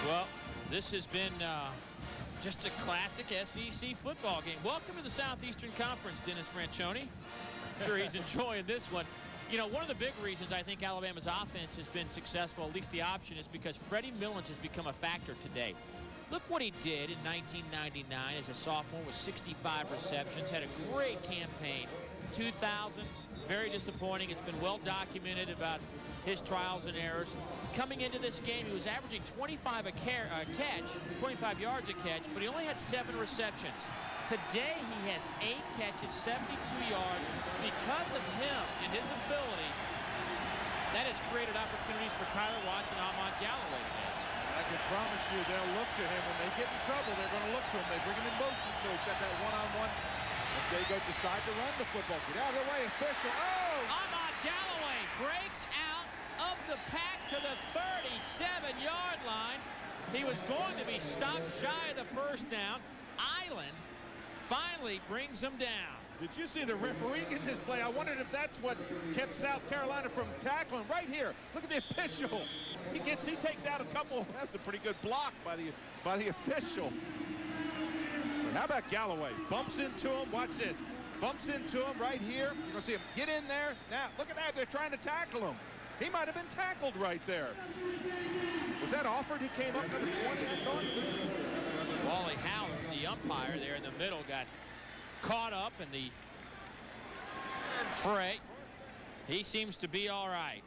Well, this has been just a classic SEC football game. Welcome to the Southeastern Conference, Dennis Franchione. Sure he's enjoying this one. You know, one of the big reasons I think Alabama's offense has been successful, at least the option, is because Freddie Millens has become a factor today. Look what he did in 1999 as a sophomore with 65 receptions, had a great campaign. 2000, very disappointing. It's been well documented about his trials and errors. Coming into this game, he was averaging 25 yards a catch, but he only had 7 receptions. Today, he has 8 catches, 72 yards. Because of him and his ability, that has created opportunities for Tyler Watts and Ahmad Galloway today. I can promise you they'll look to him. When they get in trouble, they're going to look to him. They bring him in motion, so he's got that one-on-one. If they decide to run the football, get out of the way, official. Oh! Ahmad Galloway breaks out the pack to the 37-yard line. He was going to be stopped shy of the first down. Island finally brings him down. Did you see the referee in this play? I wondered if that's what kept South Carolina from tackling. Right here, look at the official. He takes out a couple. That's a pretty good block by the official. But how about Galloway? Bumps into him. Watch this. Bumps into him right here. You're gonna see him get in there. Now look at that. They're trying to tackle him. He might have been tackled right there. Was that Offord who came up number 20? I thought. Wally Howard, the umpire there in the middle, got caught up in the fray. He seems to be all right.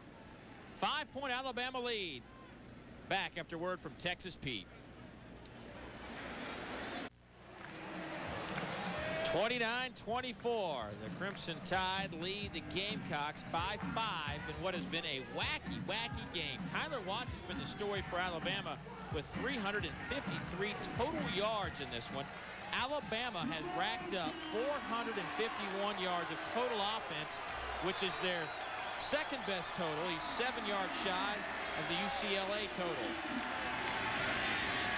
5-point Alabama lead. Back after word from Texas Pete. 29-24. The Crimson Tide lead the Gamecocks by 5 in what has been a wacky game. Tyler Watts has been the story for Alabama with 353 total yards in this one. Alabama has racked up 451 yards of total offense, which is their second best total. He's 7 yards shy of the UCLA total.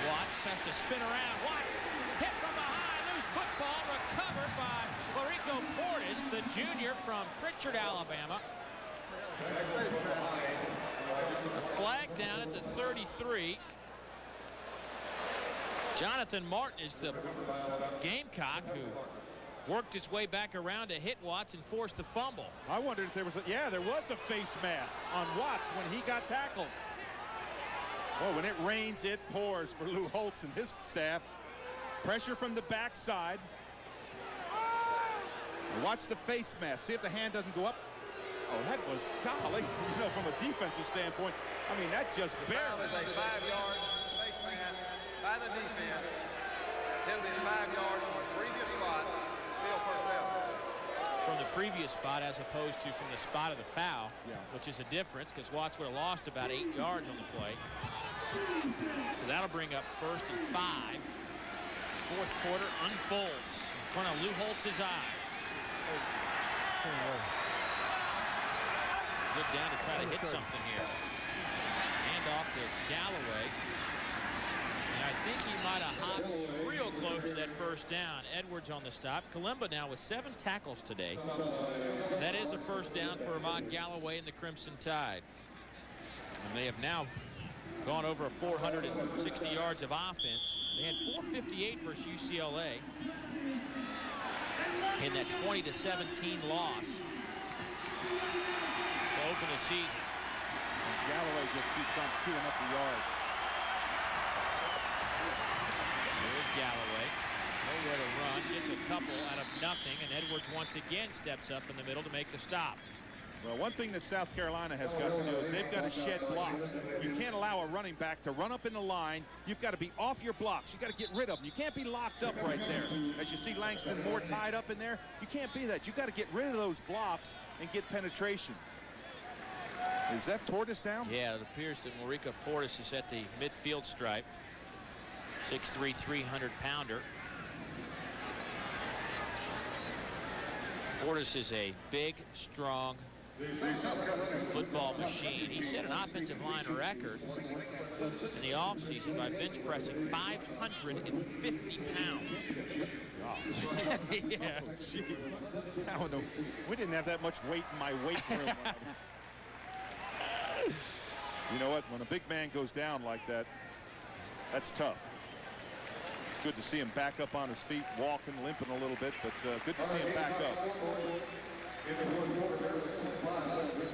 Watts has to spin around. Watts hit from behind. Loose football recovered by Florico Portis, the junior from Pritchard, Alabama. A flag down at the 33. Jonathan Martin is the Gamecock who worked his way back around to hit Watts and forced the fumble. I wondered if there was a face mask on Watts when he got tackled. Oh, when it rains, it pours for Lou Holtz and his staff. Pressure from the backside. Watch the face mask. See if the hand doesn't go up. Oh, that was, golly, from a defensive standpoint, I mean, that just barely. Is a 5-yard face mask by the defense. Penalty is 5 yards from the previous spot. Still first down. From the previous spot as opposed to from the spot of the foul, which is a difference because Watts would have lost about 8 yards on the play. So that'll bring up 1st and 5. The fourth quarter unfolds in front of Lou Holtz's eyes. Good down to try to hit something here. Hand off to Galloway. And I think he might have hopped real close to that first down. Edwards on the stop. Kalimba now with 7 tackles today. That is a first down for Ahmad Galloway and the Crimson Tide. And they have now gone over 460 yards of offense. They had 458 versus UCLA in that 20-17 loss to open the season. And Galloway just keeps on chewing up the yards. There's Galloway. Nowhere to run. Gets a couple out of nothing, and Edwards once again steps up in the middle to make the stop. Well, one thing that South Carolina has got to do is they've got to shed blocks. You can't allow a running back to run up in the line. You've got to be off your blocks. You've got to get rid of them. You can't be locked up right there. As you see Langston Moore tied up in there, you can't be that. You've got to get rid of those blocks and get penetration. Is that Portis down? Yeah, it appears that Marika Portis is at the midfield stripe. 6'3", 300-pounder. Portis is a big, strong football machine. He set an offensive line record in the offseason by bench pressing 550 pounds. Yeah, gee. I don't know. We didn't have that much weight in my weight room. You know what? When a big man goes down like that, that's tough. It's good to see him back up on his feet, walking, limping a little bit, but good to see him back up.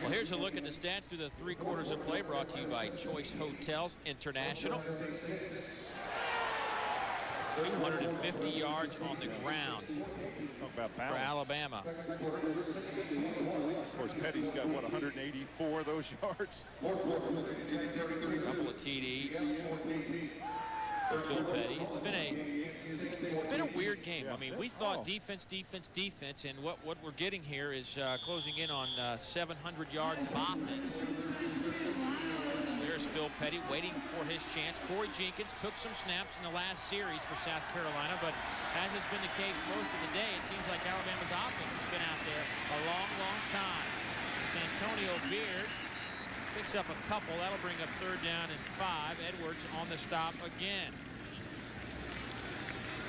Well, here's a look at the stats through the 3 quarters of play, brought to you by Choice Hotels International. 250 yards on the ground. Talk about balance for Alabama. Of course, Petty's got, what, 184 of those yards? A couple of TDs for Phil Petty. It's been a weird game. I mean, we thought defense, and what we're getting here is closing in on 700 yards of offense. There's Phil Petty waiting for his chance. Corey Jenkins took some snaps in the last series for South Carolina, but as has been the case most of the day, it seems like Alabama's offense has been out there a long, long time. It's Antonio Beard Picks up a couple. That'll bring up 3rd down and 5. Edwards on the stop again.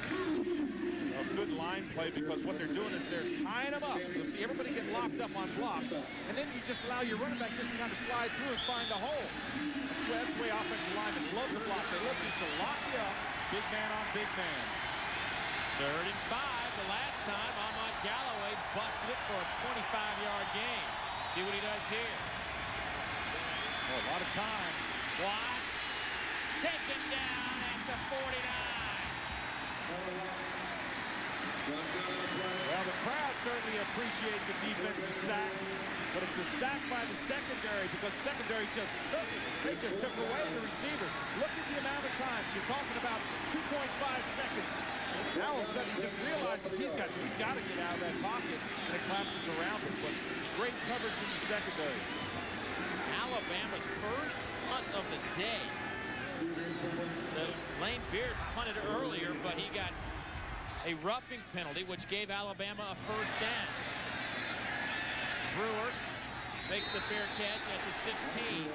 Well, it's good line play because what they're doing is they're tying them up. You'll see everybody get locked up on blocks, and then you just allow your running back just to kind of slide through and find a hole. That's the way offensive linemen love to block. They love just to lock you up, big man on big man. 3rd and 5. The last time, Ahmad Galloway busted it for a 25-yard gain. See what he does here. Oh, a lot of time. Watts taken down at the 49. Well, the crowd certainly appreciates a defensive sack, but it's a sack by the secondary because secondary just took it. They just took away the receivers. Look at the amount of times. You're talking about 2.5 seconds. Now all of a sudden he just realizes he's got to get out of that pocket, and it collapses around him. But great coverage in the secondary. Alabama's first punt of the day. Lane Beard punted earlier, but he got a roughing penalty, which gave Alabama a 1st down. Brewer makes the fair catch at the 16.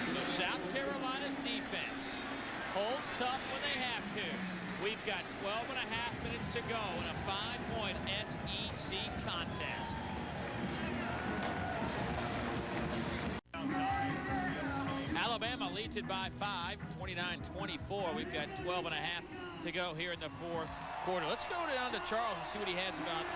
So South Carolina's defense holds tough when they have to. We've got 12 and a half minutes to go in a 5-point SEC contest. Alabama leads it by 5, 29-24. We've got 12 and a half to go here in the 4th quarter. Let's go down to Charles and see what he has about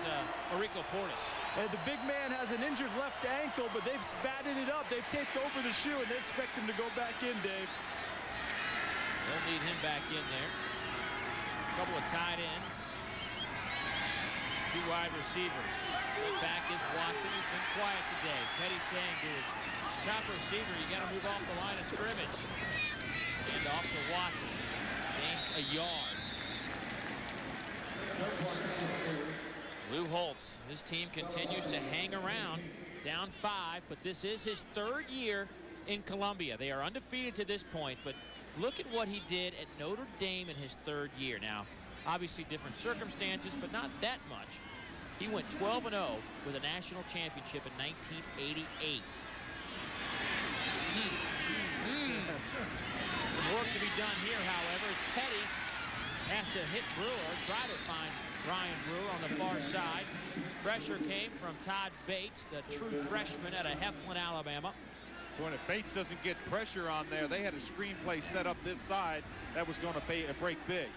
Rico Portis. The big man has an injured left ankle, but they've spatted it up. They've taped over the shoe, and they expect him to go back in, Dave. They'll need him back in there. A couple of tight ends. 2 wide receivers. So back is Watson, who's been quiet today. Petty saying to his top receiver, you got to move off the line of scrimmage. And off to Watson. Gains a yard. Lou Holtz, his team continues to hang around, down 5, but this is his 3rd year in Columbia. They are undefeated to this point, but look at what he did at Notre Dame in his 3rd year. Now, obviously different circumstances, but not that much. He went 12-0 with a national championship in 1988. Some work to be done here, however, as Petty has to hit Brewer, try to find Brian Brewer on the far side. Pressure came from Todd Bates, the true freshman out of Heflin, Alabama. When if Bates doesn't get pressure on there, they had a screenplay set up this side that was going to break big.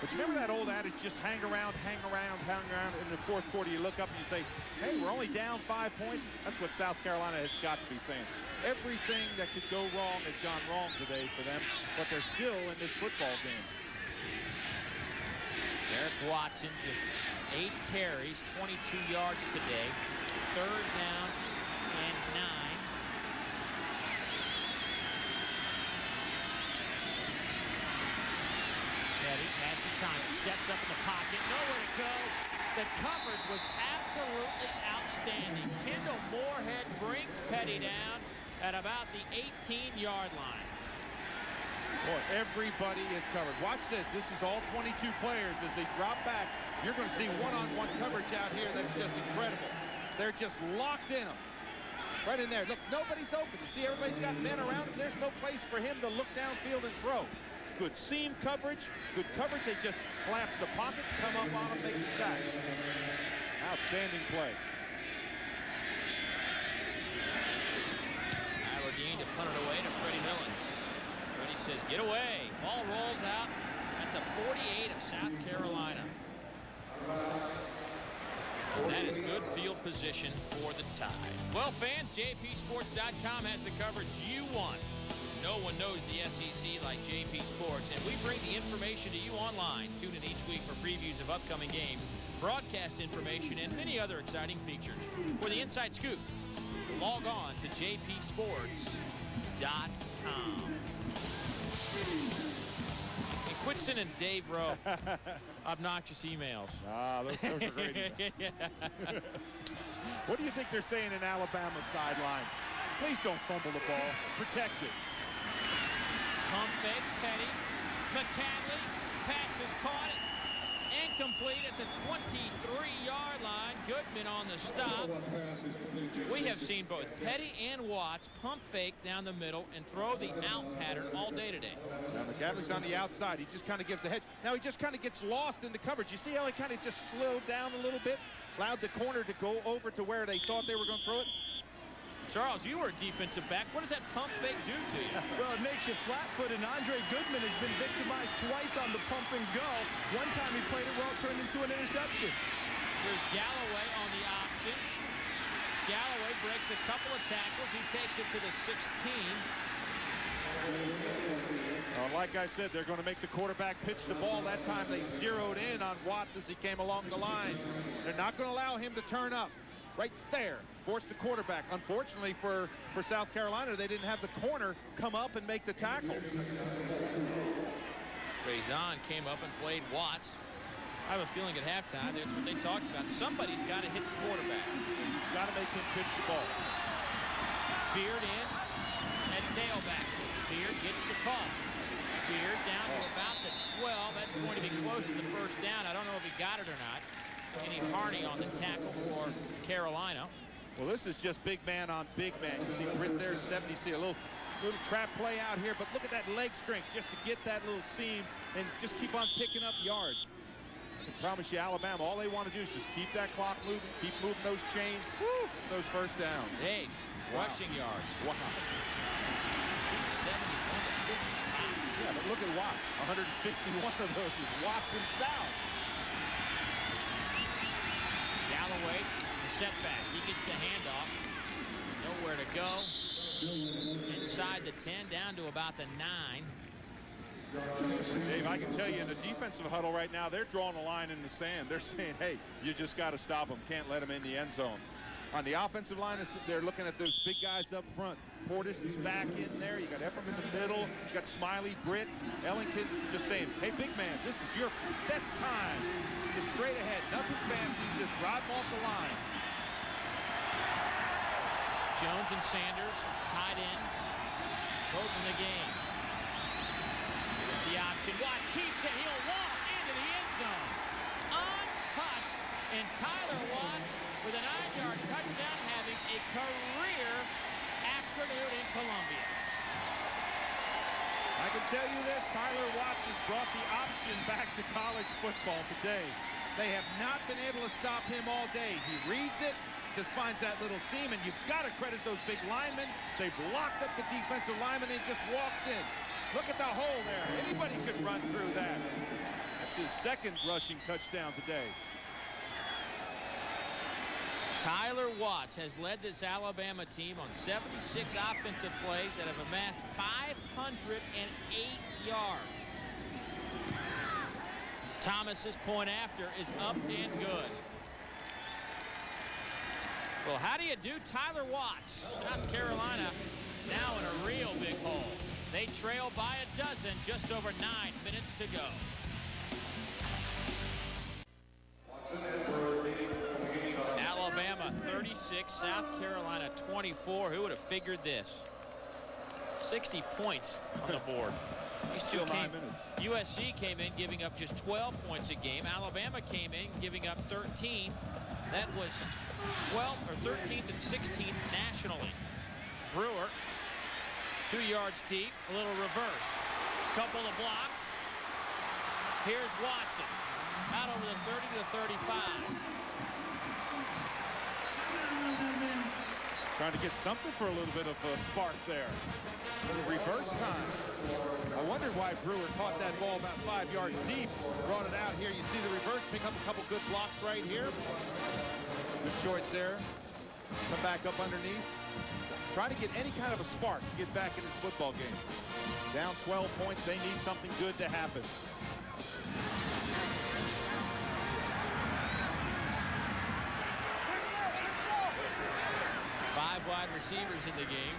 But you remember that old adage, just hang around, hang around, hang around. In the 4th quarter, you look up and you say, hey, we're only down 5 points. That's what South Carolina has got to be saying. Everything that could go wrong has gone wrong today for them, but they're still in this football game. Derek Watson, just 8 carries, 22 yards today. 3rd down and 9. Petty, passing time, steps up in the pocket, nowhere to go. The coverage was absolutely outstanding. Kendall Moorhead brings Petty down at about the 18-yard line. Boy, everybody is covered. Watch this. This is all 22 players. As they drop back, you're going to see one-on-one coverage out here that's just incredible. They're just locked in them. Right in there. Look, nobody's open. You see everybody's got men around him. There's no place for him to look downfield and throw. Good seam coverage. Good coverage. They just collapse the pocket, come up on him, make the sack. Outstanding play. Allardyne to punt it away to Freddie Millens. Freddie says, get away. Ball rolls out at the 48 of South Carolina. And that is good field position for the Tide. Well, fans, JPSports.com has the coverage you want. No one knows the SEC like JP Sports, and we bring the information to you online. Tune in each week for previews of upcoming games, broadcast information, and many other exciting features. For the inside scoop, log on to jpsports.com. And quit sending Dave Rowe obnoxious emails. Those are great emails. What do you think they're saying in Alabama's sideline? Please don't fumble the ball. Protect it. Pump fake, Petty. McCadley. Pass is caught. Incomplete at the 23-yard line. Goodman on the stop. We have seen both Petty and Watts pump fake down the middle and throw the out pattern all day today. Now McGavely's on the outside. He just kind of gives the hedge. Now he just kind of gets lost in the coverage. You see how he kind of just slowed down a little bit? Allowed the corner to go over to where they thought they were going to throw it? Charles, you were a defensive back. What does that pump fake do to you? Well, it makes you flat-footed, and Andre Goodman has been victimized twice on the pump and go. One time he played it well, turned into an interception. There's Galloway on the option. Galloway breaks a couple of tackles. He takes it to the 16. Like I said, they're going to make the quarterback pitch the ball. That time they zeroed in on Watts as he came along the line. They're not going to allow him to turn up. Right there, force the quarterback. Unfortunately for South Carolina, they didn't have the corner come up and make the tackle. Faison came up and played Watts. I have a feeling at halftime that's what they talked about. Somebody's got to hit the quarterback. You've got to make him pitch the ball. Beard in at tailback. Beard gets the call. Beard down to about the 12. That's going to be close to the first down. I don't know if he got it or not. Kenny Harney on the tackle for Carolina. Well, this is just big man on big man. You see Britt there, 70. See a little trap play out here, but look at that leg strength just to get that little seam and just keep on picking up yards. I promise you, Alabama, all they want to do is just keep that clock moving, keep moving those chains, those first downs. Hey, rushing yards. Wow. 271 to 55. Yeah, but look at Watts. 151 of those is Watts himself. Galloway, the setback. He gets the handoff. Nowhere to go. Inside the 10, down to about the 9. Dave, I can tell you in the defensive huddle right now, they're drawing a line in the sand. They're saying, hey, you just got to stop them. Can't let them in the end zone. On the offensive line, they're looking at those big guys up front. Portis is back in there. You got Ephraim in the middle. You got Smiley, Britt, Ellington just saying, hey, big man, this is your best time. Just straight ahead. Nothing fancy. Just drive them off the line. Jones and Sanders, tight ends, both in the game. Here's the option. Watts keeps it. He'll walk into the end zone. Untouched. And Tyler Watts with a 9-yard touchdown, having a career afternoon in Columbia. I can tell you this, Tyler Watts has brought the option back to college football today. They have not been able to stop him all day. He reads it, just finds that little seam, and you've got to credit those big linemen. They've locked up the defensive lineman, and he just walks in. Look at the hole there. Anybody could run through that. That's his second rushing touchdown today. Tyler Watts has led this Alabama team on 76 offensive plays that have amassed 508 yards. Thomas's point after is up and good. Well, how do you do Tyler Watts? South Carolina now in a real big hole. They trail by a dozen, just over 9 minutes to go. Alabama 36, South Carolina 24. Who would have figured this? 60 points on the board. These two Still 9 came, minutes. USC came in giving up just 12 points a game. Alabama came in giving up 13. That was 12th or 13th and 16th nationally. Brewer, 2 yards deep, a little reverse. Couple of blocks. Here's Watson, out over the 30 to the 35. Trying to get something for a little bit of a spark there. Reverse time. I wondered why Brewer caught that ball about 5 yards deep. Brought it out here. You see the reverse, pick up a couple good blocks right here. Good choice there. Come back up underneath. Trying to get any kind of a spark to get back in this football game. Down 12 points. They need something good to happen. 5 wide receivers in the game.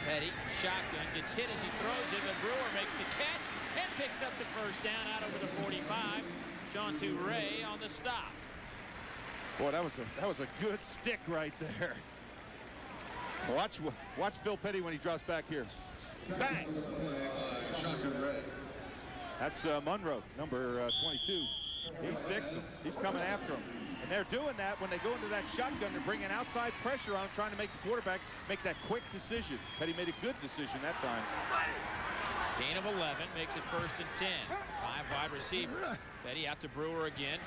Petty, shotgun, gets hit as he throws it, but Brewer makes the catch and picks up the first down out over the 45. Sean Toure on the stop. Boy, that was a good stick right there. Watch Phil Petty when he drops back here. Bang! That's Monroe, number 22. He sticks him. He's coming after him. And they're doing that when they go into that shotgun. They're bringing outside pressure on him, trying to make the quarterback make that quick decision. Petty made a good decision that time. Gain of 11 makes it 1st and 10. 5 wide receivers. Petty out to Brewer again.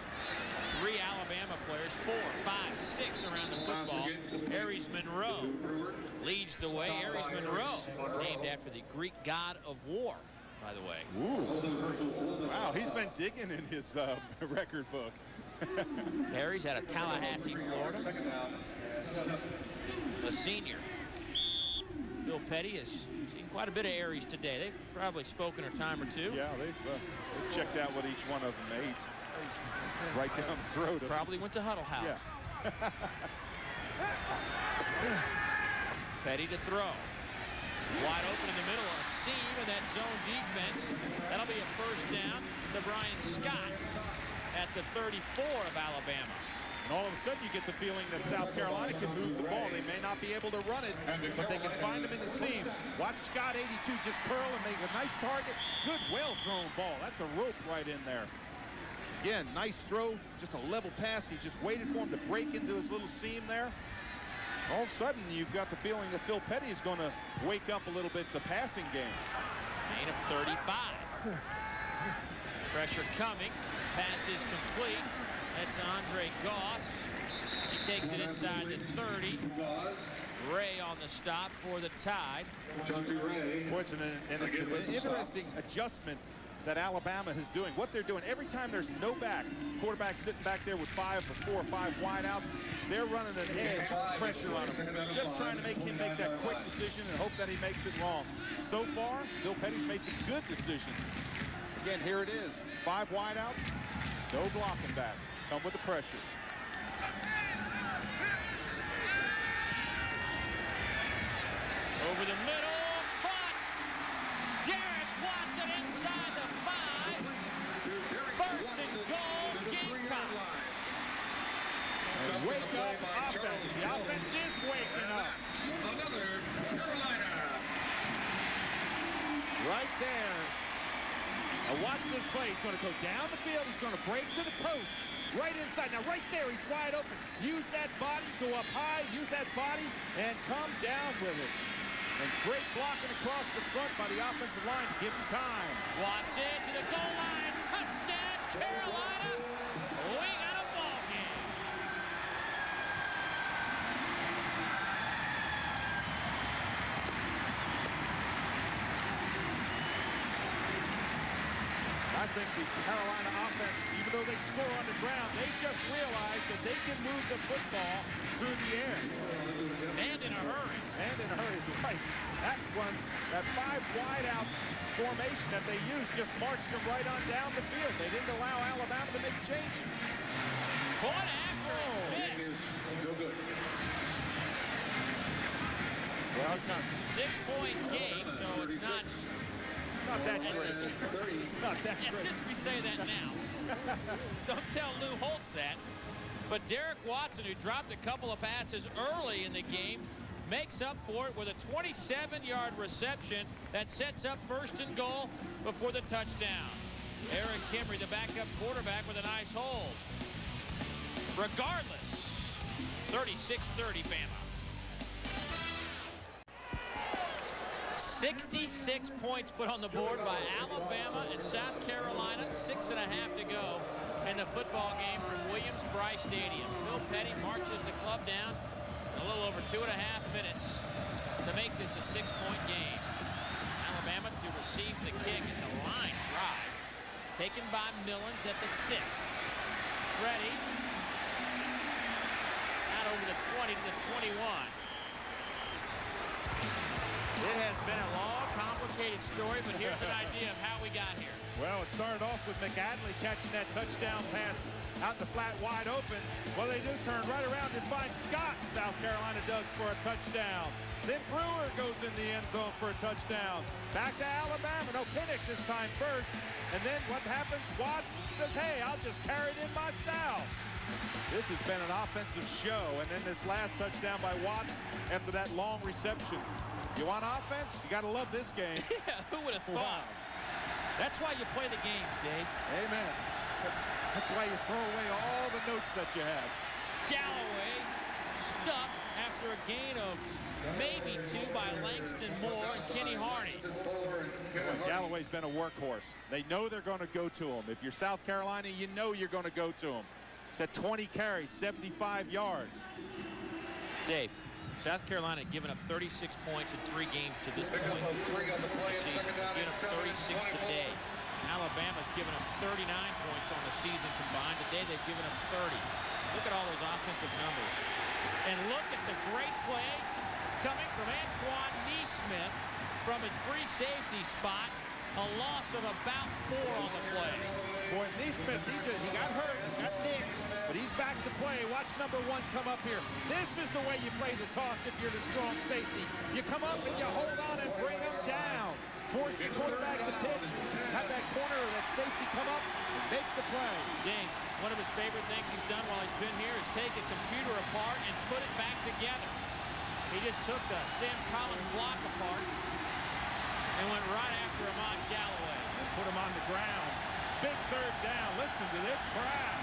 3 Alabama players, 4, 5, 6 around the football. Aries Monroe leads the way. Aries Monroe, named after the Greek god of war, by the way. Ooh. Wow, he's been digging in his record book. Aries out of Tallahassee, Florida. A senior. Phil Petty has seen quite a bit of Aries today. They've probably spoken a time or two. Yeah, they've checked out what each one of them ate. Right down the throat. Probably went to Huddle House. Yeah. Petty to throw. Wide open in the middle, a seam of that zone defense. That'll be a 1st down to Brian Scott at the 34 of Alabama. And all of a sudden you get the feeling that South Carolina can move the ball. They may not be able to run it, but they can find them in the seam. Watch Scott 82 just curl and make a nice target. Good, well-thrown ball. That's a rope right in there. Again, nice throw, just a level pass. He just waited for him to break into his little seam there. All of a sudden, you've got the feeling that Phil Petty is going to wake up a little bit the passing game. Gain of 35. Pressure coming. Pass is complete. That's Andre Goss. He takes it inside the 30. Ray on the stop for the Tide. Boy, it's an interesting adjustment that Alabama is doing. What they're doing, every time there's no back, quarterback sitting back there with 5 or 4 or 5 wideouts, they're running an edge pressure on him, just trying to make him make that quick decision and hope that he makes it wrong. So far, Phil Petty's made some good decisions. Again, here it is. 5 wideouts, no blocking back. Come with the pressure. Over the middle, caught. Derek Watson inside the 5. 1st and goal, Gamecocks. And wake up offense. The offense is waking up. Right there. Now watch this play. He's going to go down the field. He's going to break to the post. Right inside. Now right there, he's wide open. Use that body, go up high, use that body, and come down with it. And great blocking across the front by the offensive line to give him time. Watson to the goal line. Touchdown, Carolina. We got a ball game. I think the Carolina offense, even though they score on the ground, they just realized that they can move the football through the air. And in a hurry. And in a hurry is right. That one, that 5 wide out formation that they used just marched them right on down the field. They didn't allow Alabama to make changes. Point after is missed. Well, it's not 6-point game, so it's not that great. It's not that great. We say that now. Don't tell Lou Holtz that. But Derek Watson, who dropped a couple of passes early in the game, makes up for it with a 27-yard reception that sets up 1st and goal before the touchdown. Eric Kimry, the backup quarterback, with a nice hold. Regardless, 36-30 Bama. 66 points put on the board by Alabama and South Carolina. 6.5 to go in the football game from Williams-Brice Stadium. Phil Petty marches the club down in a little over 2.5 minutes to make this a 6-point game. Alabama to receive the kick. It's a line drive taken by Millens at the 6. Freddie out over the 20 to the 21. It has been a long, complicated story, but here's an idea of how we got here. Well, it started off with McAdley catching that touchdown pass out in the flat wide open. Well, they do turn right around and find Scott. South Carolina does for a touchdown. Then Brewer goes in the end zone for a touchdown. Back to Alabama. No, Pinnock this time first. And then what happens? Watts says, hey, I'll just carry it in myself. This has been an offensive show. And then this last touchdown by Watts after that long reception. You want offense? You got to love this game. Yeah, who would have thought? Wow. That's why you play the games, Dave. Amen. That's why you throw away all the notes that you have. Galloway stuck after a gain of maybe 2 by Langston Moore and Kenny Harney. Well, Galloway's been a workhorse. They know they're going to go to him. If you're South Carolina, you know you're going to go to him. He's had 20 carries, 75 yards. Dave, South Carolina given up 36 points in 3 games to this point this season. Given up 36 today. Alabama's given up 39 points on the season combined. Today they've given up 30. Look at all those offensive numbers. And look at the great play coming from Antoine Neesmith from his free safety spot. A loss of about 4 on the play. Boy, Neesmith, he got hurt, got nicked, but he's back to play. Watch number 1 come up here. This is the way you play the toss if you're the strong safety. You come up and you hold on and bring him down. Force the quarterback to pitch. Have that corner or that safety come up and make the play. Dave, one of his favorite things he's done while he's been here is take a computer apart and put it back together. He just took the Sam Collins block apart and went right after Ahmad Galloway. And put him on the ground. Big third down. Listen to this crowd.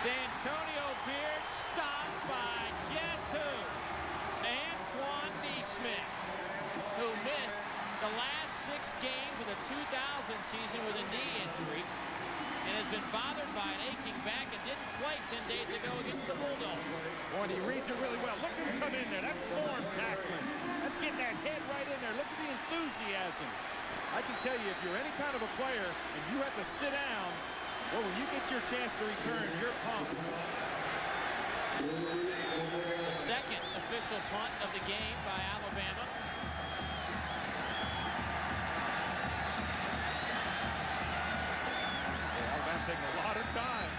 Santonio Beard stopped by guess who? Antoine Neesmith, who missed the last 6 games of the 2000 season with a knee injury and has been bothered by an aching back and didn't play 10 days ago against the Bulldogs. Boy, and he reads it really well. Look at him come in there. That's form tackling. That's getting that head right in there. Look at the enthusiasm. I can tell you, if you're any kind of a player and you have to sit down, well, when you get your chance to return, you're pumped. The second official punt of the game by Alabama. Alabama taking a lot of time.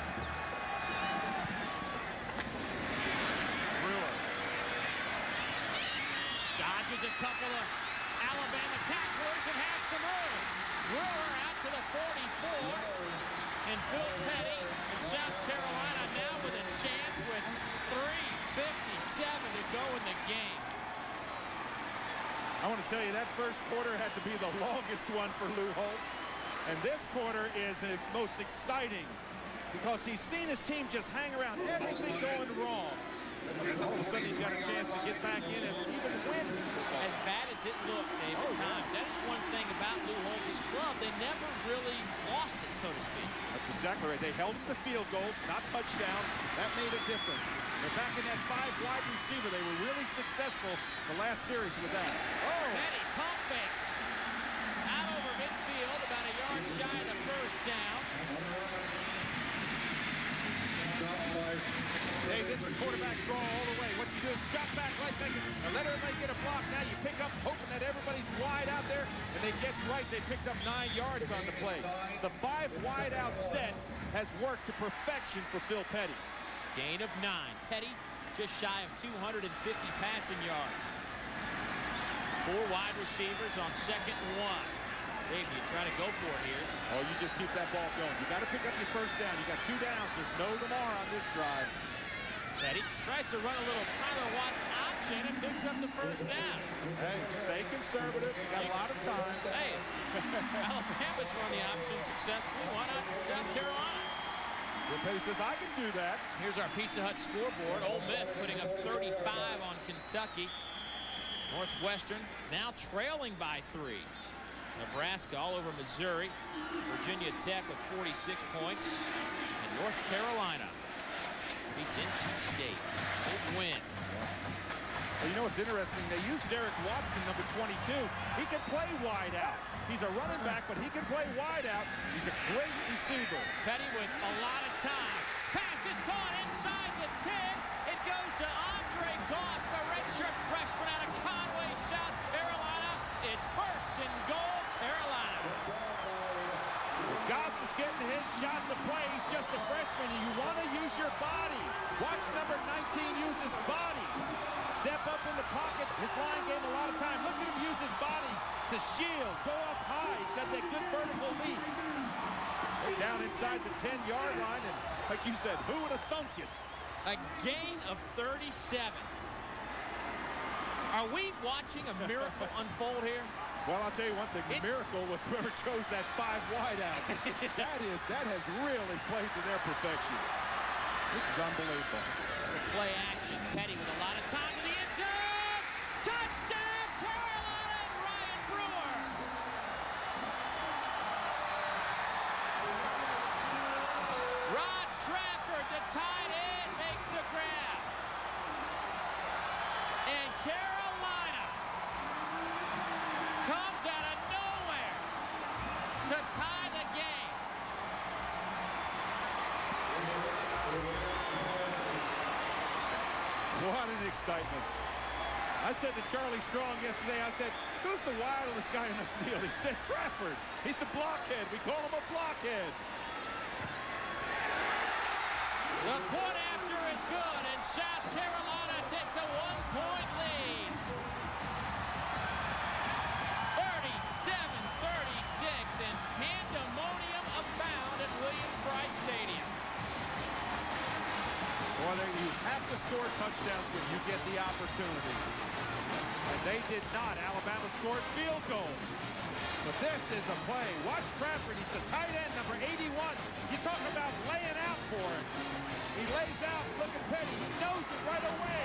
Brewer dodges a couple of Alabama tacklers and has some room. Brewer out to the 44. And Phil Petty in South Carolina now with a chance with 3:57 to go in the game. I want to tell you, that first quarter had to be the longest one for Lou Holtz. And this quarter is the most exciting because he's seen his team just hang around, everything going wrong. All of a sudden, he's got a chance to get back in and even win this football. As bad as it looked, Dave, at times, that is one thing about Lou Holtz's club. They never really lost it, so to speak. That's exactly right. They held the field goals, not touchdowns. That made a difference. They're back in that 5 wide receiver. They were really successful the last series with that. Oh! Petty pump fakes out over midfield, about a yard shy of the first down. Hey, this is quarterback draw all the way. What you do is drop back right back and let everybody get a block. Now you pick up, hoping that everybody's wide out there, and they guessed right. They picked up 9 yards on the play. The 5 wide out set has worked to perfection for Phil Petty. Gain of 9. Petty just shy of 250 passing yards. 4 wide receivers on 2nd and 1. Dave, you try to go for it here. Oh, you just keep that ball going. You got to pick up your first down. You got 2 downs. There's no tomorrow on this drive. Petty tries to run a little Tyler Watts option and picks up the first down. Hey, stay conservative. You got a lot of time. Hey, Alabama's run the option successfully. Why not South Carolina? Phil Petty says, I can do that. Here's our Pizza Hut scoreboard. Ole Miss putting up 35 on Kentucky. Northwestern now trailing by 3. Nebraska all over Missouri. Virginia Tech with 46 points. And North Carolina beats NC State. Big win. Well, you know what's interesting? They used Derek Watson, number 22. He can play wide out. He's a running back, but he can play wide out. He's a great receiver. Petty with a lot of time. Pass is caught inside the 10. It goes to Andre Goss, the redshirt freshman out of Conway, South Carolina. It's 1st and goal, Carolina. Goss is getting his shot to play. He's just a freshman, and you want to use your body. Watch number 19 use his body. Step up in the pocket. His line gave him a lot of time. Look at him use his body to shield, go up high. He's got that good vertical leap. Down inside the 10-yard line, and like you said, who would have thunk it? A gain of 37. Are we watching a miracle unfold here? Well, I'll tell you one thing. The miracle was whoever chose that 5 wideouts. that has really played to their perfection. This is unbelievable. Play action. Petty with a lot of time to the end zone. Touchdown, Carolina, and Ryan Brewer. Rod Trafford, the tight end, makes the grab. And Carolina comes out of nowhere to tie the game. What an excitement. I said to Charlie Strong yesterday, I said, who's the wildest guy in the field? He said, Trafford. He's the blockhead. We call him a blockhead. The point after is good, and South Carolina takes a 1-point lead. 37-36, and pandemonium abound at Williams-Brice Stadium. Well, you have to score touchdowns when you get the opportunity. And they did not. Alabama scored field goal. But this is a play. Watch Trafford. He's the tight end, number 81. You talk about laying out for him. He lays out. Look at Petty. He knows it right away.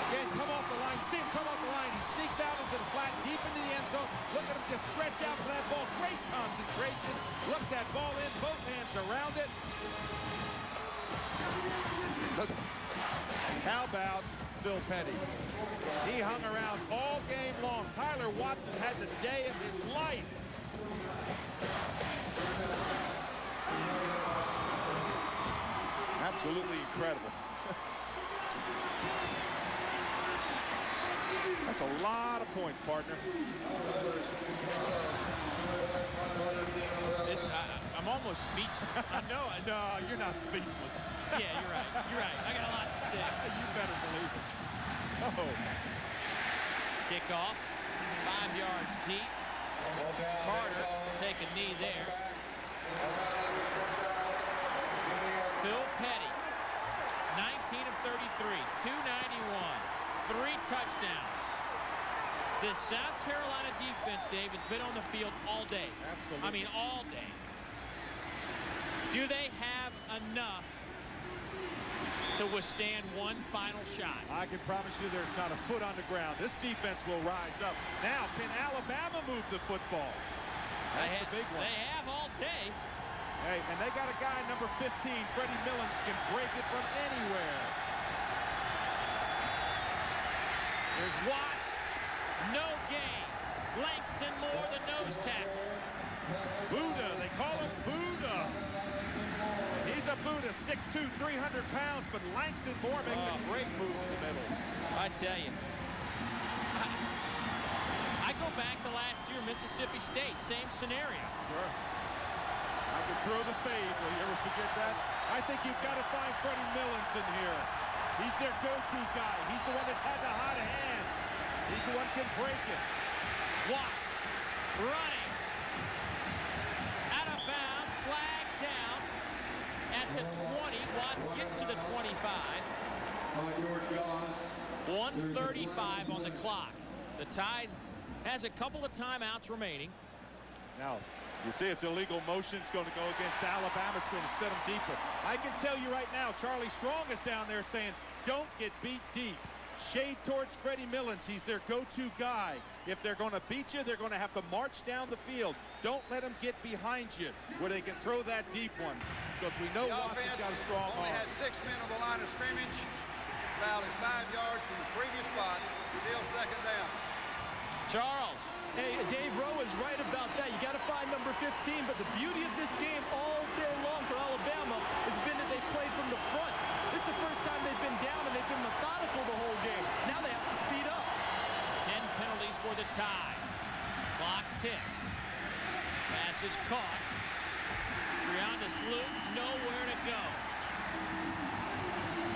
Again, come off the line. See him come off the line. He sneaks out into the flat, deep into the end zone. Look at him just stretch out for that ball. Great concentration. Look that ball in. Both hands around it. Look. How about Phil Petty? He hung around all game long. Tyler Watts has had the day of his life. Absolutely incredible. That's a lot of points, partner. I'm almost speechless. I know. No, you're not speechless. Yeah, you're right. You're right. I got a lot to say. You better believe it. Oh. Kickoff, 5 yards deep. Carter take a knee there. Phil Petty, 19 of 33, 291, 3 touchdowns. This South Carolina defense, Dave, has been on the field all day. Absolutely. I mean, all day. Do they have enough to withstand one final shot? I can promise you there's not a foot on the ground. This defense will rise up. Now, can Alabama move the football? That's the big one. They have all day. Hey, and they got a guy, number 15, Freddie Millens, can break it from anywhere. There's Watts. No gain. Langston Moore, the nose tackle. Buddha, they call him Buddha. He's a Buddha, 6'2", 300 pounds, but Langston Moore makes a great move in the middle. I tell you. I go back to last year, Mississippi State, same scenario. Sure. I can throw the fade. Will you ever forget that? I think you've got to find Freddie Millens in here. He's their go-to guy. He's the one that's had the hot hand. He's the one who can break it. Watts running. Out of bounds, flag down at the 20. Watts gets to the 25. 1:35 on the clock. The Tide has a couple of timeouts remaining. Now, you see it's illegal motion. It's going to go against Alabama. It's going to set them deeper. I can tell you right now, Charlie Strong is down there saying, don't get beat deep. Shade towards Freddie Millens. He's their go-to guy. If they're going to beat you, they're going to have to march down the field. Don't let them get behind you where they can throw that deep one, because we know Watts has got a strong only arm. had 6 men on the line of scrimmage. Foul is 5 yards from the previous spot. Still second down. Charles. Hey, Dave Rowe is right about that. You got to find number 15, but the beauty of this game all day long for Alabama has been that they've played from the front. This is the first time they've been down, and they've been methodical the whole game. Now they have to speed up. 10 penalties for the Tide. Clock ticks. Pass is caught. Triandis Luke, nowhere to go.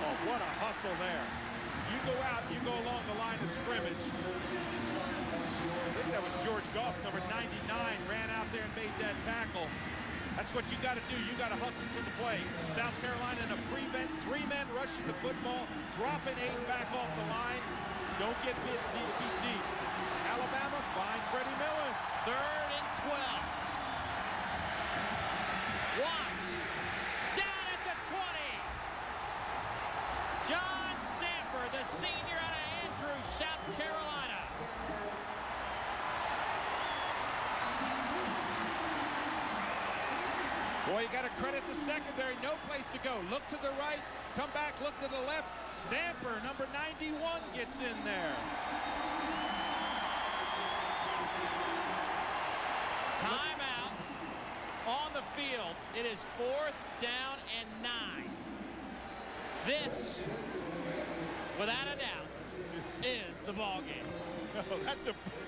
Oh, what a hustle there. You go out, you go along the line of scrimmage. I think that was George Goss, number 99, ran out there and made that tackle. That's what you got to do. You got to hustle to the play. South Carolina in a prevent, 3 men rushing the football, dropping 8 back off the line. Don't get beat deep. Alabama, find Freddie Mullins. 3rd and 12. Watts down at the 20. John Stamper, the senior out of Andrews, South Carolina. Boy, you got to credit the secondary. No place to go. Look to the right, come back, look to the left. Stamper, number 91, gets in there. Timeout on the field. It is 4th down and 9. This, without a doubt, is the ball game. Oh,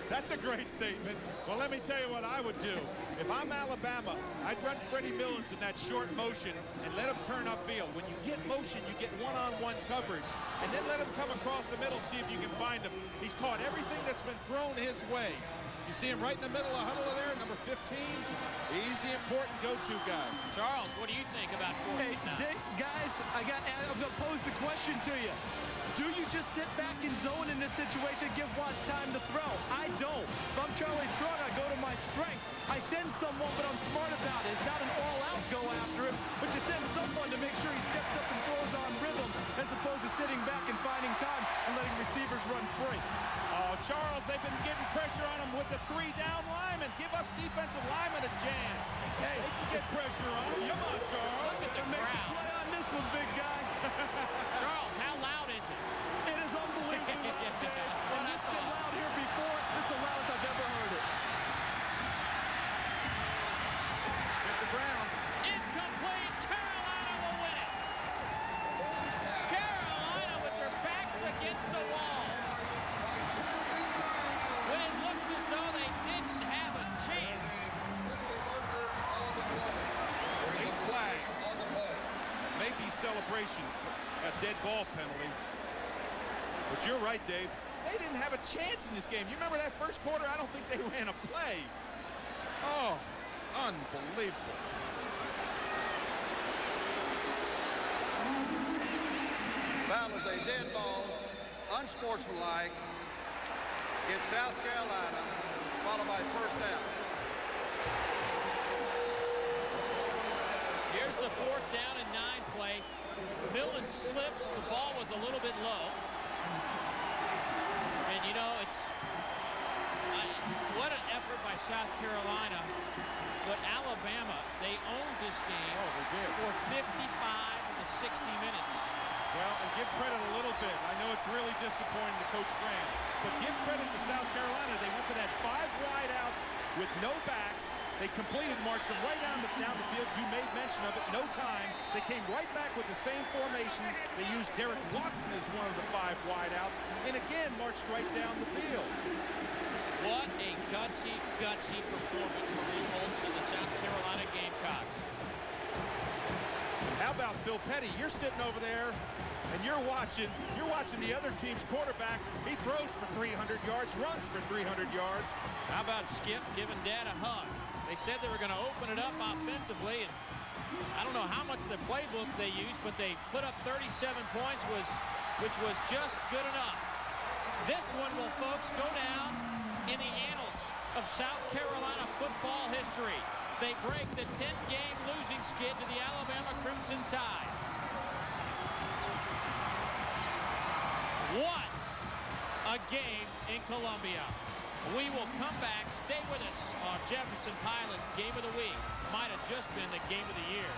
that's a great statement. Well, let me tell you what I would do. If I'm Alabama, I'd run Freddie Mullins in that short motion and let him turn upfield. When you get motion, you get one-on-one coverage. And then let him come across the middle, see if you can find him. He's caught everything that's been thrown his way. You see him right in the middle of the huddle there, number 15. He's the important go-to guy. Charles, what do you think about 4th down? Hey, guys, I'm going to pose the question to you. Do you just sit back and zone in this situation, give Watts time to throw? I don't. If I'm Charlie Strong, I go to my strength. I send someone, but I'm smart about it. It's not an all-out go after him, but you send someone to make sure he steps up and throws on rhythm, as opposed to sitting back and finding time and letting receivers run free. Oh, Charles, they've been getting pressure on him with the 3 down linemen. Give us defensive linemen a chance. Hey, they can get pressure on him. Come on, Charles. Look at the crowd. Play on this one, big guy. Charles, how loud is it? It is unbelievably loud, Dave. And it's been loud here before. This is the loudest I've ever heard it. Hit the ground. Incomplete. Carolina will win it. Carolina with their backs against the wall. When it looked as though they didn't have a chance. Late flag. Maybe celebration. A dead ball penalty. But you're right, Dave. They didn't have a chance in this game. You remember that first quarter? I don't think they ran a play. Oh, unbelievable. Foul is a dead ball, unsportsmanlike in South Carolina, followed by 1st down. Here's the 4th down and 9 play. Millen slips. The ball was a little bit low. And, you know, what an effort by South Carolina. But Alabama, they owned this game for 55 of the 60 minutes. Well, and give credit a little bit. I know it's really disappointing to Coach Fran, but give credit to South Carolina. They went to that 5 wide out with no backs. They completed, marched them right down the field. You made mention of it. No time. They came right back with the same formation. They used Derek Watson as one of the 5 wide outs, and again marched right down the field. What a gutsy performance from Lou Holtz and the South Carolina Gamecocks. And how about Phil Petty? You're sitting over there, and you're watching the other team's quarterback. He throws for 300 yards, runs for 300 yards. How about Skip giving Dad a hug? They said they were going to open it up offensively, and I don't know how much of the playbook they used, but they put up 37 points, which was just good enough. This one will, folks, go down in the annals of South Carolina football history. They break the 10-game losing skid to the Alabama Crimson Tide. What a game in Columbia. We will come back. Stay with us on Jefferson Pilot Game of the Week. Might have just been the game of the year.